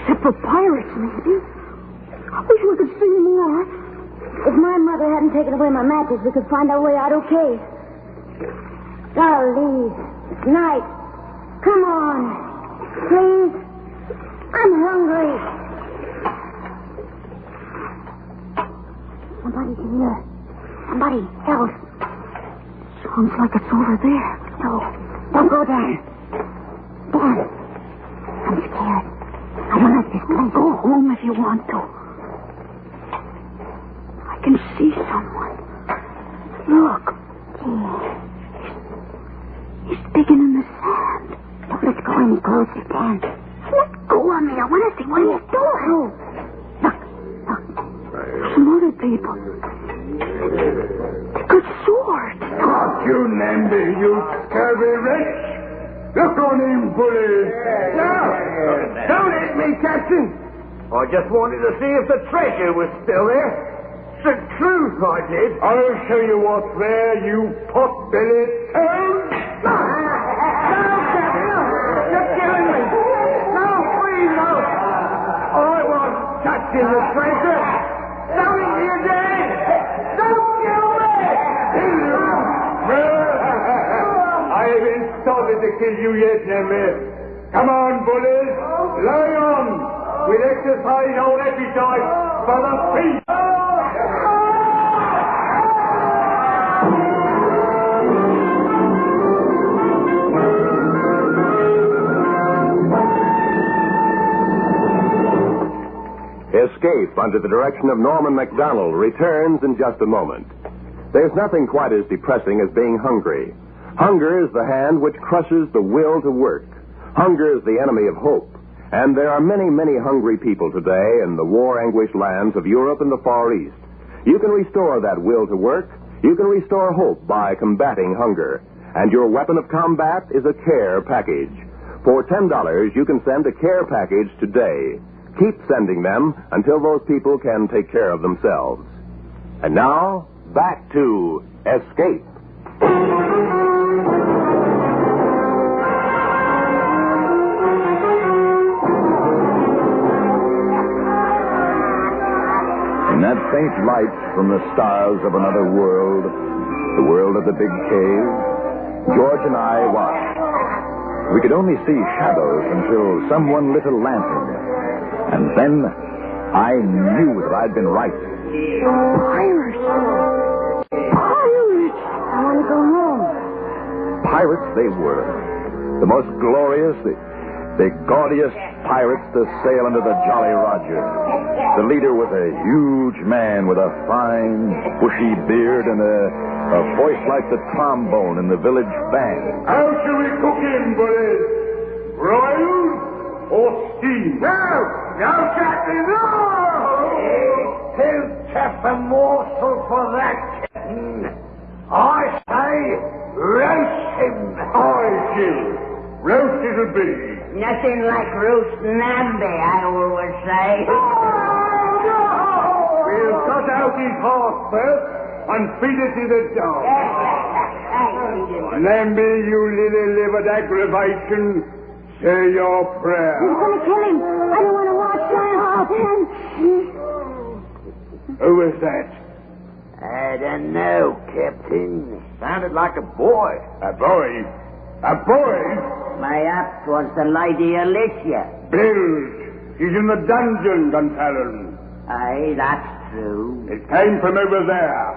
Except for pirates, maybe. I wish we could see more. If my mother hadn't taken away my matches, we could find our way out okay. Golly, it's night. Come on. Please. I'm hungry. Somebody's here. Somebody else. Sounds like it's over there. No, don't go there. Dan, I'm scared. I don't like this place. Go home if you want to. I can see someone. Look. Gee. He's digging in the sand. Don't Let's go any closer, Dan. Let go of me. I want to see what he's doing. Look. Some other people. They got swords. Got you, Namby, you scurvy wretch. Look on him, bully. No, don't hit me, Captain. I just wanted to see if the treasure was still there. It's the truth, I did. I'll show you what's there, you pot-bellied toad. No, Captain, no. You're killing me. No, please, no. I wasn't touching the treasure. Don't hit me again. Don't kill me. I haven't started to kill you yet, Namby. Come on, bullies. Lie on. We'll exercise our appetite for the feast. Escape under the direction of Norman MacDonald returns in just a moment. There's nothing quite as depressing as being hungry. Hunger is the hand which crushes the will to work. Hunger is the enemy of hope. And there are many, many hungry people today in the war-anguished lands of Europe and the Far East. You can restore that will to work. You can restore hope by combating hunger. And your weapon of combat is a care package. For $10, you can send a care package today. Keep sending them until those people can take care of themselves. And now, back to Escape. In that faint light from the stars of another world, the world of the big cave, George and I watched. We could only see shadows until someone lit a lantern. And then I knew that I'd been right. Pirates! Pirates! I want to go home. Pirates they were. The most glorious, the gaudiest pirates to sail under the Jolly Roger. The leader was a huge man with a fine, bushy beard and a voice like the trombone in the village band. How shall we cook him, boys? Broiled or steamed? No, Captain, no! Too tough a morsel for that, Captain. I say roast him. Aye, Jim. Roast it'll be. Nothing like roast Namby, I always say. We'll cut out his heart first and feed it to the dog. Namby, you lily-livered aggravation, say your prayer. He's going to kill him. I don't want to watch that. Who was that? I don't know, Captain. Sounded like a boy. A boy? A boy? Mayhap 'twas the Lady Alicia. Bilge. She's in the dungeon, Untitled. Aye, that's true. It came from over there.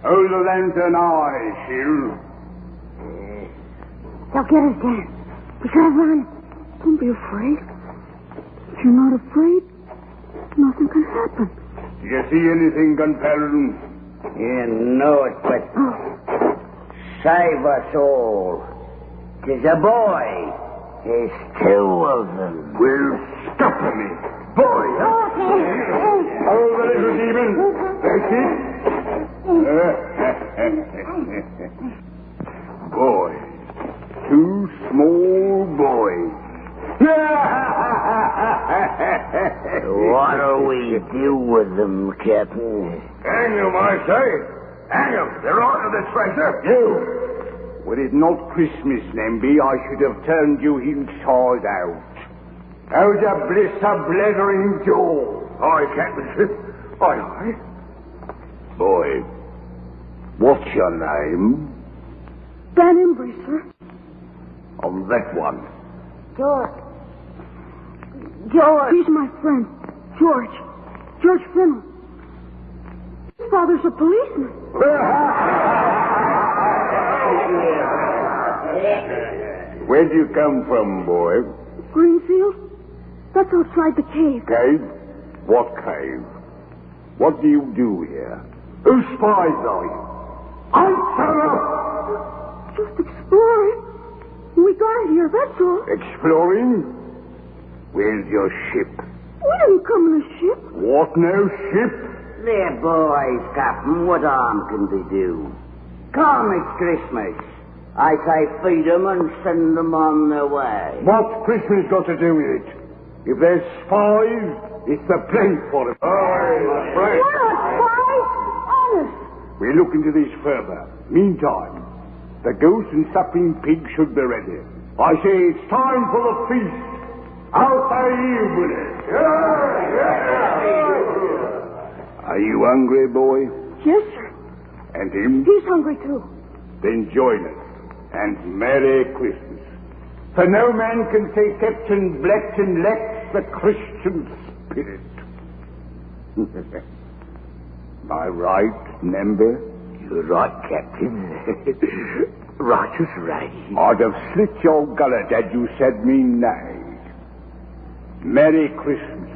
Hold the lantern eye, Shield. They'll get us, Dan. We gotta run. Don't be afraid. If you're not afraid, nothing can happen. Do you see anything, Untitled? You know it, but save us all. 'Tis a boy. There's two of them. Well, stop a minute. Boy, huh? Hold the little demon. That's it. Boy. Two small boys. What'll we do with them, Captain? Hang them, I say. Hang them. They're on to the treasure. You. Were it not Christmas, Namby, I should have turned you inside out. How's a bliss a blethering jaw? Aye, Captain. Aye. Boy, what's your name? Dan Embry, sir. On that one. George. He's my friend. George. George Finnell. His father's a policeman. Where'd you come from, boy? Greenfield? That's outside the cave. Cave? What cave? What do you do here? Whose spies are you? Answer up! Just exploring. We got here, that's all. Exploring? Where's your ship? We didn't come in a ship. What, no ship? They're boys, Captain. What harm can they do? Come, it's Christmas. I say feed them and send them on their way. What's Christmas got to do with it? If there's spies, it's the place for them. We're not spies. Honest. We'll look into this further. Meantime, the goose and supping pig should be ready. I say it's time for the feast. How say you with it? Are you hungry, boy? Yes, sir. And him? He's hungry, too. Then join us. And Merry Christmas. For no man can say Captain Blackton lacks the Christian spirit. Am I right, Member? You're right, Captain. Right as rain. I'd have slit your gullet had you said me nay. Merry Christmas.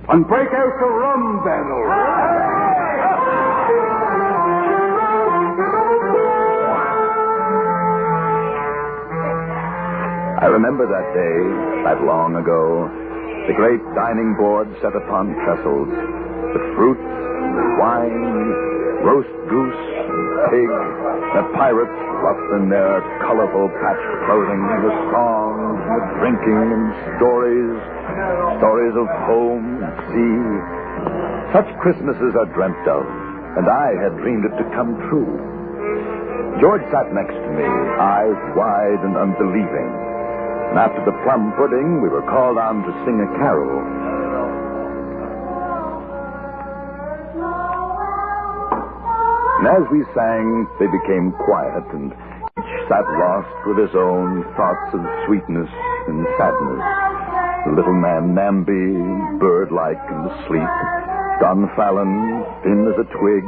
And break out the rum barrel. I remember that day, that long ago, the great dining board set upon trestles, the fruits, the wine, roast goose, and pig, the pirates roughed in their colorful patched clothing, the songs, the drinking, and stories of home and sea. Such Christmases are dreamt of, and I had dreamed it to come true. George sat next to me, eyes wide and unbelieving. And after the plum pudding, we were called on to sing a carol. And as we sang, they became quiet, and each sat lost with his own thoughts of sweetness and sadness. The little man Namby, bird-like and asleep. Don Fallon, thin as a twig,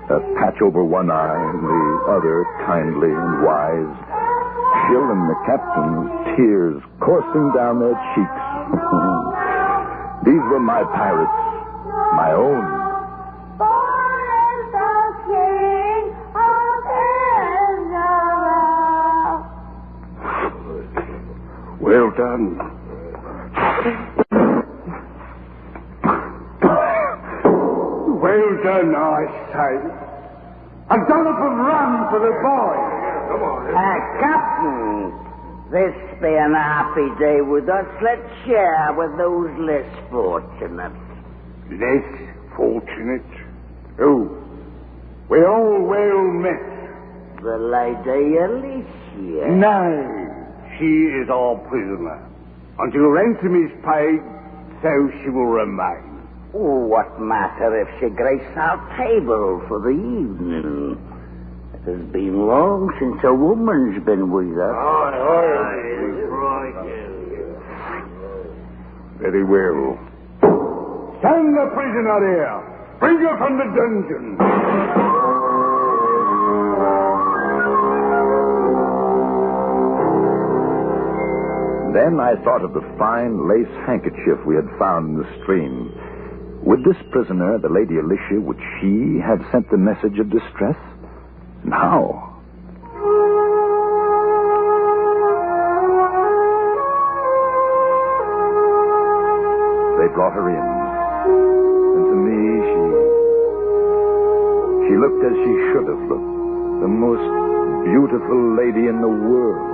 a patch over one eye, and the other kindly and wise. Jill and the captain, tears coursing down their cheeks. These were my pirates, my own. Well done. Well done, I say. A dollop of rum for the boy. Come on. Captain, this being a happy day with us, let's share with those less fortunate. Less fortunate? Oh, we're all well met. The Lady Alicia. No, she is our prisoner. Until ransom is paid, so she will remain. Oh, what matter if she graced our table for the evening? It has been long since a woman's been with us. Very well. Stand the prisoner here. Bring her from the dungeon. Then I thought of the fine lace handkerchief we had found in the stream. Would this prisoner, the Lady Alicia, would she have sent the message of distress? And how? They brought her in. And to me, she looked as she should have looked. The most beautiful lady in the world.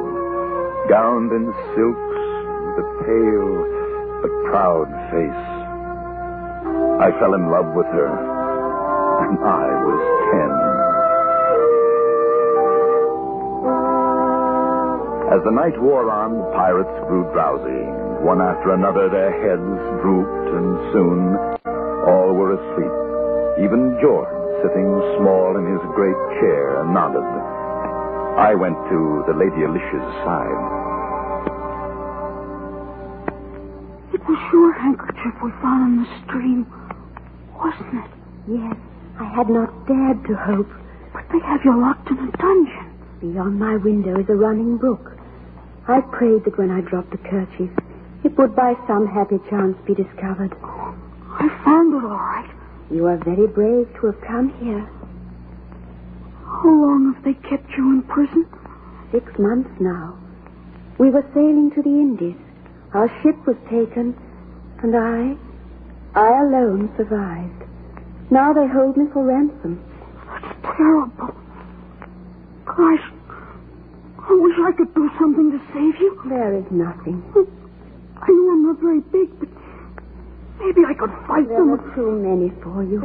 Gowned in silks, with a pale but proud face. I fell in love with her, and I was 10. As the night wore on, the pirates grew drowsy. One after another, their heads drooped, and soon all were asleep. Even George, sitting small in his great chair, nodded. I went to the Lady Alicia's side. It was your handkerchief we found in the stream, wasn't it? Yes, I had not dared to hope. But they have you locked in a dungeon. Beyond my window is a running brook. I prayed that when I dropped the kerchief, it would by some happy chance be discovered. Oh, I found it all right. You are very brave to have come here. How long have they kept you in prison? 6 months now. We were sailing to the Indies. Our ship was taken, and I alone survived. Now they hold me for ransom. That's terrible. Gosh, I wish I could do something to save you. There is nothing. I know I'm not very big, but maybe I could fight there them. There are too many for you.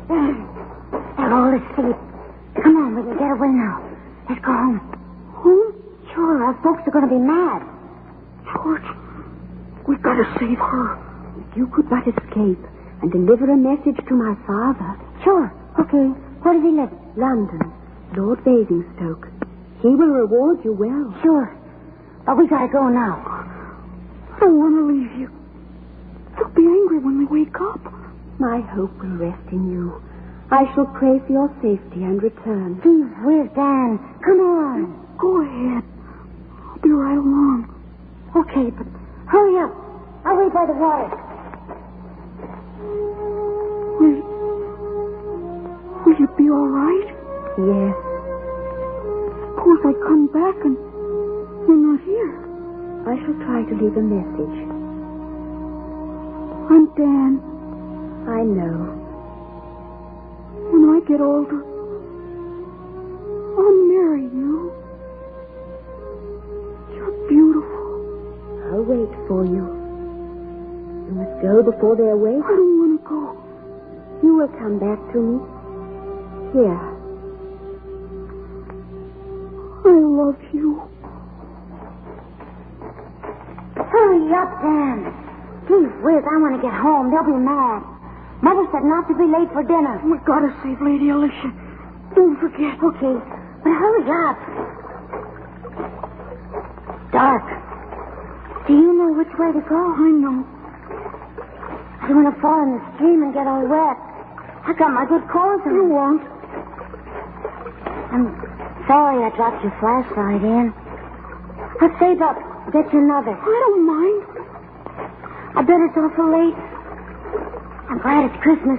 They're all asleep. Come on, we can get away now. Let's go home. Home? Sure, our folks are going to be mad. George, we've got to save her. If you could but escape and deliver a message to my father. Sure. Okay. Where does he live? London. Lord Basingstoke. He will reward you well. Sure. But we got to go now. I don't want to leave you. They'll be angry when they wake up. My hope will rest in you. I shall pray for your safety and return. Gee whiz, Dan. Come on. Go ahead. I'll be right along. Okay, but hurry up. I'll wait by the water. Will you be all right? Yes. Suppose I come back and you're not here. I shall try to leave a message. I'm Dan. I know. When I get older, I'll marry you. You're beautiful. I'll wait for you. You must go before they're awake. I don't want to go. You will come back to me. Here. I love you. Hurry up, Dan. Gee whiz, I want to get home. They'll be mad. Mother said not to be late for dinner. We gotta save Lady Alicia. Don't forget. Okay, but hurry up. Dark. Do you know which way to go? I know. I don't want to fall in the stream and get all wet. I got my good clothes on. You won't. I'm sorry I dropped your flashlight in. But save up. Get you another. I don't mind. I bet it's awful late. I'm glad it's Christmas.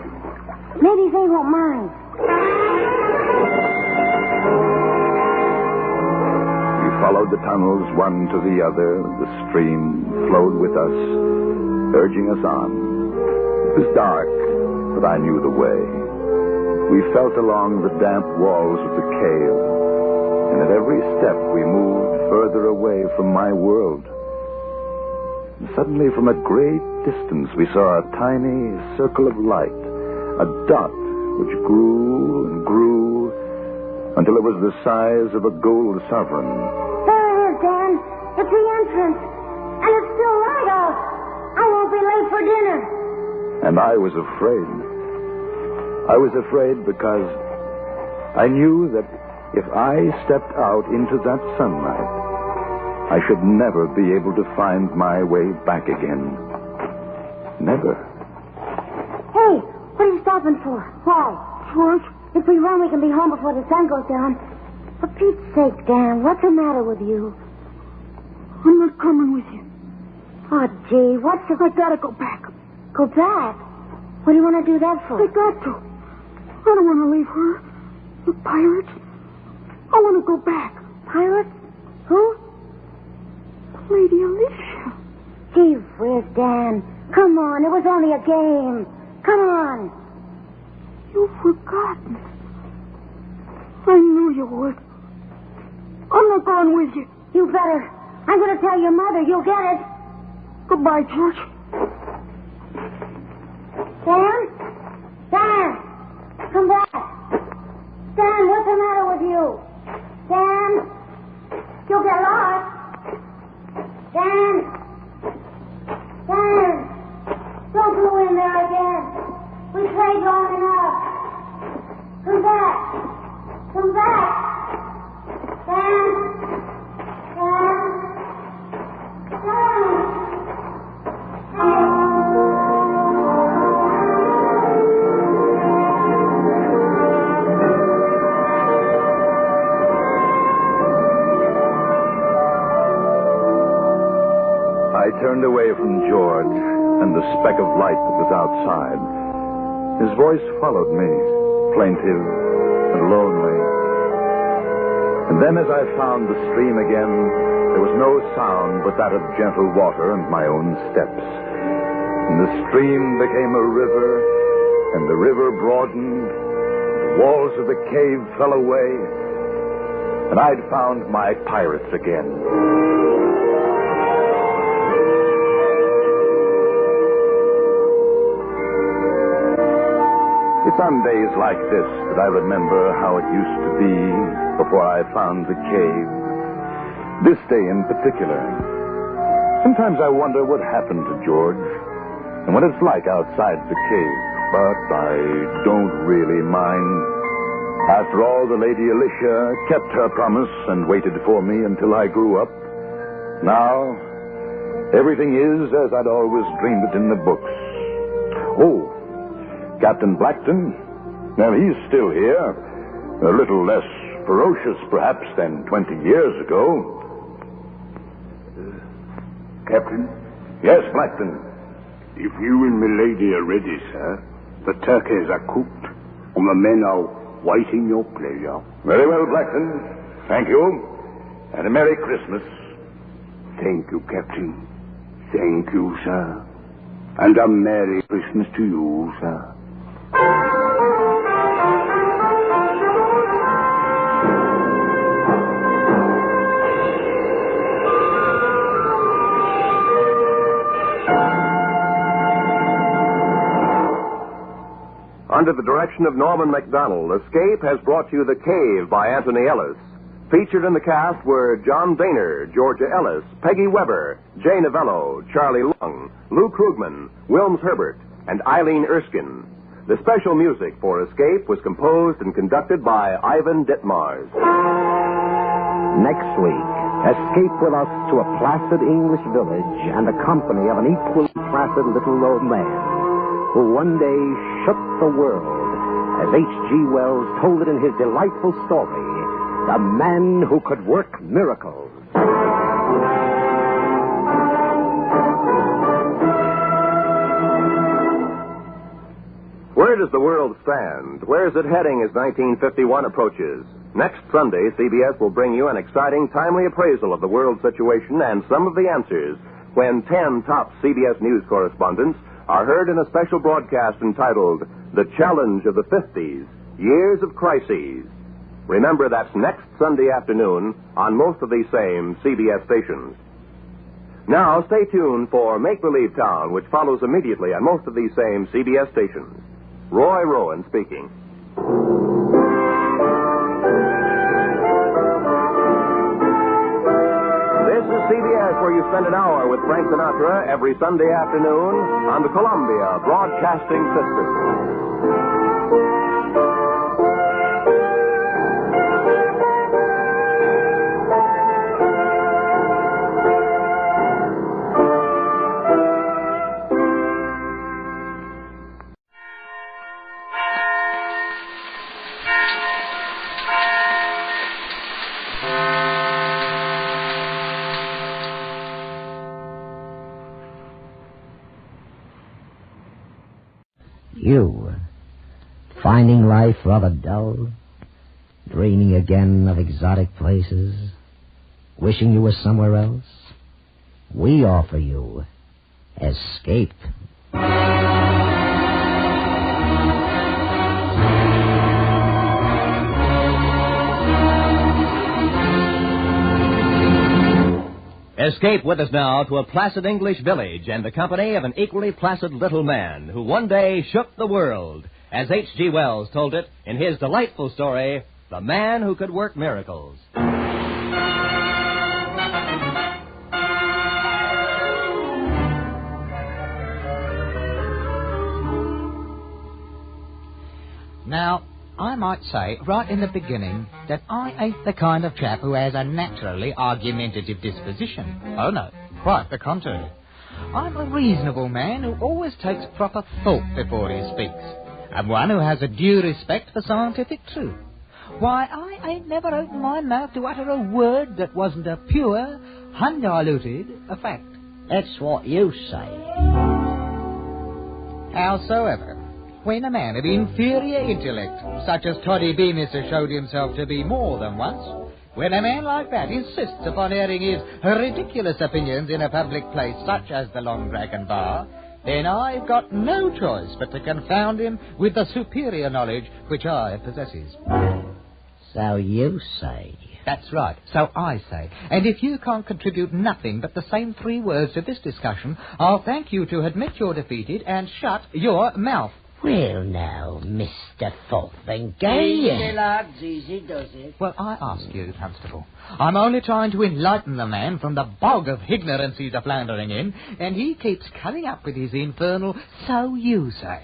Maybe they won't mind. We followed the tunnels one to the other. The stream flowed with us, urging us on. It was dark, but I knew the way. We felt along the damp walls of the cave, and at every step we moved further away from my world. And suddenly, from a great distance, we saw a tiny circle of light, a dot which grew and grew until it was the size of a gold sovereign. There it is, Dan. It's the entrance. And it's still light out. I won't be late for dinner. And I was afraid. I was afraid because I knew that if I stepped out into that sunlight, I should never be able to find my way back again. Never. Hey, what are you stopping for? Why? George? If we run, we can be home before the sun goes down. For Pete's sake, Dan, what's the matter with you? I'm not coming with you. Oh, gee, what's the... I gotta go back. Go back? What do you want to do that for? I got to. I don't want to leave her. The pirates. I want to go back. Pirates? Who? Lady Alicia. Gee whiz, Dan. Come on, it was only a game. Come on. You've forgotten. I knew you would. I'm not going with you. You better. I'm going to tell your mother. You'll get it. Goodbye, George. Dan? Dan! Come back. Dan, what's the matter with you? Dan? You'll get lost. Dan! Dan! Don't go in there again. We played long enough. Come back. Come back. Dan! Dan! Dan! I turned away from George and the speck of light that was outside. His voice followed me, plaintive and lonely. And then as I found the stream again, There was no sound but that of gentle water and my own steps. And the stream became a river, and the river broadened. The walls of the cave fell away, and I'd found my pirates again. It's on days like this that I remember how it used to be before I found the cave. This day in particular. Sometimes I wonder what happened to George and what it's like outside the cave, but I don't really mind. After all, the Lady Alicia kept her promise and waited for me until I grew up. Now, everything is as I'd always dreamed it in the books. Oh, Captain Blackton, well, he's still here. A little less ferocious, perhaps, than 20 years ago. Captain? Yes, Blackton. If you and milady are ready, sir, the turkeys are cooked, and the men are waiting your pleasure. Very well, Blackton. Thank you. And a Merry Christmas. Thank you, Captain. Thank you, sir. And a Merry Christmas to you, sir. Under the direction of Norman MacDonald, Escape has brought you The Cave by Anthony Ellis. Featured in the cast were John Daner, Georgia Ellis, Peggy Weber, Jay Novello, Charlie Long, Lou Krugman, Wilms Herbert, and Eileen Erskine. The special music for Escape was composed and conducted by Ivan Ditmars. Next week, escape with us to a placid English village and the company of an equally placid little old man who one day shook the world, as H.G. Wells told it in his delightful story, The Man Who Could Work Miracles. Where does the world stand? Where is it heading as 1951 approaches? Next Sunday, CBS will bring you an exciting, timely appraisal of the world situation and some of the answers when 10 top CBS News correspondents are heard in a special broadcast entitled The Challenge of the 50s, Years of Crises. Remember, that's next Sunday afternoon on most of these same CBS stations. Now, stay tuned for Make Believe Town, which follows immediately on most of these same CBS stations. Roy Rowan speaking. This is CBS, where you spend an hour with Frank Sinatra every Sunday afternoon on the Columbia Broadcasting System. You, finding life rather dull, dreaming again of exotic places, wishing you were somewhere else? We offer you Escape. Escape with us now to a placid English village and the company of an equally placid little man who one day shook the world, as H.G. Wells told it in his delightful story, The Man Who Could Work Miracles. Now, I might say right in the beginning that I ain't the kind of chap who has a naturally argumentative disposition. Oh, no, quite the contrary. I'm a reasonable man who always takes proper thought before he speaks, and one who has a due respect for scientific truth. Why, I ain't never opened my mouth to utter a word that wasn't a pure, undiluted fact. That's what you say. Howsoever, when a man of inferior intellect, such as Toddy Bemis has showed himself to be more than once, When a man like that insists upon airing his ridiculous opinions in a public place such as the Long Dragon Bar, then I've got no choice but to confound him with the superior knowledge which I possesses. So you say? That's right, so I say. And if you can't contribute nothing but the same 3 words to this discussion, I'll thank you to admit you're defeated and shut your mouth. Well, now, Mr. Fotheringay. Easy, lads, easy does it. Well, I ask you, Constable. I'm only trying to enlighten the man from the bog of ignorance he's a-floundering in, and he keeps coming up with his infernal, so you say.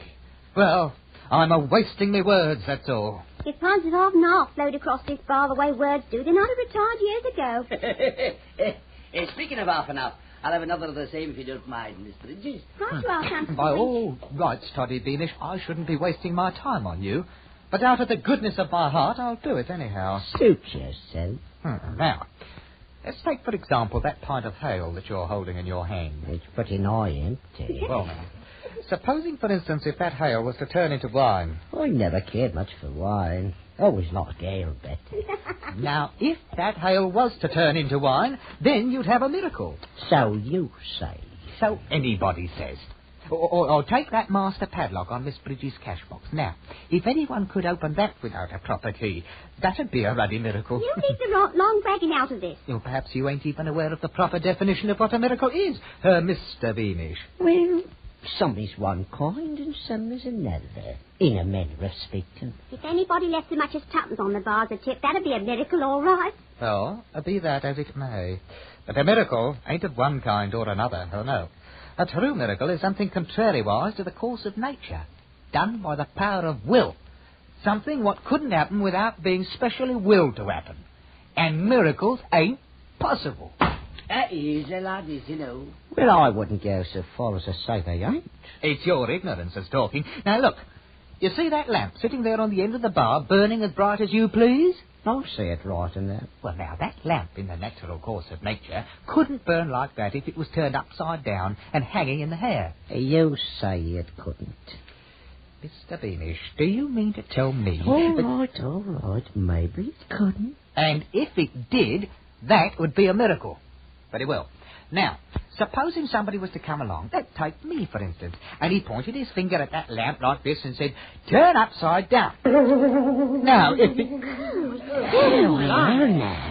Well, I'm a-wasting me words, that's all. If ponds had half and half flowed across this bar the way words do, then I'd have retired years ago. Speaking of half and half, I'll have another of the same if you don't mind, Miss Bridges. Right you are, Constable. By all rights, Toddy Beamish, I shouldn't be wasting my time on you. But out of the goodness of my heart, I'll do it anyhow. Suit yourself. Now, let's take, for example, that pint of ale that you're holding in your hand. It's pretty nigh empty. Well, now, supposing, for instance, if that ale was to turn into wine. I never cared much for wine. Always liked ale better. Now, if that ale was to turn into wine, then you'd have a miracle. So you say. So anybody says. Or take that master padlock on Miss Bridges' cash box. Now, if anyone could open that without a proper key, that'd be a ruddy miracle. You keep the long dragon out of this. Well, perhaps you ain't even aware of the proper definition of what a miracle is, Mr. Beamish. Well, some is one kind and some is another, in a manner of speaking. If anybody left so much as tuppence on the bar as a tip, that'd be a miracle, all right. Oh, be that as it may. But a miracle ain't of one kind or another, oh no. A true miracle is something contrariwise to the course of nature, done by the power of will. Something what couldn't happen without being specially willed to happen. And miracles ain't possible. Easy, lad, you know. Well, I wouldn't go so far as to say they ain't. It's your ignorance that's talking. Now, look, you see that lamp sitting there on the end of the bar, burning as bright as you please? I see it right in there. Well, now, that lamp in the natural course of nature couldn't burn like that if it was turned upside down and hanging in the hair. You say it couldn't. Mr. Beamish, do you mean to tell me... All right, maybe it couldn't. And if it did, that would be a miracle. Very well. Now, supposing somebody was to come along, take me, for instance, and he pointed his finger at that lamp like this and said, "Turn upside down." Now, if it...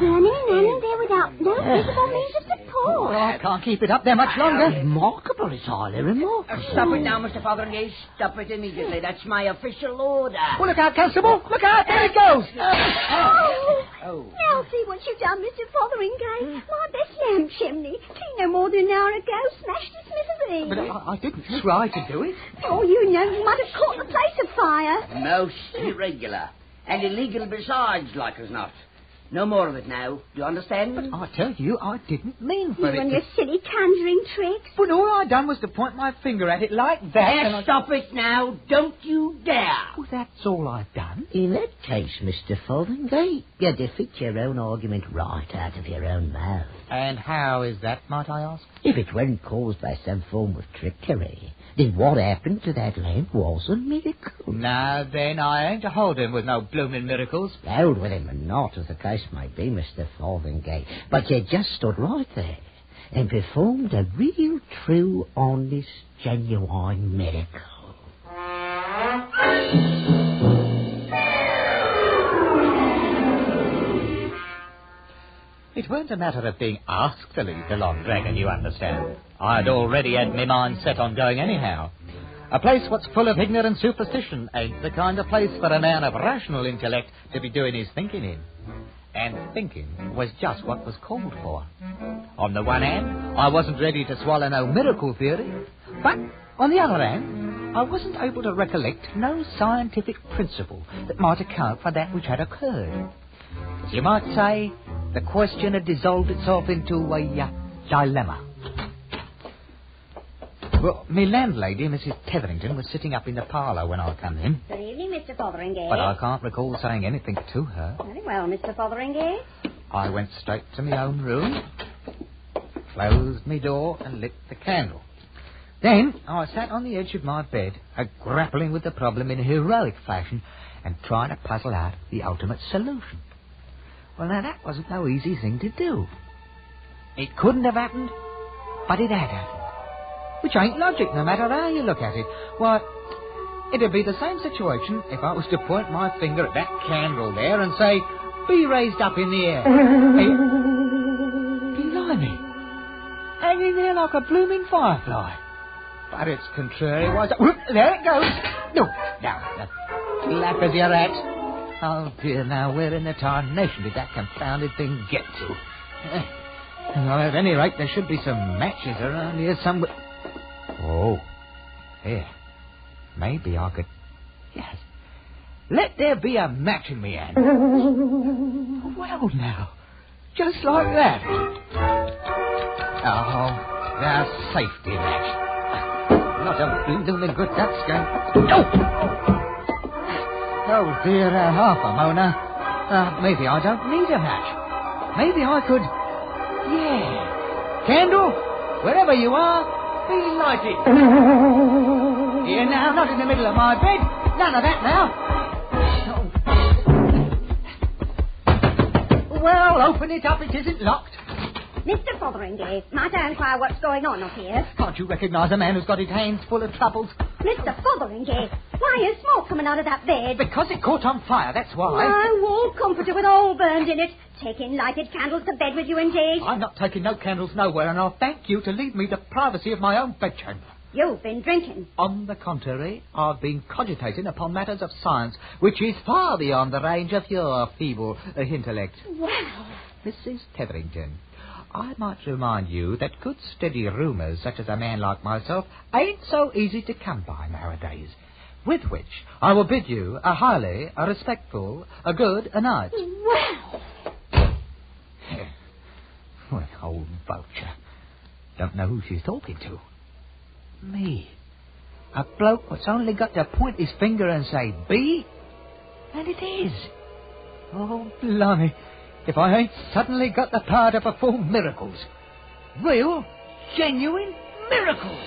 Turning there without no visible means of support. Oh, I can't keep it up there much longer. Remarkable, it's highly remarkable. Stop it now, Mr. Fotheringay. Stop it immediately. That's my official order. Well, look out, Constable. Look out. There it goes. Now see what you've done, Mr. Fotheringay. My best lamp chimney. Clean no more than an hour ago. Smashed to smithereens. But I didn't try to do it. Oh, you know, you might have caught the place afire. Most irregular. And illegal besides, like as not. No more of it now. Do you understand? But I tell you, I didn't mean for it. You and your silly conjuring tricks. But all I done was to point my finger at it like that. There, stop it now. Don't you dare. Well, that's all I've done. In that case, Mr. Fotheringay, you defeat your own argument right out of your own mouth. And how is that, might I ask? If it weren't caused by some form of trickery, then what happened to that lamp was a miracle. Now, then, I ain't to hold him with no blooming miracles. Hold with him or not, as the case may be, Mr. Fotheringay. But you just stood right there and performed a real, true, honest, genuine miracle. It weren't a matter of being asked to leave the Long Dragon, you understand. I'd already had my mind set on going anyhow. A place what's full of ignorant superstition ain't the kind of place for a man of rational intellect to be doing his thinking in. And thinking was just what was called for. On the one hand, I wasn't ready to swallow no miracle theory, but on the other hand, I wasn't able to recollect no scientific principle that might account for that which had occurred. As you might say, the question had dissolved itself into a dilemma. Well, my landlady, Mrs. Tetherington, was sitting up in the parlour when I come in. Good evening, Mr. Fotheringay. But I can't recall saying anything to her. Very well, Mr. Fotheringay. I went straight to my own room, closed my door and lit the candle. Then I sat on the edge of my bed, grappling with the problem in a heroic fashion and trying to puzzle out the ultimate solution. Well, now, that wasn't no easy thing to do. It couldn't have happened, but it had happened. Which ain't logic, no matter how you look at it. Why, it'd be the same situation if I was to point my finger at that candle there and say, be raised up in the air. Hey, blimey. Hanging there like a blooming firefly. But it's contrariwise. Whoop, there it goes. No, now, the clap of your hat. Oh, dear, now, where in the tarnation did that confounded thing get to? Well, at any rate, there should be some matches around here somewhere. Oh, here. Maybe I could... Yes. Let there be a match in me hand. Well, now. Just like that. Oh, the safety match. Not a blooming good that's going... Oh, dear, half a Mona. Maybe I don't need a match. Maybe I could... Yeah. Candle, wherever you are, be lighted. Here now, not in the middle of my bed. None of that now. Oh. Well, open it up. It isn't locked. Mr. Fotheringay, might I inquire what's going on up here? Can't you recognise a man who's got his hands full of troubles? Mr. Fotheringay, why is smoke coming out of that bed? Because it caught on fire, that's why. My wall comforter with all burned in it. Taking lighted candles to bed with you, indeed. I'm not taking no candles nowhere, and I'll thank you to leave me the privacy of my own bedchamber. You've been drinking. On the contrary, I've been cogitating upon matters of science, which is far beyond the range of your feeble intellect. Well... Mrs. Tetherington, I might remind you that good steady rumours such as a man like myself ain't so easy to come by nowadays. With which I will bid you a highly, a respectful, a good a night. Well... Well, old vulture. Don't know who she's talking to. Me. A bloke that's only got to point his finger and say, be? And it is. Oh, blimey. If I ain't suddenly got the power to perform miracles. Real, genuine miracles.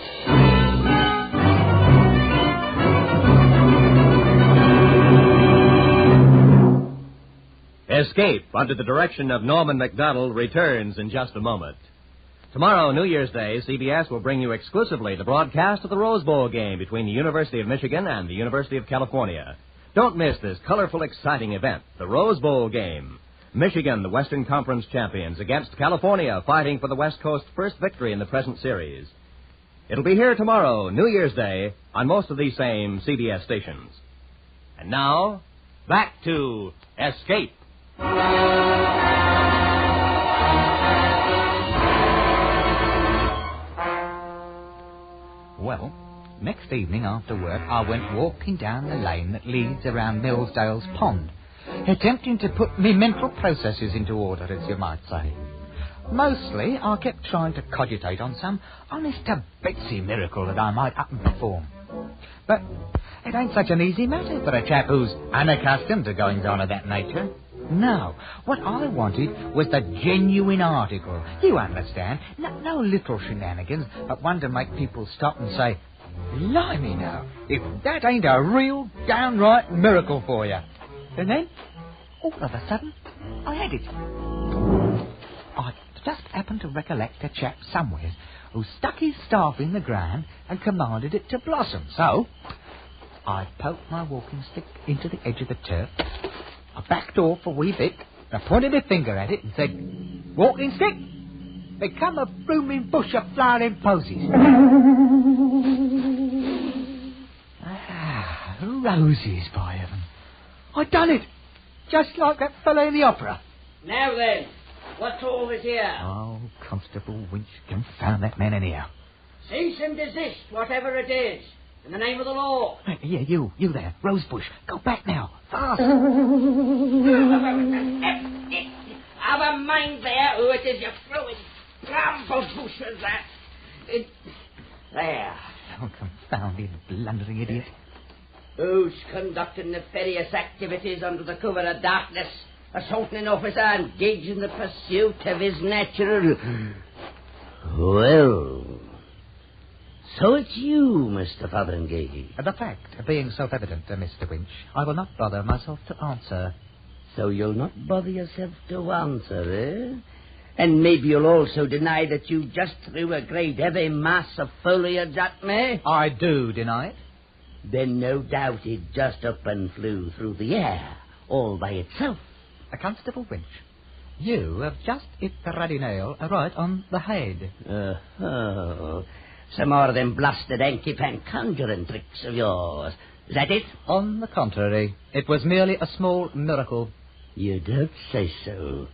Escape, under the direction of Norman MacDonald, returns in just a moment. Tomorrow, New Year's Day, CBS will bring you exclusively the broadcast of the Rose Bowl game between the University of Michigan and the University of California. Don't miss this colorful, exciting event, the Rose Bowl game. Michigan, the Western Conference champions, against California, fighting for the West Coast's first victory in the present series. It'll be here tomorrow, New Year's Day, on most of these same CBS stations. And now, back to Escape. Well, next evening after work, I went walking down the lane that leads around Millsdale's Pond, attempting to put me mental processes into order, as you might say. Mostly, I kept trying to cogitate on some honest-to-Betsy miracle that I might up and perform. But it ain't such an easy matter for a chap who's unaccustomed to goings-on of that nature. No, what I wanted was the genuine article. You understand? No little shenanigans, but one to make people stop and say, blimey now, if that ain't a real downright miracle for you. And then, all of a sudden, I had it. I just happened to recollect a chap somewhere who stuck his staff in the ground and commanded it to blossom. So, I poked my walking stick into the edge of the turf. I backed off a wee bit, I pointed my finger at it and said, walking stick, become a blooming bush of flowering posies. Roses, by heaven. I done it, just like that fellow in the opera. Now then, what's all this here? Oh, Constable Winch, confound that man anyhow. Cease and desist, whatever it is. In the name of the law. Yeah, you there, Rosebush. Go back now, fast. Have a mind there who it is you threw in Bush as that. There. Oh, confounded, blundering idiot. Who's conducting nefarious activities under the cover of darkness, assaulting an officer engaged in the pursuit of his natural... Well... So it's you, Mr. Fotheringay. The fact being self-evident, Mr. Winch, I will not bother myself to answer. So you'll not bother yourself to answer, eh? And maybe you'll also deny that you just threw a great heavy mass of foliage at me? I do deny it. Then no doubt it just up and flew through the air, all by itself. Constable Winch, you have just hit the ruddy nail right on the head. Some more of them blasted hanky-pank conjuring tricks of yours. Is that it? On the contrary, it was merely a small miracle. You don't say so.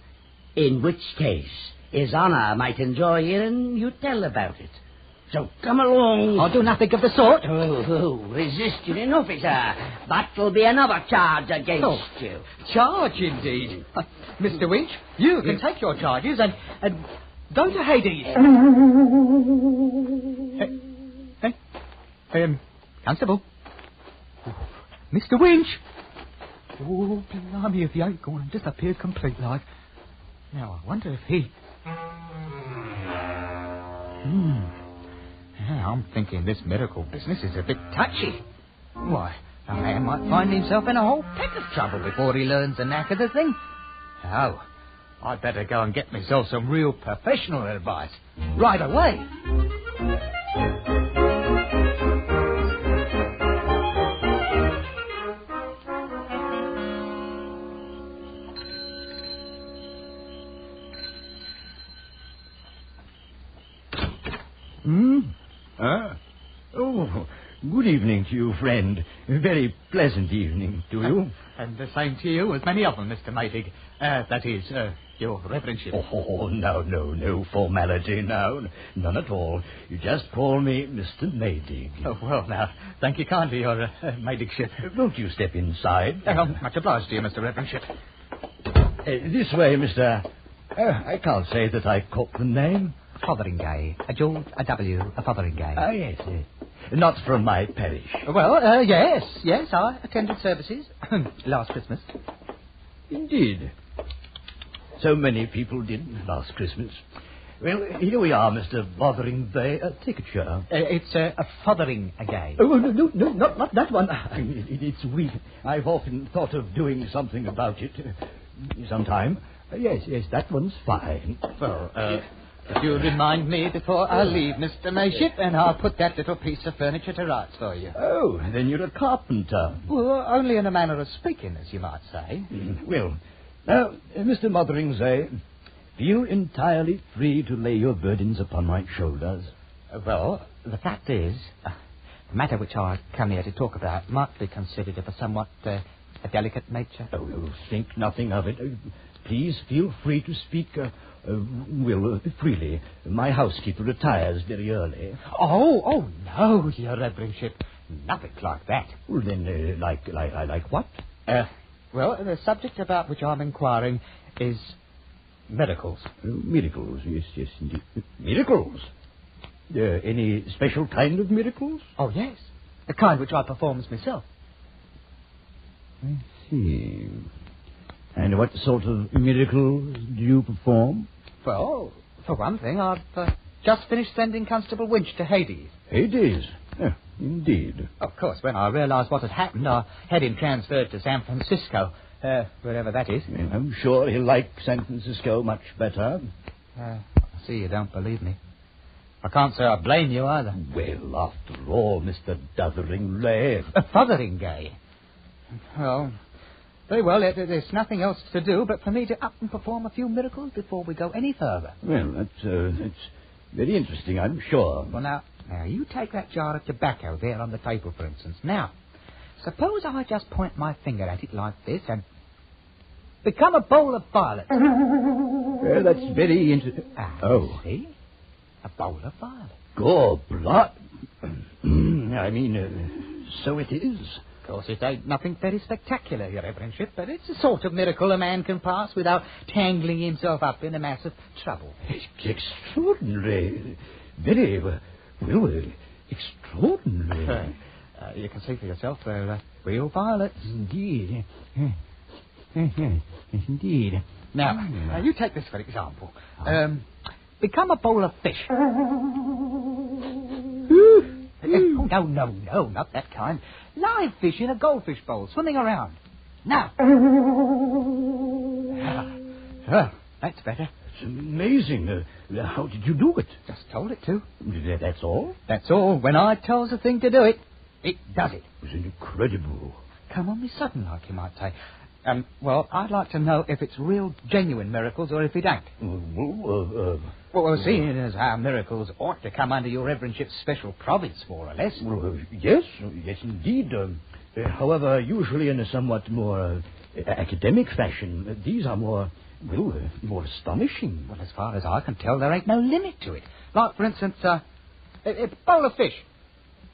In which case, His Honour might enjoy hearing you tell about it. So come along. I'll do nothing of the sort. Resisting an officer. That'll be another charge against you. Charge, indeed. Mr. Winch, you can take your charges and go to Hades. Constable. Mr. Winch. Oh, blimey, if he ain't gone and disappeared complete like. Now, I wonder if he... Yeah, I'm thinking this miracle business is a bit touchy. Why, a man might find himself in a whole peck of trouble before he learns the knack of the thing. Oh, I'd better go and get myself some real professional advice. Right away. Oh, good evening to you, friend. A very pleasant evening to you. And the same to you as many of them, Mr. Matig. That is, your reverendship. Oh, no formality, no. None at all. You just call me Mr. Madig. Oh, well, now, thank you kindly, your Madigship. Won't you step inside? Much obliged to you, Mr. Reverendship. This way, Mr. I can't say that I caught the name. Fotheringay. A George, a W, a Fotheringay. Ah, yes. Not from my parish. Well, yes, I attended services last Christmas. Indeed. So many people did last Christmas. Well, here we are, Mr. Fotheringay. Take a chair. It's a Fotheringay. Oh, no, not that one. It's weak. I've often thought of doing something about it. Sometime. Yes, that one's fine. Well, if you remind me before I leave, Mr. Mayship, and I'll put that little piece of furniture to rights for you. Oh, then you're a carpenter. Well, only in a manner of speaking, as you might say. Well, now, Mr. Fotheringay, feel entirely free to lay your burdens upon my shoulders. Well, the fact is, the matter which I come here to talk about might be considered of a somewhat a delicate nature. Oh, think nothing of it. Please feel free to speak, freely. My housekeeper retires very early. Oh, no, your reverendship. Nothing like that. Well, then, like what? Well, the subject about which I'm inquiring is miracles. Miracles, yes, indeed. Miracles? Any special kind of miracles? Oh, yes. The kind which I performs myself. I see. And what sort of miracles do you perform? Well, for one thing, I've just finished sending Constable Winch to Hades. Hades? Indeed. Of course, when I realised what had happened, I had him transferred to San Francisco, wherever that is. I'm sure he'll like San Francisco much better. I see you don't believe me. I can't say I blame you either. Well, after all, Mr. Fotheringay. Fotheringay? Well, very well, there's nothing else to do but for me to up and perform a few miracles before we go any further. Well, that's very interesting, I'm sure. Well, now, you take that jar of tobacco there on the table, for instance. Now, suppose I just point my finger at it like this and become a bowl of violets. Well, that's very interesting. See? A bowl of violets. Gobblot. I mean, so it is. Of course, it ain't nothing very spectacular, your reverendship, but it's a sort of miracle a man can pass without tangling himself up in a mass of trouble. It's extraordinary. Very, extraordinary. You can see for yourself, they're real violets. Indeed. Yes, indeed. Now, you take this for example. Become a bowl of fish. Oh, no, not that kind. Live fish in a goldfish bowl, swimming around. Now. That's better. It's amazing. How did you do it? Just told it to. That's all? That's all. When I tells a thing to do it, it does it. It was incredible. Come on me sudden, like you might say. Well, I'd like to know if it's real, genuine miracles or if it ain't. Well, seeing as how miracles ought to come under your reverendship's special province, more or less. Yes, indeed. However, usually in a somewhat more academic fashion, these are more astonishing. Well, as far as I can tell, there ain't no limit to it. Like, for instance, a bowl of fish.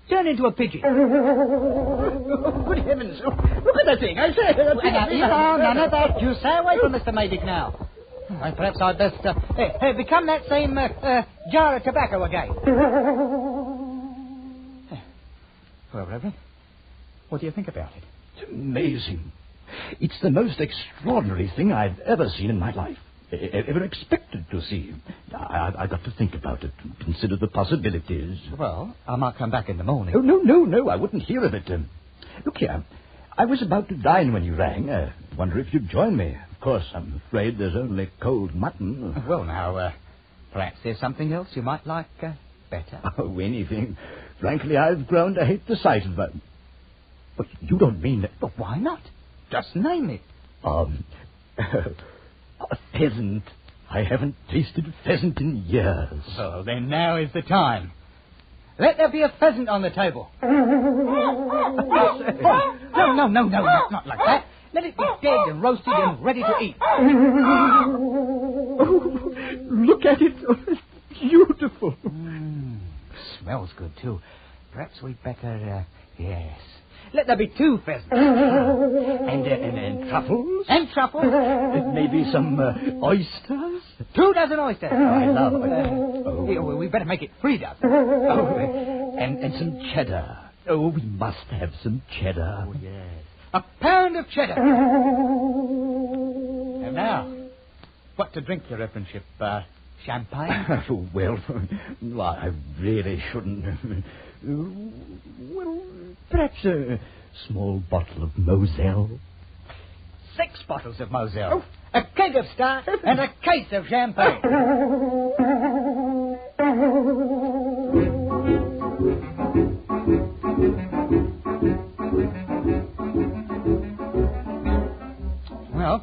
Turn into a pigeon. Good heavens. Look at the thing. I say. None of that. You stay away from Mr. Maydick now. And perhaps I'd best become that same jar of tobacco again. Well, Reverend, what do you think about it? It's amazing. It's the most extraordinary thing I've ever seen in my life. Ever expected to see. I've got to think about it, consider the possibilities. Well, I might come back in the morning. Oh, no, I wouldn't hear of it. Look here, I was about to dine when you rang. Wonder if you'd join me. Of course, I'm afraid there's only cold mutton. Well, now, perhaps there's something else you might like better. Oh, anything. Frankly, I've grown to hate the sight of that. But you don't mean that... But why not? Just name it. A pheasant. I haven't tasted pheasant in years. So then now is the time. Let there be a pheasant on the table. No, not like that. Let it be dead and roasted and ready to eat. Oh, look at it. Oh, it's beautiful. Smells good, too. Perhaps we'd better, yes. Let there be 2 pheasants. And truffles? And truffles. Maybe some oysters? 2 dozen oysters. I love it. We better make it 3 dozen. And some cheddar. Oh, we must have some cheddar. Oh, yes. A pound of cheddar. And now, what to drink, Your Reverendship? Champagne? Well, I really shouldn't. Well, perhaps a small bottle of Moselle. 6 bottles of Moselle. A keg of Star and a case of champagne. Well,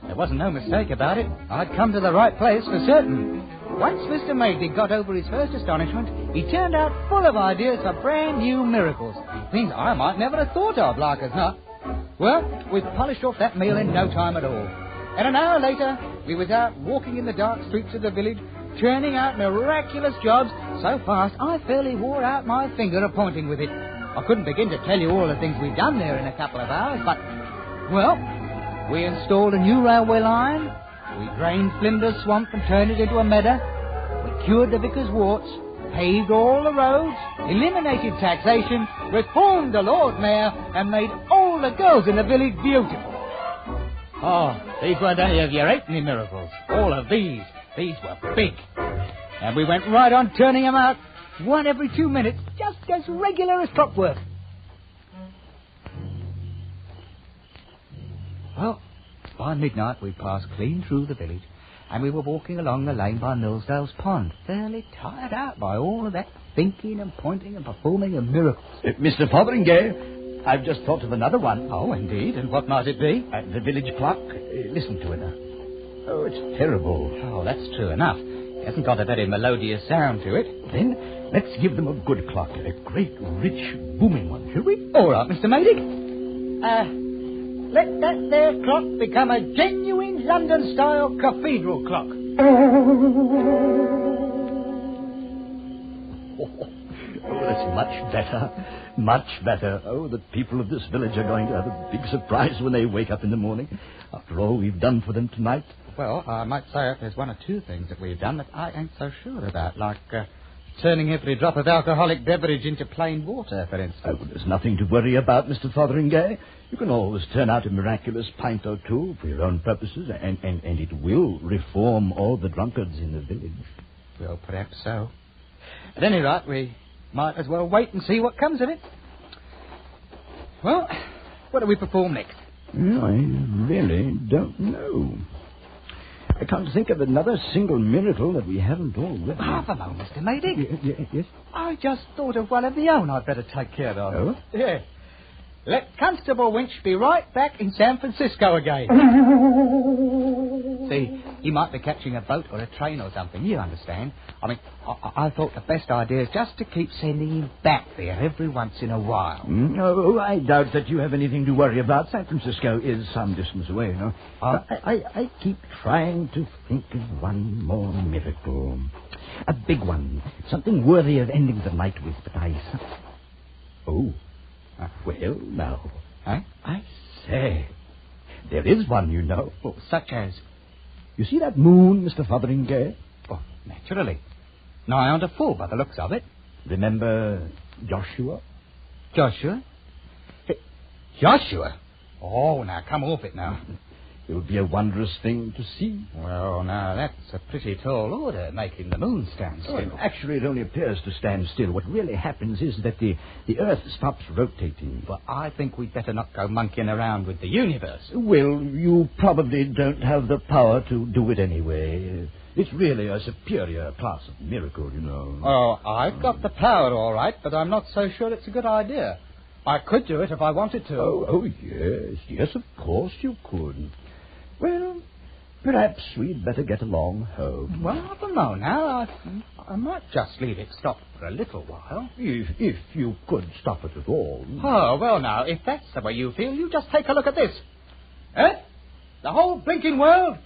there wasn't no mistake about it. I'd come to the right place for certain. Once Mr. Maydick got over his first astonishment, he turned out full of ideas for brand new miracles. Things I might never have thought of, like as not. Well, we polished off that meal in no time at all. And an hour later, we was out walking in the dark streets of the village, churning out miraculous jobs so fast I fairly wore out my finger a-pointing with it. I couldn't begin to tell you all the things we'd done there in a couple of hours, but, well, we installed a new railway line. We drained Flinders Swamp and turned it into a meadow. We cured the vicar's warts, paved all the roads, eliminated taxation, reformed the Lord Mayor, and made all the girls in the village beautiful. Oh, these weren't any of your 8 miracles. All of these were big. And we went right on turning them out, 1 every 2 minutes, just as regular as clockwork. Well, by midnight we passed clean through the village, and we were walking along the lane by Millsdale's Pond, fairly tired out by all of that thinking and pointing and performing of miracles. Mr. Fotheringay, I've just thought of another one. Oh, indeed, and what might it be? The village clock. Listen to it now. Oh, it's terrible. Oh, that's true enough. It hasn't got a very melodious sound to it. Then let's give them a good clock, a great, rich, booming one, shall we? All right, Mr. Maydick. Let that there clock become a genuine London-style cathedral clock. Oh, that's much better. Much better. Oh, the people of this village are going to have a big surprise when they wake up in the morning. After all we've done for them tonight. Well, I might say there's 1 or 2 things that we've done that I ain't so sure about, like turning every drop of alcoholic beverage into plain water, for instance. Oh, there's nothing to worry about, Mr. Fotheringay. You can always turn out a miraculous pint or 2 for your own purposes, and it will reform all the drunkards in the village. Well, perhaps so. At any rate, we might as well wait and see what comes of it. Well, what do we perform next? I really don't know. I can't think of another single miracle that we haven't already. Half a moment, Mr. Maydig. Yes? I just thought of one of my own I'd better take care of. Oh? Yeah. Let Constable Winch be right back in San Francisco again. See, he might be catching a boat or a train or something, you understand. I mean, I thought the best idea is just to keep sending him back there every once in a while. Oh, I doubt that you have anything to worry about. San Francisco is some distance away, you know. I keep trying to think of one more miracle. A big one. Something worthy of ending the night with, but Oh. Well, now. Huh? I say. There is one, you know. Oh, such as? You see that moon, Mr. Fotheringay? Oh, naturally. Nigh on to full by the looks of it. Remember Joshua? Joshua? Joshua? Oh, now, come off it now. It would be a wondrous thing to see. Well, now, that's a pretty tall order, making the moon stand still. Well, actually, it only appears to stand still. What really happens is that the Earth stops rotating. Well, I think we'd better not go monkeying around with the universe. Well, you probably don't have the power to do it anyway. It's really a superior class of miracle, you know. Oh, I've got the power, all right, but I'm not so sure it's a good idea. I could do it if I wanted to. Oh, yes. Yes, of course you could. Well, perhaps we'd better get along home. Well, I don't know now. I might just leave it stopped for a little while. If you could stop it at all. Oh, well, now, if that's the way you feel, you just take a look at this. Eh? The whole blinking world,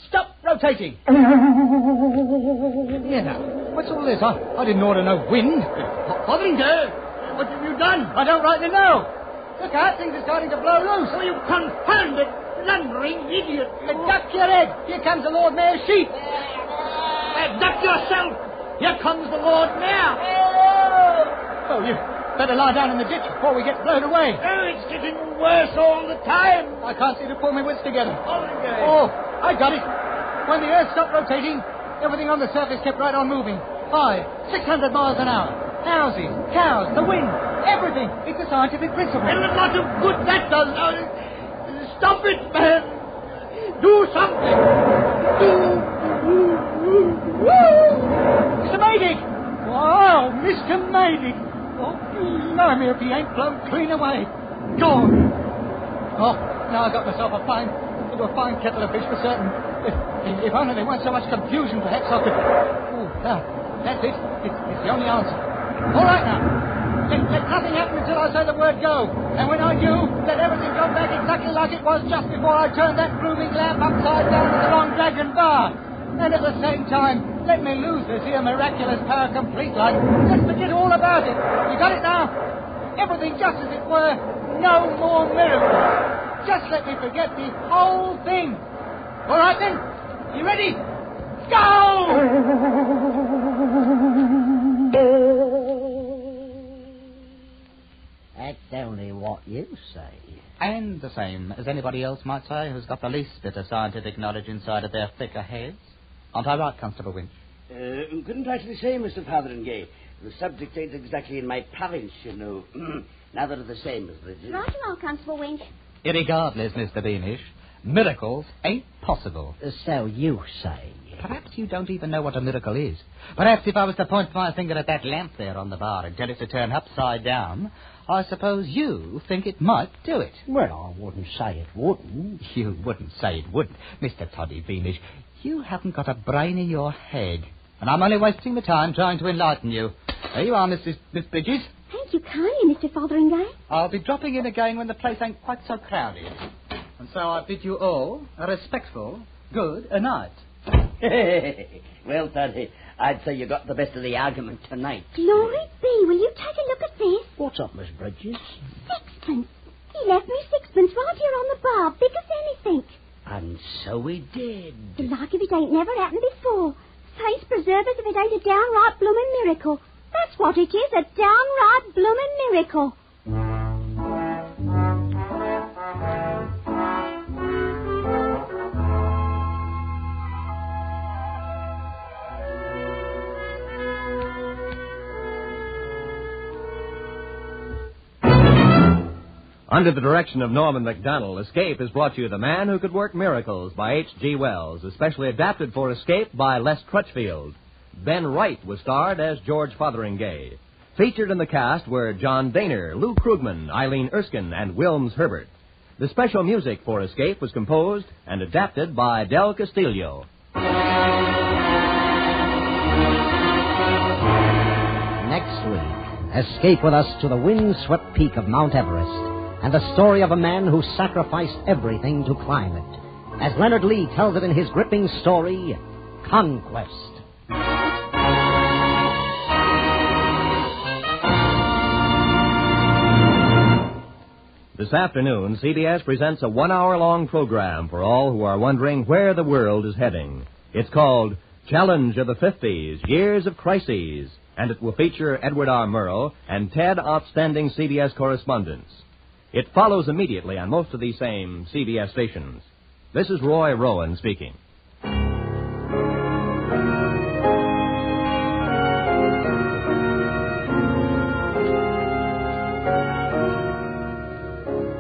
stop rotating. Yeah, now, what's all this? I didn't order no wind. Fotheringay, what have you done? I don't rightly know. Look out, things are starting to blow loose. Oh, you confounded, blundering idiot. Duck your head. Here comes the Lord Mayor's sheep. Duck yourself. Here comes the Lord Mayor. Oh, you better lie down in the ditch before we get blown away. Oh, it's getting worse all the time. I can't seem to pull my wits together. Fotheringay. Oh, I got it. When the Earth stopped rotating, everything on the surface kept right on moving. 600 miles an hour. Houses, cows, the wind, everything. It's a scientific principle. And a lot of good that does. Stop it, man. Do something. Mr. Maydig! Wow, Mr. Maydig! Oh, blimey, if he ain't blown clean away. Gone. Oh, now I got myself into a fine kettle of fish for certain. If only there weren't so much confusion, perhaps I could... Oh, now, that's it. It's the only answer. All right, now. Let nothing happen until I say the word go. And when I do, let everything go back exactly like it was just before I turned that blooming lamp upside down in the Long Dragon bar. And at the same time, let me lose this here miraculous power complete like. Just forget all about it. You got it now? Everything just as it were. No more miracles. Just let me forget the whole thing. All right, then. You ready? Go! That's only what you say. And the same as anybody else might say who's got the least bit of scientific knowledge inside of their thicker heads. Aren't I right, Constable Winch? Couldn't actually say, Mr. Fotheringay. The subject ain't exactly in my province, you know. Neither are the same, Miss Bridges. Right along, Constable Winch. Irregardless, Mr. Beamish, miracles ain't possible. So you say. Perhaps you don't even know what a miracle is. Perhaps if I was to point my finger at that lamp there on the bar and tell it to turn upside down, I suppose you think it might do it. Well, I wouldn't say it wouldn't. You wouldn't say it wouldn't. Mr. Toddy Beamish, you haven't got a brain in your head. And I'm only wasting the time trying to enlighten you. There you are, Miss Bridges. Thank you kindly, Mr. Fotheringay. I'll be dropping in again when the place ain't quite so crowded. And so I bid you all a respectful good night. Well, Toddy, I'd say you got the best of the argument tonight. Glory be, will you take a look at this? What's up, Miss Bridges? Sixpence. He left me sixpence right here on the bar, big as anything. And so he did. The like of it ain't never happened before. Saints preserve us if it ain't a downright bloomin' miracle. That's what it is, a downright bloomin' miracle. Under the direction of Norman MacDonald, Escape has brought you The Man Who Could Work Miracles by H.G. Wells, especially adapted for Escape by Les Crutchfield. Ben Wright was starred as George Fotheringay. Featured in the cast were John Daner, Lou Krugman, Eileen Erskine, and Wilms Herbert. The special music for Escape was composed and adapted by Del Castillo. Next week, escape with us to the wind-swept peak of Mount Everest and the story of a man who sacrificed everything to climb it, as Leonard Lee tells it in his gripping story, Conquest. This afternoon, CBS presents a 1-hour-long program for all who are wondering where the world is heading. It's called Challenge of the 50s, Years of Crises, and it will feature Edward R. Murrow and 10 outstanding CBS correspondents. It follows immediately on most of these same CBS stations. This is Roy Rowan speaking.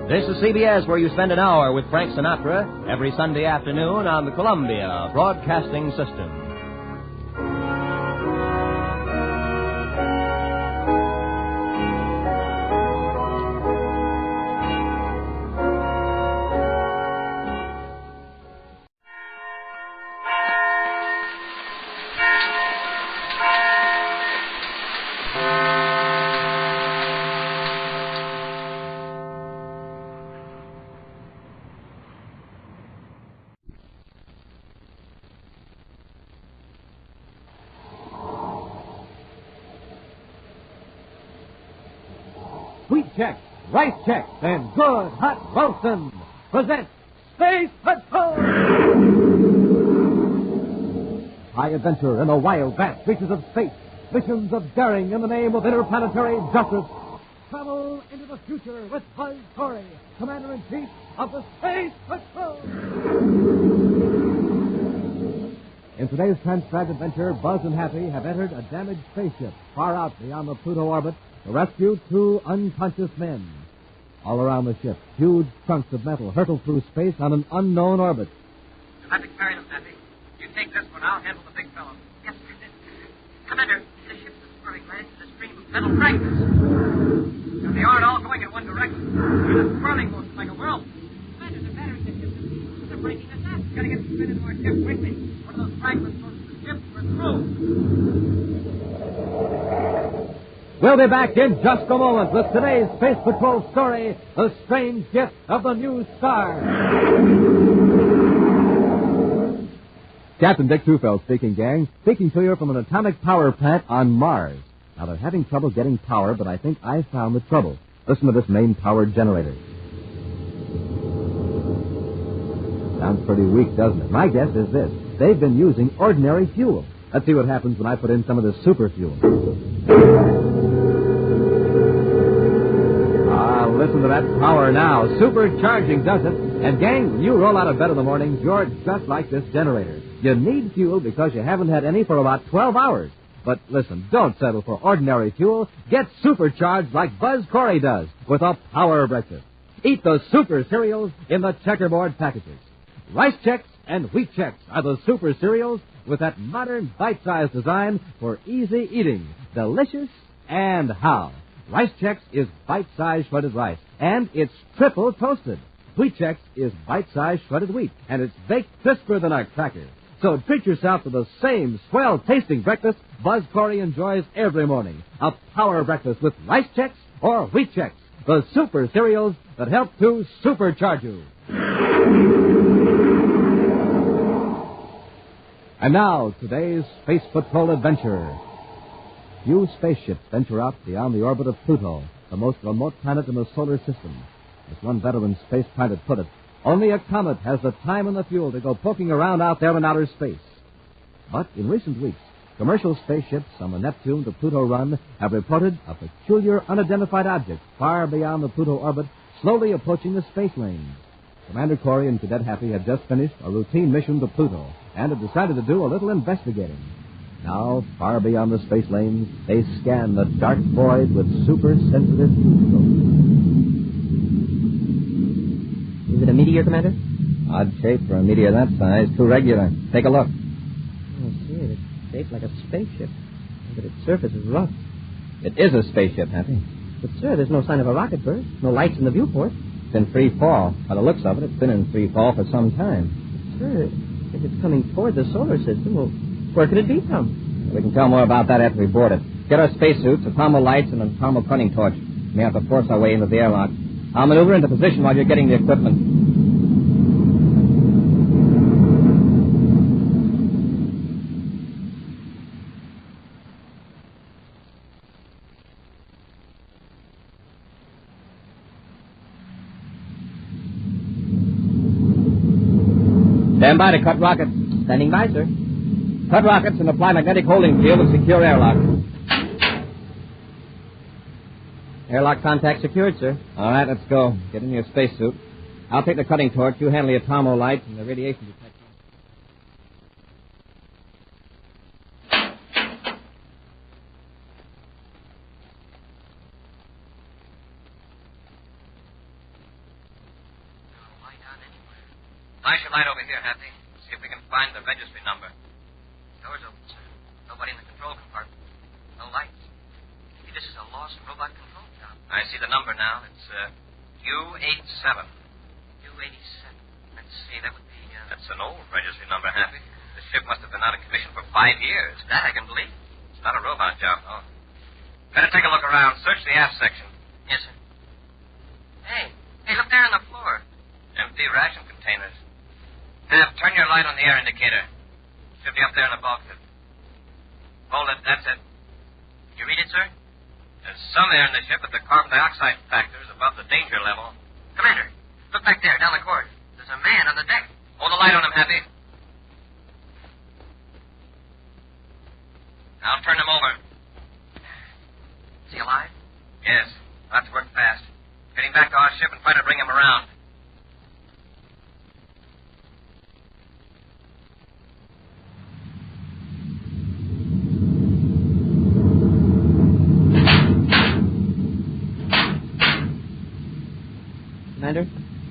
This is CBS, where you spend an hour with Frank Sinatra every Sunday afternoon on the Columbia Broadcasting System. Wheat checks, rice checks, and good hot roastin' presents Space Patrol! High adventure in the wild, vast reaches of space. Missions of daring in the name of interplanetary justice. Travel into the future with Buzz Corey, Commander-in-Chief of the Space Patrol! In today's transcribed adventure, Buzz and Happy have entered a damaged spaceship far out beyond the Pluto orbit to rescue 2 unconscious men. All around the ship, huge chunks of metal hurtle through space on an unknown orbit. I have to carry them, Happy. You take this one, I'll handle the big fellow. Yes, Commander, the ship's swirling right into the stream of metal fragments. Now, they aren't all going in one direction. They're just swirling motion like a whirl. Commander, the batteries in the ship, they're breaking us up. We've got to get them into our ship quickly. One of those fragments goes to the ship, we're through. We'll be back in just a moment with today's Space Patrol story, The Strange Gift of the New Star. Captain Dick Tufeld speaking, gang. Speaking to you from an atomic power plant on Mars. Now, they're having trouble getting power, but I think I found the trouble. Listen to this main-powered generator. Sounds pretty weak, doesn't it? My guess is this. They've been using ordinary fuel. Let's see what happens when I put in some of this super fuel. Listen to that power now. Supercharging, does it? And, gang, when you roll out of bed in the morning, you're just like this generator. You need fuel because you haven't had any for about 12 hours. But listen, don't settle for ordinary fuel. Get supercharged like Buzz Corey does with a power breakfast. Eat the super cereals in the checkerboard packages. Rice Chex and Wheat Chex are the super cereals with that modern bite-sized design for easy eating. Delicious and how. Rice Chex is bite-sized shredded rice, and it's triple toasted. Wheat Chex is bite-sized shredded wheat, and it's baked crisper than a cracker. So treat yourself to the same swell-tasting breakfast Buzz Corey enjoys every morning. A power breakfast with Rice Chex or Wheat Chex, the super cereals that help to supercharge you. And now, today's Space Patrol adventure. Few spaceships venture out beyond the orbit of Pluto, the most remote planet in the solar system. As one veteran space pilot put it, only a comet has the time and the fuel to go poking around out there in outer space. But in recent weeks, commercial spaceships on the Neptune to Pluto run have reported a peculiar unidentified object far beyond the Pluto orbit, slowly approaching the space lanes. Commander Corey and Cadet Happy had just finished a routine mission to Pluto and had decided to do a little investigating. Now, far beyond the space lanes, they scan the dark void with super-sensitive telescopes. meteor, Commander? Odd shape for a meteor that size. Too regular. Take a look. Oh, I see it. It's shaped like a spaceship. But its surface is rough. It is a spaceship, Happy. But, sir, there's no sign of a rocket burst. No lights in the viewport. It's in free fall. By the looks of it, it's been in free fall for some time. But, sir, if it's coming toward the solar system, well, where could it be from? We can tell more about that after we board it. Get our spacesuits, a thermal lights, and a thermal cutting torch. We may have to force our way into the airlock. I'll maneuver into position while you're getting the equipment. Stand by to cut rockets. Standing by, sir. Cut rockets and apply magnetic holding field and secure airlock. Airlock contact secured, sir. All right, let's go. Get in your spacesuit. I'll take the cutting torch. You handle your thermo lights and the radiation detector. Flash your light over here, Happy. See if we can find the registry number. Doors open, sir. Nobody in the control compartment. No lights. Maybe this is a lost robot control job. I see the number now. It's U87. U87. Let's see, that would be... That's an old registry number, Happy. The ship must have been out of commission for 5 years. That I can believe. It's not a robot job, no. Better take a look around. Search the aft section. Yes, sir. Hey, look there on the floor. Empty ration containers. Turn your light on the air indicator. Should be up there in the bulkhead. Hold it, that's it. Did you read it, sir? There's some air in the ship, but the carbon dioxide factor is above the danger level. Commander, look back there, down the corridor. There's a man on the deck. Hold the light on him, Happy. I'll turn him over. Is he alive? Yes. We'll have to work fast. Getting back to our ship and try to bring him around. Commander?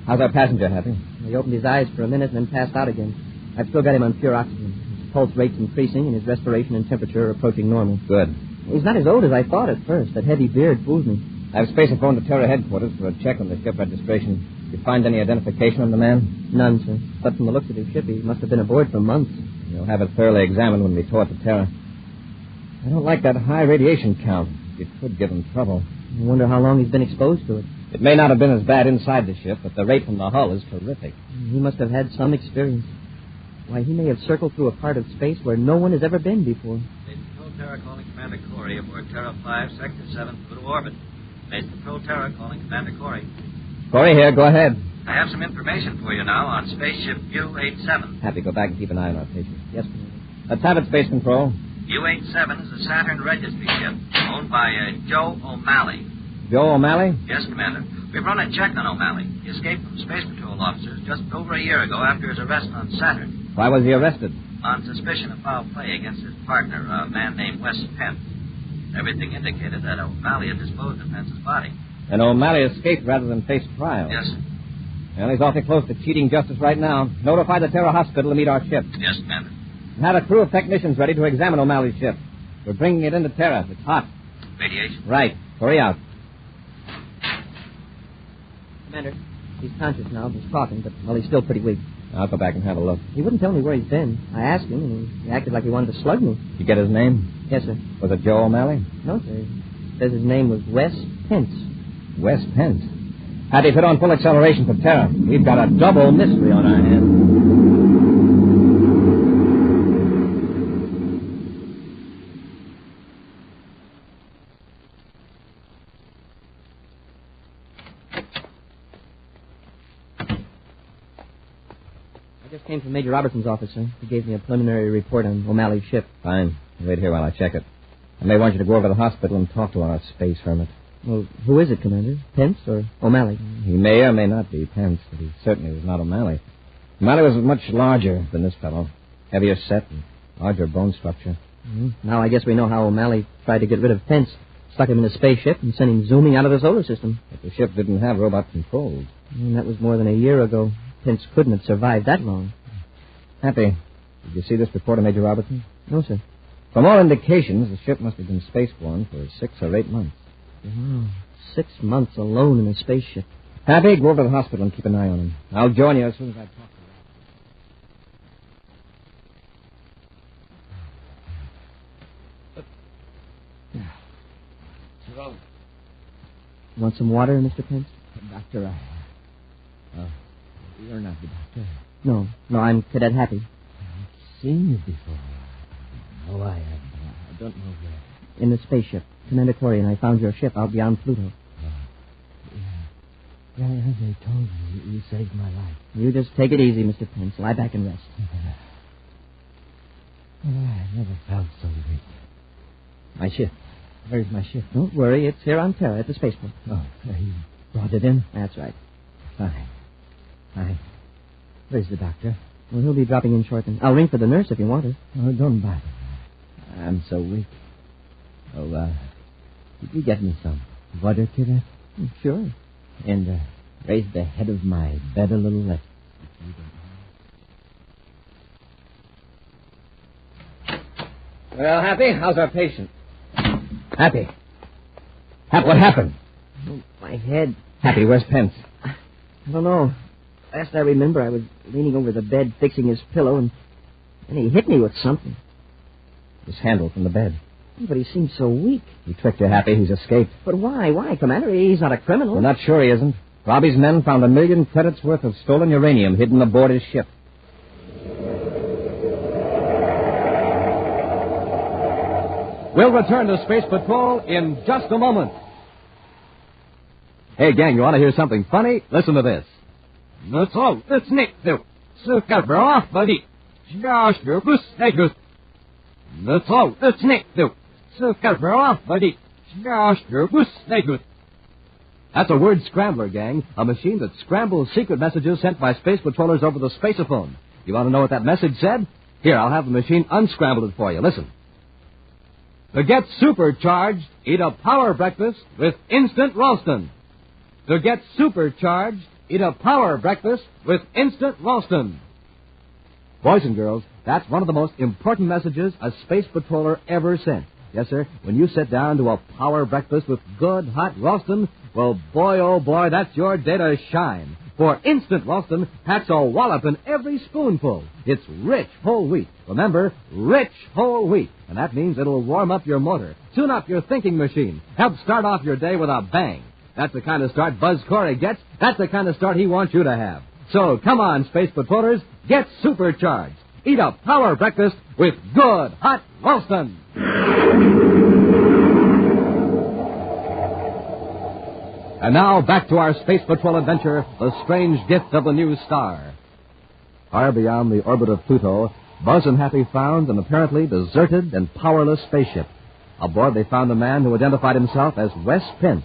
How's our passenger, Happy? He opened his eyes for a minute and then passed out again. I've still got him on pure oxygen. His pulse rate's increasing and his respiration and temperature are approaching normal. Good. He's not as old as I thought at first. That heavy beard fools me. I have spacephone to Terra headquarters for a check on the ship registration. Did you find any identification on the man? None, sir. But from the looks of his ship, he must have been aboard for months. We'll have it thoroughly examined when we tow it to Terra. I don't like that high radiation count. It could give him trouble. I wonder how long he's been exposed to it. It may not have been as bad inside the ship, but the rate from the hull is terrific. He must have had some experience. Why, he may have circled through a part of space where no one has ever been before. Base Control Terra calling Commander Corey aboard Terra 5, Sector 7, through to orbit. Base Control Terra calling Commander Corey. Corey here, go ahead. I have some information for you now on spaceship U87. Happy, go back and keep an eye on our patient. Yes, Commander. Let's have it, Space Control. U87 is a Saturn registry ship owned by Joe O'Malley. Joe O'Malley? Yes, Commander. We've run a check on O'Malley. He escaped from Space Patrol officers just over a year ago after his arrest on Saturn. Why was he arrested? On suspicion of foul play against his partner, a man named Wes Pence. Everything indicated that O'Malley had disposed of Pence's body. And O'Malley escaped rather than face trial. Yes, sir. Well, he's awfully close to cheating justice right now. Notify the Terra Hospital to meet our ship. Yes, Commander. And have a crew of technicians ready to examine O'Malley's ship. We're bringing it into Terra. It's hot. Radiation? Right. Hurry out. Commander, he's conscious now. He's talking, but, well, he's still pretty weak. I'll go back and have a look. He wouldn't tell me where he's been. I asked him, and he acted like he wanted to slug me. Did you get his name? Yes, sir. Was it Joe O'Malley? No, sir. He says his name was Wes Pence. Wes Pence. Had he put on full acceleration for Terra, we've got a double mystery on our hands. Came from Major Robertson's office, sir. He gave me a preliminary report on O'Malley's ship. Fine. Wait here while I check it. I may want you to go over to the hospital and talk to our space hermit. Well, who is it, Commander? Pence or O'Malley? He may or may not be Pence, but he certainly was not O'Malley. O'Malley was much larger than this fellow. Heavier set and larger bone structure. Mm-hmm. Now I guess we know how O'Malley tried to get rid of Pence. Stuck him in a spaceship and sent him zooming out of the solar system. But the ship didn't have robot controls. And that was more than a year ago. Pence couldn't have survived that long. Happy, did you see this report of Major Robertson? No, sir. From all indications, the ship must have been spaceborne for 6 or 8 months. Wow, 6 months alone in a spaceship. Happy, go over to the hospital and keep an eye on him. I'll join you as soon as I talk to you. What's wrong? Want some water, Mr. Pence? Doctor, you're not the doctor. No, I'm Cadet Happy. I've seen you before. No, I haven't. I don't know where. In the spaceship. Commander Corey and I found your ship out beyond Pluto. Yeah, as I told you, you saved my life. You just take it easy, Mr. Pence. Lie back and rest. I never felt so weak. My ship. Where's my ship? Don't worry, it's here on Terra at the spaceport. Oh, you brought it in? That's right. Fine. Where's the doctor? Well, he'll be dropping in shortly. I'll ring for the nurse if you want her. Oh, don't bother. I'm so weak. Oh, could you get me some water, Kidder? Sure. And raise the head of my bed a little less. Well, Happy, how's our patient? Happy, what happened? Oh, my head. Happy, where's Pence? I don't know. Last I remember, I was leaning over the bed fixing his pillow, and he hit me with something. His handle from the bed. But he seemed so weak. He tricked you, Happy. He's escaped. But why? Why, Commander? He's not a criminal. We're not sure he isn't. Robbie's men found 1 million credits worth of stolen uranium hidden aboard his ship. We'll return to Space Patrol in just a moment. Hey, gang, you want to hear something funny? Listen to this. That's all. That's Nick, though. So, cover off, buddy. Gosh, you're good. That's all. That's Nick, though. So, cover off, buddy. Gosh, you're good. That's a word scrambler, gang. A machine that scrambles secret messages sent by space patrollers over the spaceophone. You want to know what that message said? Here, I'll have the machine unscramble it for you. Listen. To get supercharged, eat a power breakfast with instant Ralston. To get supercharged, eat a power breakfast with instant Ralston. Boys and girls, that's one of the most important messages a space patroller ever sent. Yes, sir, when you sit down to a power breakfast with good hot Ralston, well, boy, oh boy, that's your day to shine. For instant Ralston packs a wallop in every spoonful. It's rich whole wheat. Remember, rich whole wheat. And that means it'll warm up your motor, tune up your thinking machine, help start off your day with a bang. That's the kind of start Buzz Corey gets. That's the kind of start he wants you to have. So come on, Space Patrollers, get supercharged. Eat a power breakfast with good hot Ralston. And now, back to our Space Patrol adventure, The Strange Gift of the New Star. Far beyond the orbit of Pluto, Buzz and Happy found an apparently deserted and powerless spaceship. Aboard, they found a man who identified himself as Wes Pence.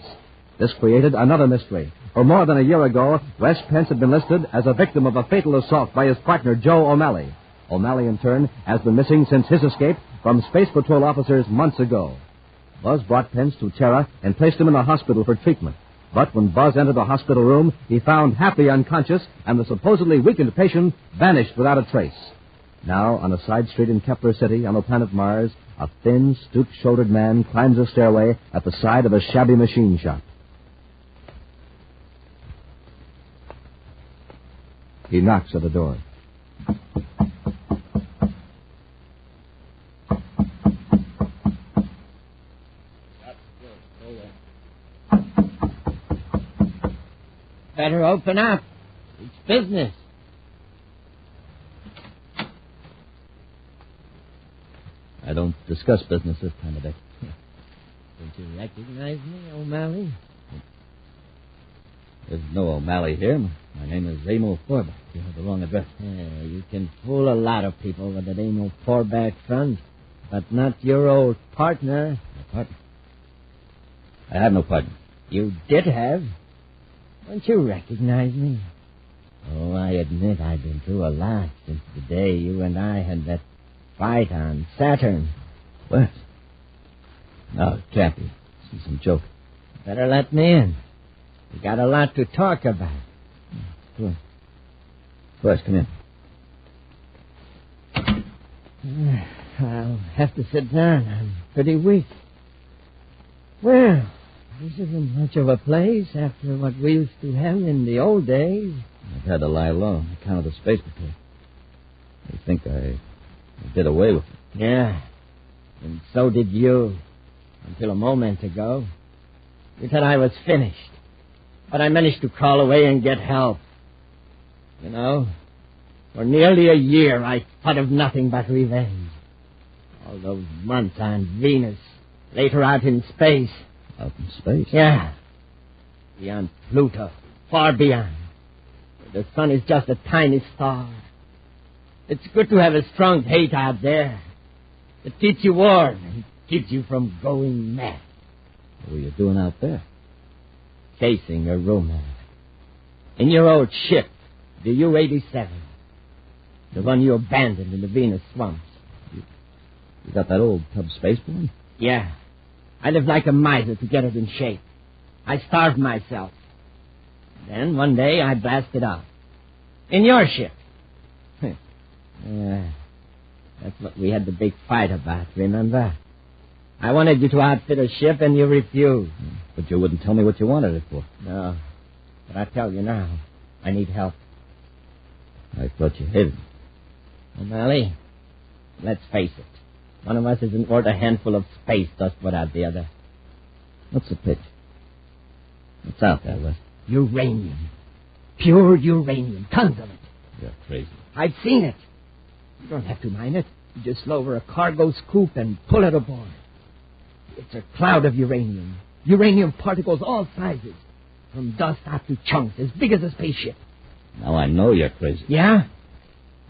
This created another mystery. For more than a year ago, Wes Pence had been listed as a victim of a fatal assault by his partner, Joe O'Malley. O'Malley, in turn, has been missing since his escape from Space Patrol officers months ago. Buzz brought Pence to Terra and placed him in a hospital for treatment. But when Buzz entered the hospital room, he found Happy unconscious and the supposedly weakened patient vanished without a trace. Now, on a side street in Kepler City on the planet Mars, a thin, stoop-shouldered man climbs a stairway at the side of a shabby machine shop. He knocks at the door. Better open up. It's business. I don't discuss business this time of day. Don't you recognize me, O'Malley? There's no O'Malley here. My name is Ramo Forback. You have the wrong address. Yeah, you can fool a lot of people with that Ramo Forback front, but not your old partner. My partner? I have no partner. You did have. Don't you recognize me? Oh, I admit I've been through a lot since the day you and I had that fight on Saturn. What? No, it can't be. This is some joke. Better let me in. We got a lot to talk about. Sure. Of course, come in. I'll have to sit down. I'm pretty weak. Well, this isn't much of a place after what we used to have in the old days. I've had to lie low on account of the space patrol. They think I did away with it. Yeah, and so did you. Until a moment ago. You thought I was finished. But I managed to crawl away and get help. You know, for nearly a year I thought of nothing but revenge. All those months on Venus, later out in space. Out in space? Yeah. Beyond Pluto, far beyond. The sun is just a tiny star. It's good to have a strong hate out there. It keeps you warm and keeps you from going mad. What were you doing out there? Chasing a romance. In your old ship, the U-87. The one you abandoned in the Venus swamps. You got that old tub space boy? Yeah. I lived like a miser to get it in shape. I starved myself. Then one day I blasted off. In your ship. Yeah. That's what we had the big fight about, remember? I wanted you to outfit a ship and you refused. But you wouldn't tell me what you wanted it for. No. But I tell you now, I need help. I thought you hated me. O'Malley, let's face it. One of us isn't worth a handful of space dust without the other. What's the pitch? What's out there, West? Uranium. Pure uranium. Tons of it. You're crazy. I've seen it. You don't have to mine it. You just lower a cargo scoop and pull it aboard. It's a cloud of uranium. Uranium particles all sizes. From dust out to chunks as big as a spaceship. Now I know you're crazy. Yeah?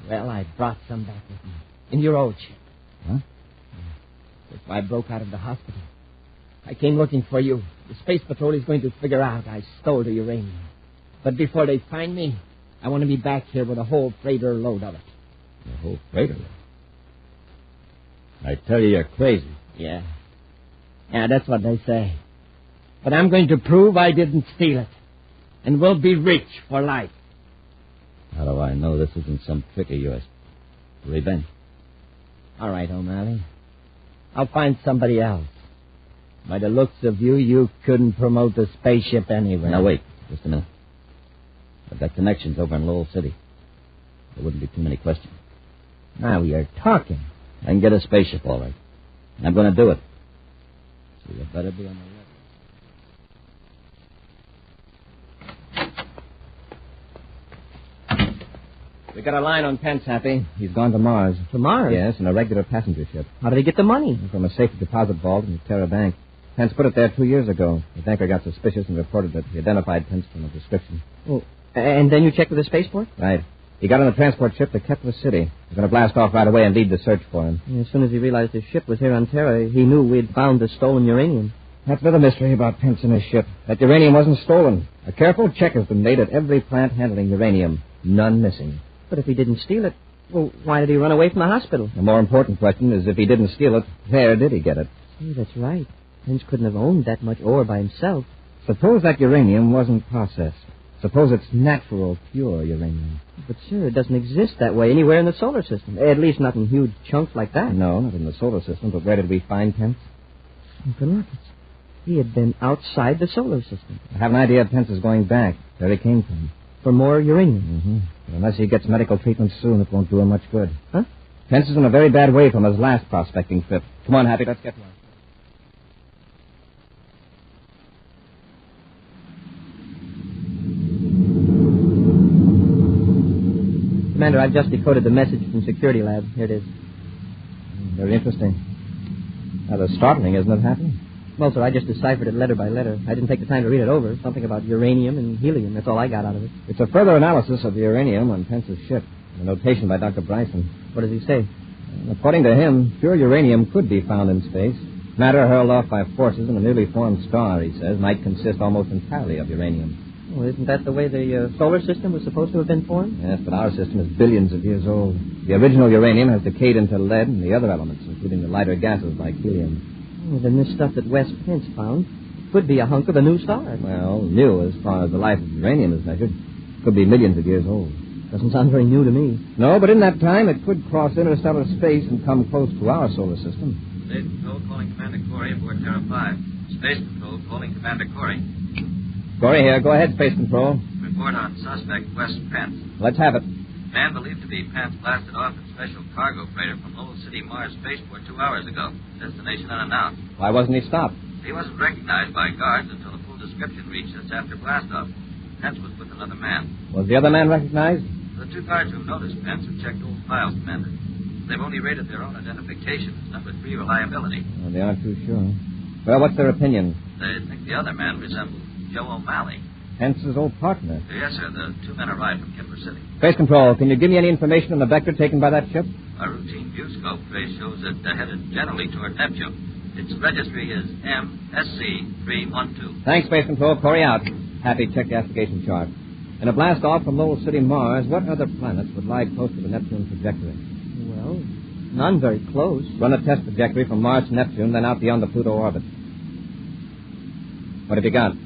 Well, I brought some back with me. In your old ship. Huh? That's why I broke out of the hospital. I came looking for you. The Space Patrol is going to figure out I stole the uranium. But before they find me, I want to be back here with a whole freighter load of it. A whole freighter load? I tell you, you're crazy. Yeah. Yeah, that's what they say. But I'm going to prove I didn't steal it. And we'll be rich for life. How do I know this isn't some trick of yours? Revenge. All right, O'Malley. I'll find somebody else. By the looks of you, you couldn't promote the spaceship anyway. Now, wait. Just a minute. I've got connections over in Lowell City. There wouldn't be too many questions. Now you're talking. I can get a spaceship, all right. And I'm going to do it. So you better be on the lookout. We got a line on Pence, Happy. He's gone to Mars. To Mars? Yes, in a regular passenger ship. How did he get the money? From a safe deposit vault in the Terra Bank. Pence put it there 2 years ago. The banker got suspicious and reported that he identified Pence from a description. Oh, and then you checked with the spaceport? Right. He got on a transport ship to Kepler City. We're going to blast off right away and lead the search for him. As soon as he realized his ship was here on Terra, he knew we'd found the stolen uranium. That's another mystery about Pence and his ship. That uranium wasn't stolen. A careful check has been made at every plant handling uranium. None missing. But if he didn't steal it, well, why did he run away from the hospital? The more important question is if he didn't steal it, where did he get it? See, that's right. Pence couldn't have owned that much ore by himself. Suppose that uranium wasn't processed. Suppose it's natural, pure uranium. But, sir, it doesn't exist that way anywhere in the solar system. At least not in huge chunks like that. No, not in the solar system. But where did we find Pence? Sunken rockets. He had been outside the solar system. I have an idea Pence is going back. Where he came from. For more uranium? Mm-hmm. But unless he gets medical treatment soon, it won't do him much good. Huh? Pence is in a very bad way from his last prospecting trip. Come on, Happy, let's get to him. Commander, I've just decoded the message from Security Lab. Here it is. Very interesting. Rather startling, isn't it, Happy? Well, sir, I just deciphered it letter by letter. I didn't take the time to read it over. Something about uranium and helium. That's all I got out of it. It's a further analysis of the uranium on Pence's ship. A notation by Dr. Bryson. What does he say? According to him, pure uranium could be found in space. Matter hurled off by forces in a newly formed star, he says, might consist almost entirely of uranium. Well, isn't that the way the solar system was supposed to have been formed? Yes, but our system is billions of years old. The original uranium has decayed into lead and the other elements, including the lighter gases like helium. Well, then this stuff that Wes Pence found could be a hunk of a new star. Well, new as far as the life of uranium is measured. Could be millions of years old. Doesn't sound very new to me. No, but in that time, it could cross interstellar space and come close to our solar system. Space Control calling Commander Corey aboard Terra 5. Space Control calling Commander Corey. Corey here. Go ahead, Space Control. Report on suspect Wes Pence. Let's have it. Man believed to be Pence blasted off in special cargo freighter from Lowell City, Mars spaceport 2 hours ago. Destination unannounced. Why wasn't he stopped? He wasn't recognized by guards until the full description reached us after blastoff. Pence was with another man. Was the other man recognized? The 2 guards who noticed Pence have checked old files, Commander. They've only rated their own identification as number 3 reliability. Well, they aren't too sure. Well, what's their opinion? They think the other man resembles Joe O'Malley. Pence's old partner. Yes, sir. The 2 men arrived from Kemper City. Space Control, can you give me any information on the vector taken by that ship? A routine viewscope trace shows it headed generally toward Neptune. Its registry is MSC312. Thanks, Space Control. Corey out. Happy check the astrogation chart. In a blast off from Lowell City, Mars, what other planets would lie close to the Neptune trajectory? Well, none very close. Run a test trajectory from Mars to Neptune, then out beyond the Pluto orbit. What have you got?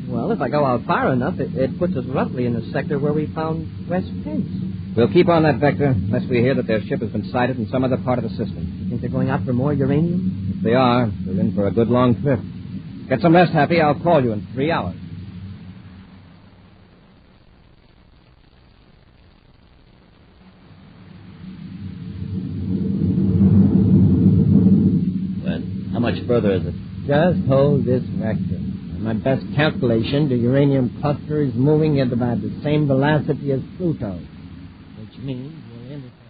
Well, if I go out far enough, it puts us roughly in the sector where we found Wes Pence. We'll keep on that vector unless we hear that their ship has been sighted in some other part of the system. You think they're going out for more uranium? If they are, they're in for a good long trip. Get some rest, Happy. I'll call you in 3 hours. How much further is it? Just hold this vector. On my best calculation, the uranium cluster is moving at about the same velocity as Pluto, which means we'll intercept it.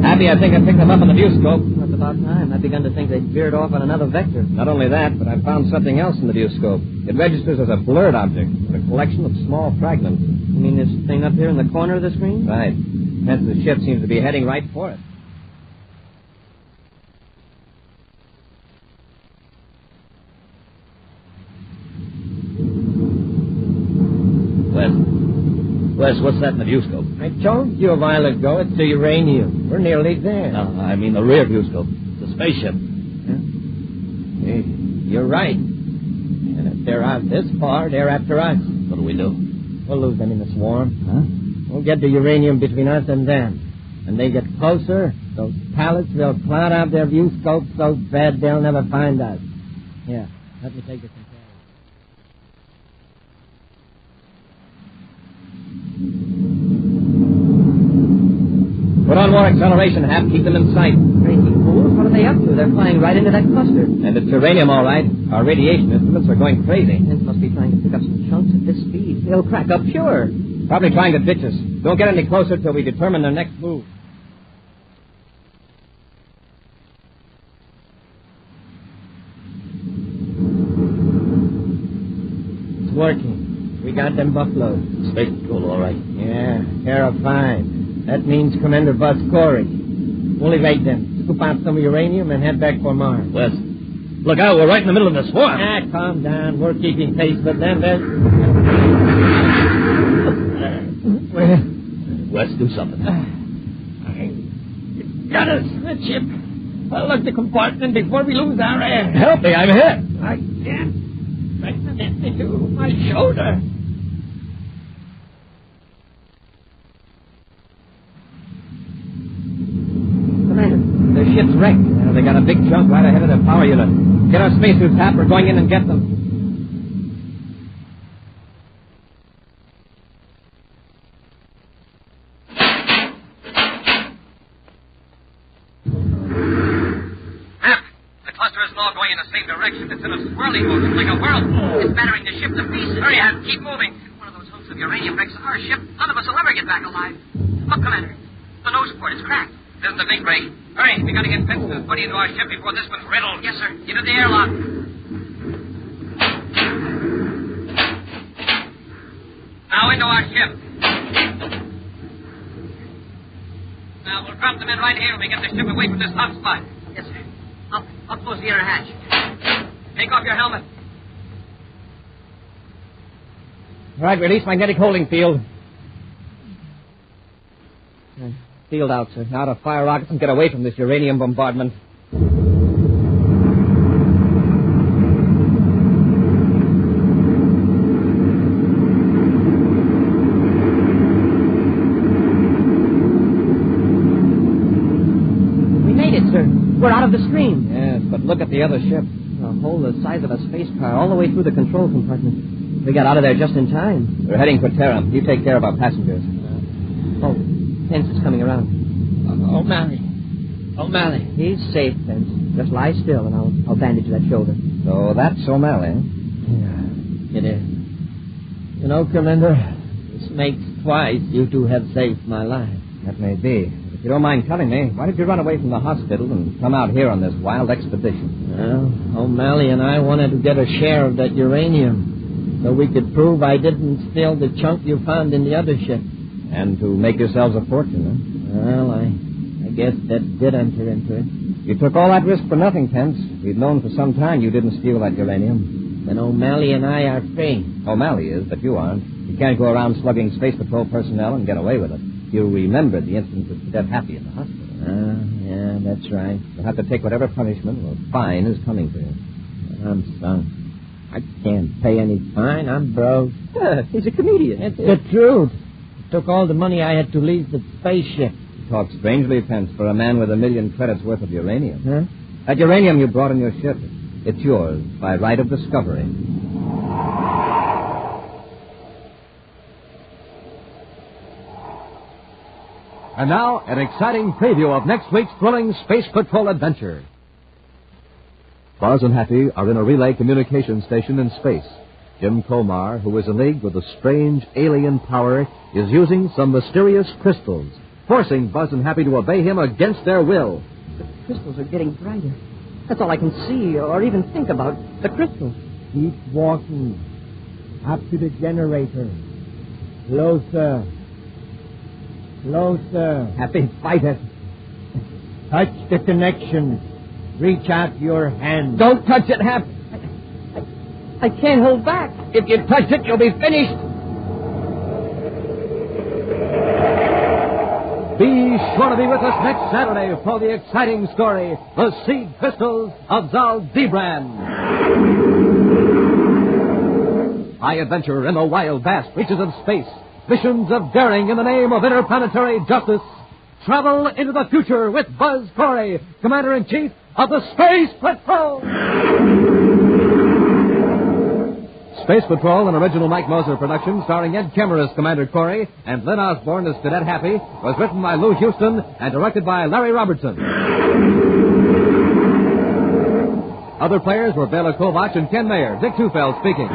Happy, I think I picked them up on the viewscope. That's about time. I begun to think they'd veered off on another vector. Not only that, but I found something else in the viewscope. It registers as a blurred object, a collection of small fragments. You mean this thing up here in the corner of the screen? Right. Hence the ship seems to be heading right for it. Wes, what's that in the viewscope? I told you a while ago it's the uranium. We're nearly there. No, I mean the rear viewscope. The spaceship. Huh? Hey, you're right. And if they're out this far, they're after us. What do we do? We'll lose them in the swarm. Huh? We'll get the uranium between us and them. When they get closer, those pallets will cloud out their viewscopes so bad they'll never find us. Here, let me take the control. Put on more acceleration, Hap. Keep them in sight. Crazy fools. What are they up to? They're flying right into that cluster. And it's uranium, all right. Our radiation instruments are going crazy. It must be trying to pick up some chunks at this speed. They'll crack up sure. Probably trying to ditch us. Don't get any closer till we determine their next move. It's working. We got them buffaloes. Space Control, all right. Yeah, Terra 5. That means Commander Buzz Corey. We'll evade them, scoop out some uranium, and head back for Mars. Wes, look out. We're right in the middle of the swarm. Calm down. We're keeping pace with them. Wes, do something. Got us, the ship. Look the compartment before we lose our air. Help me. I'm hit. I can't. Right into my shoulder. Their ship's wrecked. They got a big jump right ahead of their power unit. Get our spacesuits, Hap. We're going in and get them. Hap, the cluster isn't all going in the same direction. It's in a swirling motion like a whirlpool. It's battering the ship to pieces. Hurry, Hap. Keep moving. If one of those hunks of uranium wrecks our ship, none of us will ever get back alive. Look, Commander. The nose port is cracked. There's the big break. Hurry, we gotta get Pence and his buddy into our ship before this one's riddled. Yes, sir. Into the airlock. Now into our ship. Now we'll drop them in right here when we get the ship away from this hot spot. Yes, sir. I'll close the inner hatch. Take off your helmet. All right, release magnetic holding field. field out, sir. Now to fire rockets and get away from this uranium bombardment. We made it, sir. We're out of the stream. Yes, but look at the other ship. A hole the size of a space car all the way through the control compartment. We got out of there just in time. We're heading for Terram. You take care of our passengers. Oh, Pence is coming around. O'Malley. He's safe, Pence. Just lie still, and I'll bandage that shoulder. So that's O'Malley. Yeah, it is. You know, Commander, this makes twice you two have saved my life. That may be. If you don't mind telling me, why did you run away from the hospital and come out here on this wild expedition? Well, O'Malley and I wanted to get a share of that uranium so we could prove I didn't steal the chunk you found in the other ship. And to make yourselves a fortune, huh? Well, I guess that did enter into it. You took all that risk for nothing, Pence. We've known for some time you didn't steal that uranium. Then O'Malley and I are free. O'Malley is, but you aren't. You can't go around slugging Space Patrol personnel and get away with it. You remembered the incident with Cadet Happy in the hospital. Yeah, that's right. You'll have to take whatever punishment or fine is coming to you. I'm sunk. I can't pay any fine. I'm broke. He's a comedian. It's the truth. It took all the money I had to leave the spaceship. You talk strangely, Pence, for a man with 1 million credits worth of uranium. Huh? That uranium you brought in your ship, it's yours by right of discovery. And now, an exciting preview of next week's thrilling Space Patrol adventure. Buzz and Happy are in a relay communication station in space. Jim Comar, who is in league with a strange alien power, is using some mysterious crystals, forcing Buzz and Happy to obey him against their will. The crystals are getting brighter. That's all I can see or even think about. The crystals. Keep walking. Up to the generator. Closer. Closer. Happy, fight it. Touch the connection. Reach out your hand. Don't touch it, Hap. I can't hold back. If you touch it, you'll be finished. Be sure to be with us next Saturday for the exciting story, The Seed Crystals of Zaldibran. High adventure in the wild, vast reaches of space. Missions of daring in the name of interplanetary justice. Travel into the future with Buzz Corey, Commander-in-Chief of the Space Patrol. Space Patrol, an original Mike Moser production starring Ed Kemmer as Commander Corey and Lynn Osborne as Cadet Happy, was written by Lou Houston and directed by Larry Robertson. Other players were Bela Kovac and Ken Mayer. Dick Tufeld speaking.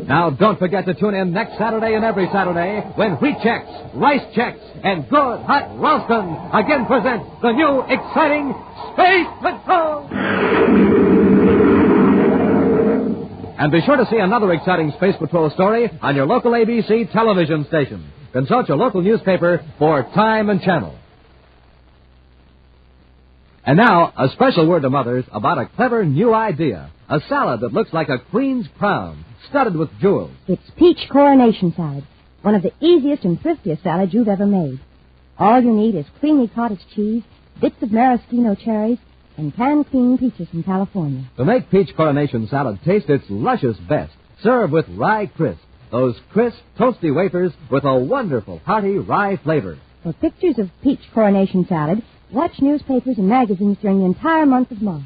Now, don't forget to tune in next Saturday and every Saturday when Wheat Chex, Rice Chex, and Good Hot Ralston again present the new exciting Space Patrol. And be sure to see another exciting Space Patrol story on your local ABC television station. Consult your local newspaper for time and channel. And now, a special word to mothers about a clever new idea. A salad that looks like a queen's crown, studded with jewels. It's peach coronation salad, one of the easiest and thriftiest salads you've ever made. All you need is creamy cottage cheese, bits of maraschino cherries, and canned cream peaches from California. To make peach coronation salad taste its luscious best, serve with rye crisp, those crisp, toasty wafers with a wonderful, hearty rye flavor. For pictures of peach coronation salad, watch newspapers and magazines during the entire month of March.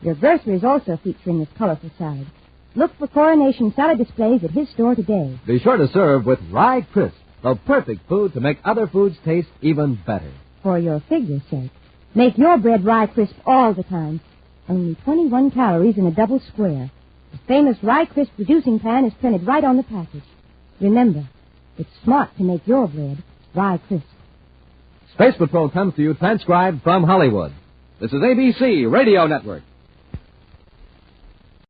Your grocery is also featuring this colorful salad. Look for coronation salad displays at his store today. Be sure to serve with rye crisp, the perfect food to make other foods taste even better. For your figure's sake, make your bread rye crisp all the time. Only 21 calories in a double square. The famous rye crisp reducing pan is printed right on the package. Remember, it's smart to make your bread rye crisp. Space Patrol comes to you transcribed from Hollywood. This is ABC Radio Network.